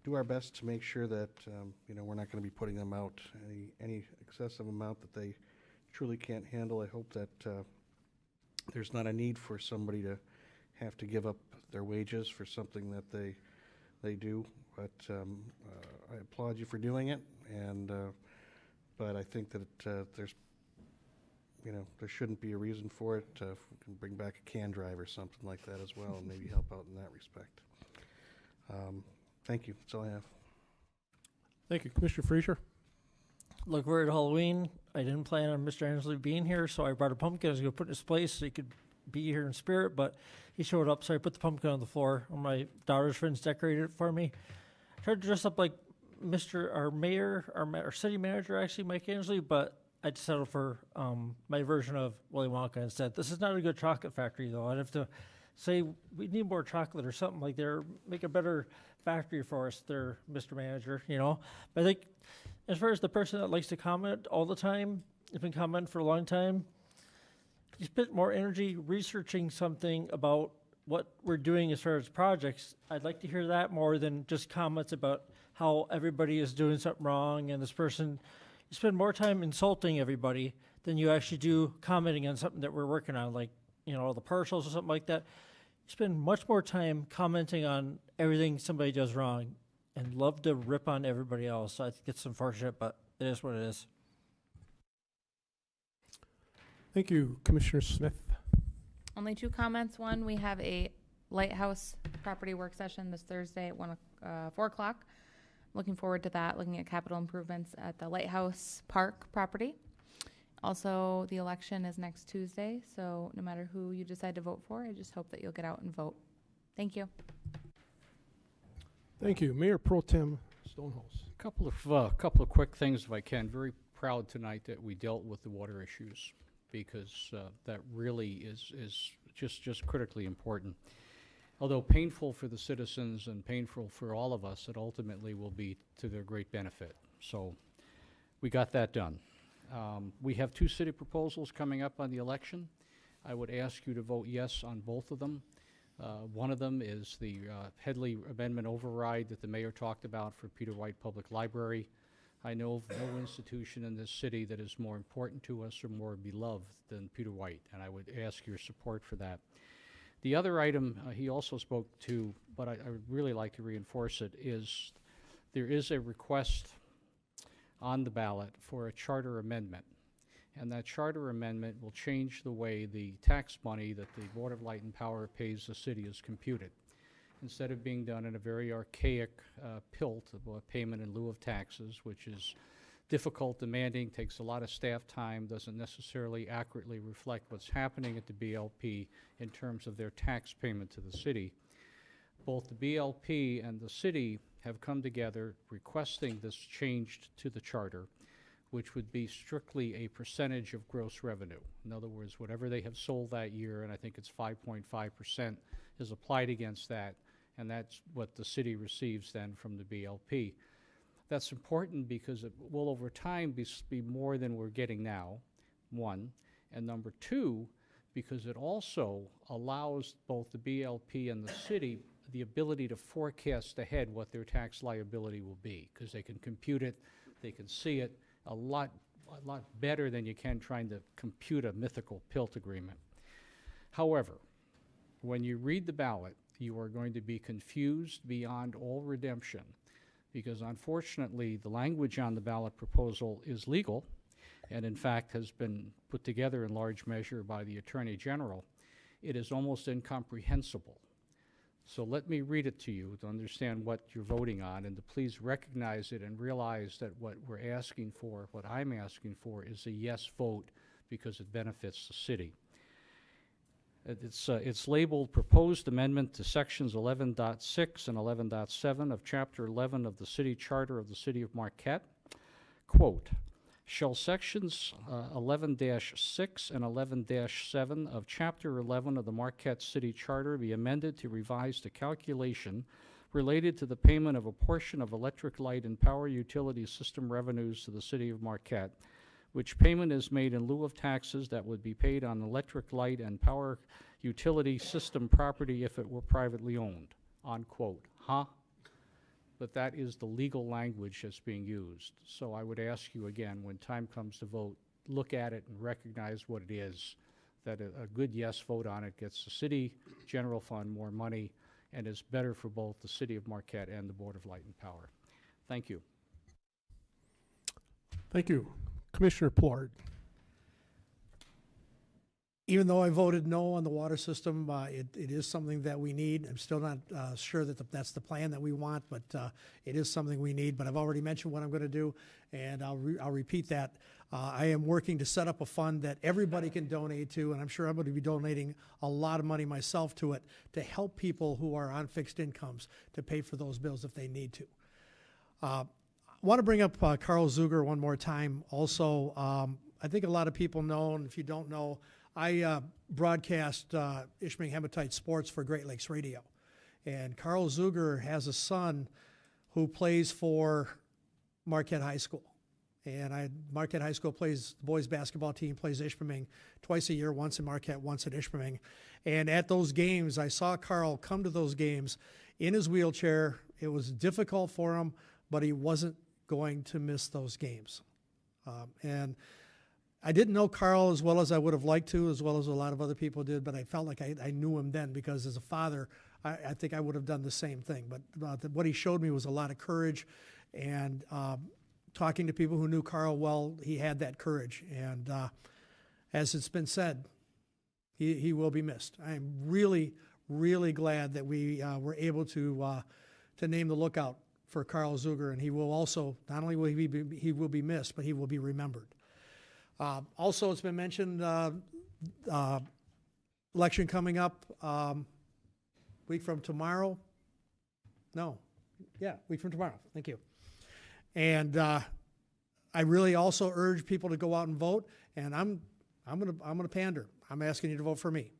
do our best to make sure that you know, we're not going to be putting them out any excessive amount that they truly can't handle. I hope that there's not a need for somebody to have to give up their wages for something that they do, but I applaud you for doing it, and but I think that there's, you know, there shouldn't be a reason for it. If we can bring back a can drive or something like that as well, and maybe help out in that respect. Thank you. That's all I have. Thank you. Commissioner Frazier? Look, we're at Halloween. I didn't plan on Mr. Ansley being here, so I brought a pumpkin. I was going to put in his place so he could be here in spirit, but he showed up, so I put the pumpkin on the floor. My daughter's friends decorated it for me. I tried to dress up like our mayor, our city manager, actually, Mike Ansley, but I just settled for my version of Willy Wonka instead. This is not a good chocolate factory, though. I'd have to say we need more chocolate or something like that. Make a better factory for us there, Mr. Manager, you know. But I think as far as the person that likes to comment all the time, has been commenting for a long time, you spent more energy researching something about what we're doing as far as projects. I'd like to hear that more than just comments about how everybody is doing something wrong and this person. You spend more time insulting everybody than you actually do commenting on something that we're working on, like, you know, the partials or something like that. You spend much more time commenting on everything somebody does wrong and love to rip on everybody else. I think it's unfortunate, but it is what it is. Thank you. Commissioner Smith? Only two comments. One, we have a lighthouse property work session this Thursday at 4 o'clock. Looking forward to that, looking at capital improvements at the Lighthouse Park property. Also, the election is next Tuesday, so no matter who you decide to vote for, I just hope that you'll get out and vote. Thank you. Thank you. Mayor Pro Tem Stonehouse. A couple of quick things, if I can. Very proud tonight that we dealt with the water issues, because that really is just critically important. Although painful for the citizens and painful for all of us, it ultimately will be to their great benefit. So we got that done. We have two city proposals coming up on the election. I would ask you to vote yes on both of them. One of them is the Headley Amendment override that the mayor talked about for Peter White Public Library. I know of no institution in this city that is more important to us or more beloved than Peter White, and I would ask your support for that. The other item he also spoke to, but I would really like to reinforce it, is there is a request on the ballot for a charter amendment. And that charter amendment will change the way the tax money that the Board of Light and Power pays the city is computed. Instead of being done in a very archaic PILT, payment in lieu of taxes, which is difficult, demanding, takes a lot of staff time, doesn't necessarily accurately reflect what's happening at the BLP in terms of their tax payment to the city. Both the BLP and the city have come together requesting this changed to the charter, which would be strictly a percentage of gross revenue. In other words, whatever they have sold that year, and I think it's 5.5%, is applied against that, and that's what the city receives then from the BLP. That's important because it will over time be more than we're getting now, one, and number two, because it also allows both the BLP and the city the ability to forecast ahead what their tax liability will be, because they can compute it, they can see it a lot better than you can trying to compute a mythical PILT agreement. However, when you read the ballot, you are going to be confused beyond all redemption, because unfortunately the language on the ballot proposal is legal and in fact has been put together in large measure by the Attorney General. It is almost incomprehensible. So let me read it to you to understand what you're voting on, and to please recognize it and realize that what we're asking for, what I'm asking for, is a yes vote because it benefits the city. It's labeled Proposed Amendment to Sections 11.6 and 11.7 of Chapter 11 of the City Charter of the City of Marquette. Quote, shall Sections 11-6 and 11-7 of Chapter 11 of the Marquette City Charter be amended to revise the calculation related to the payment of a portion of electric light and power utility system revenues to the City of Marquette, which payment is made in lieu of taxes that would be paid on electric light and power utility system property if it were privately owned, unquote. But that is the legal language that's being used. So I would ask you again, when time comes to vote, look at it and recognize what it is, that a good yes vote on it gets the city general fund more money and is better for both the City of Marquette and the Board of Light and Power. Thank you. Thank you. Commissioner Plard. Even though I voted no on the water system, it is something that we need. I'm still not sure that that's the plan that we want, but it is something we need. But I've already mentioned what I'm going to do, and I'll repeat that. I am working to set up a fund that everybody can donate to, and I'm sure I'm going to be donating a lot of money myself to it to help people who are on fixed incomes to pay for those bills if they need to. I want to bring up Carl Zuger one more time. Also, I think a lot of people know, and if you don't know, I broadcast Ishpeming Hematite sports for Great Lakes Radio. And Carl Zuger has a son who plays for Marquette High School. And Marquette High School plays, the boys basketball team plays Ishpeming twice a year, once in Marquette, once at Ishpeming. And at those games, I saw Carl come to those games in his wheelchair. It was difficult for him, but he wasn't going to miss those games. And I didn't know Carl as well as I would have liked to, as well as a lot of other people did, but I felt like I knew him then because as a father, I think I would have done the same thing. But what he showed me was a lot of courage, and talking to people who knew Carl well, he had that courage. And as it's been said, he will be missed. I'm really, really glad that we were able to name the lookout for Carl Zuger, and he will also, not only will he will be missed, but he will be remembered. Also, it's been mentioned, election coming up week from tomorrow. Week from tomorrow. Thank you. And I really also urge people to go out and vote. And I'm gonna pander. I'm asking you to vote for me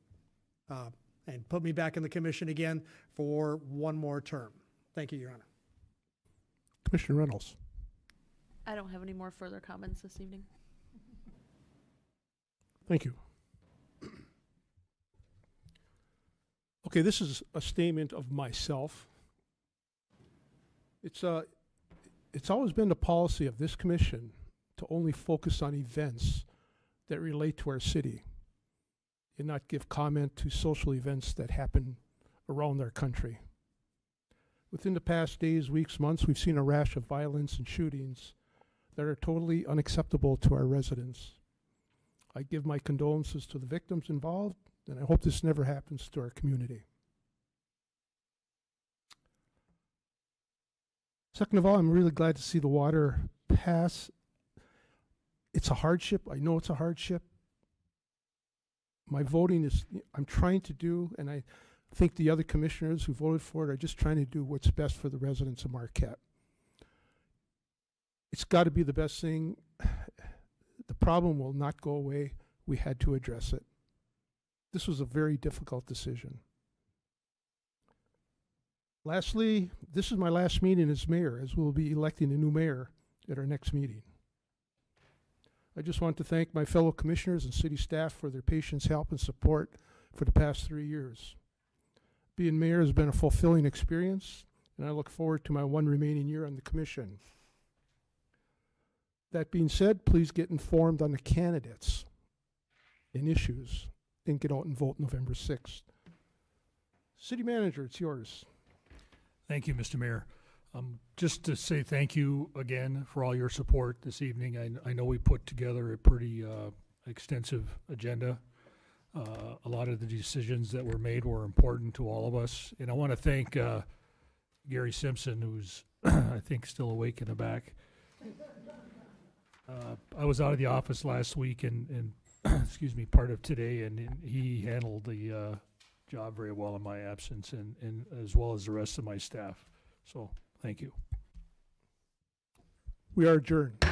and put me back in the commission again for one more term. Thank you, Your Honor. Commissioner Reynolds. I don't have any more further comments this evening. Thank you. Okay, this is a statement of myself. It's always been the policy of this commission to only focus on events that relate to our city and not give comment to social events that happen around our country. Within the past days, weeks, months, we've seen a rash of violence and shootings that are totally unacceptable to our residents. I give my condolences to the victims involved, and I hope this never happens to our community. Second of all, I'm really glad to see the water pass. It's a hardship. I know it's a hardship. My voting is, I'm trying to do, and I think the other commissioners who voted for it are just trying to do what's best for the residents of Marquette. It's got to be the best thing. The problem will not go away. We had to address it. This was a very difficult decision. Lastly, this is my last meeting as mayor, as we'll be electing a new mayor at our next meeting. I just want to thank my fellow commissioners and city staff for their patience, help, and support for the past 3 years. Being mayor has been a fulfilling experience, and I look forward to my one remaining year on the commission. That being said, please get informed on the candidates and issues and get out and vote November 6th. City Manager, it's yours. Thank you, Mr. Mayor. Just to say thank you again for all your support this evening. I know we put together a pretty extensive agenda. A lot of the decisions that were made were important to all of us. And I want to thank Gary Simpson, who's, I think, still awake in the back. I was out of the office last week and excuse me, part of today, and he handled the job very well in my absence, and as well as the rest of my staff. So, thank you. We are adjourned.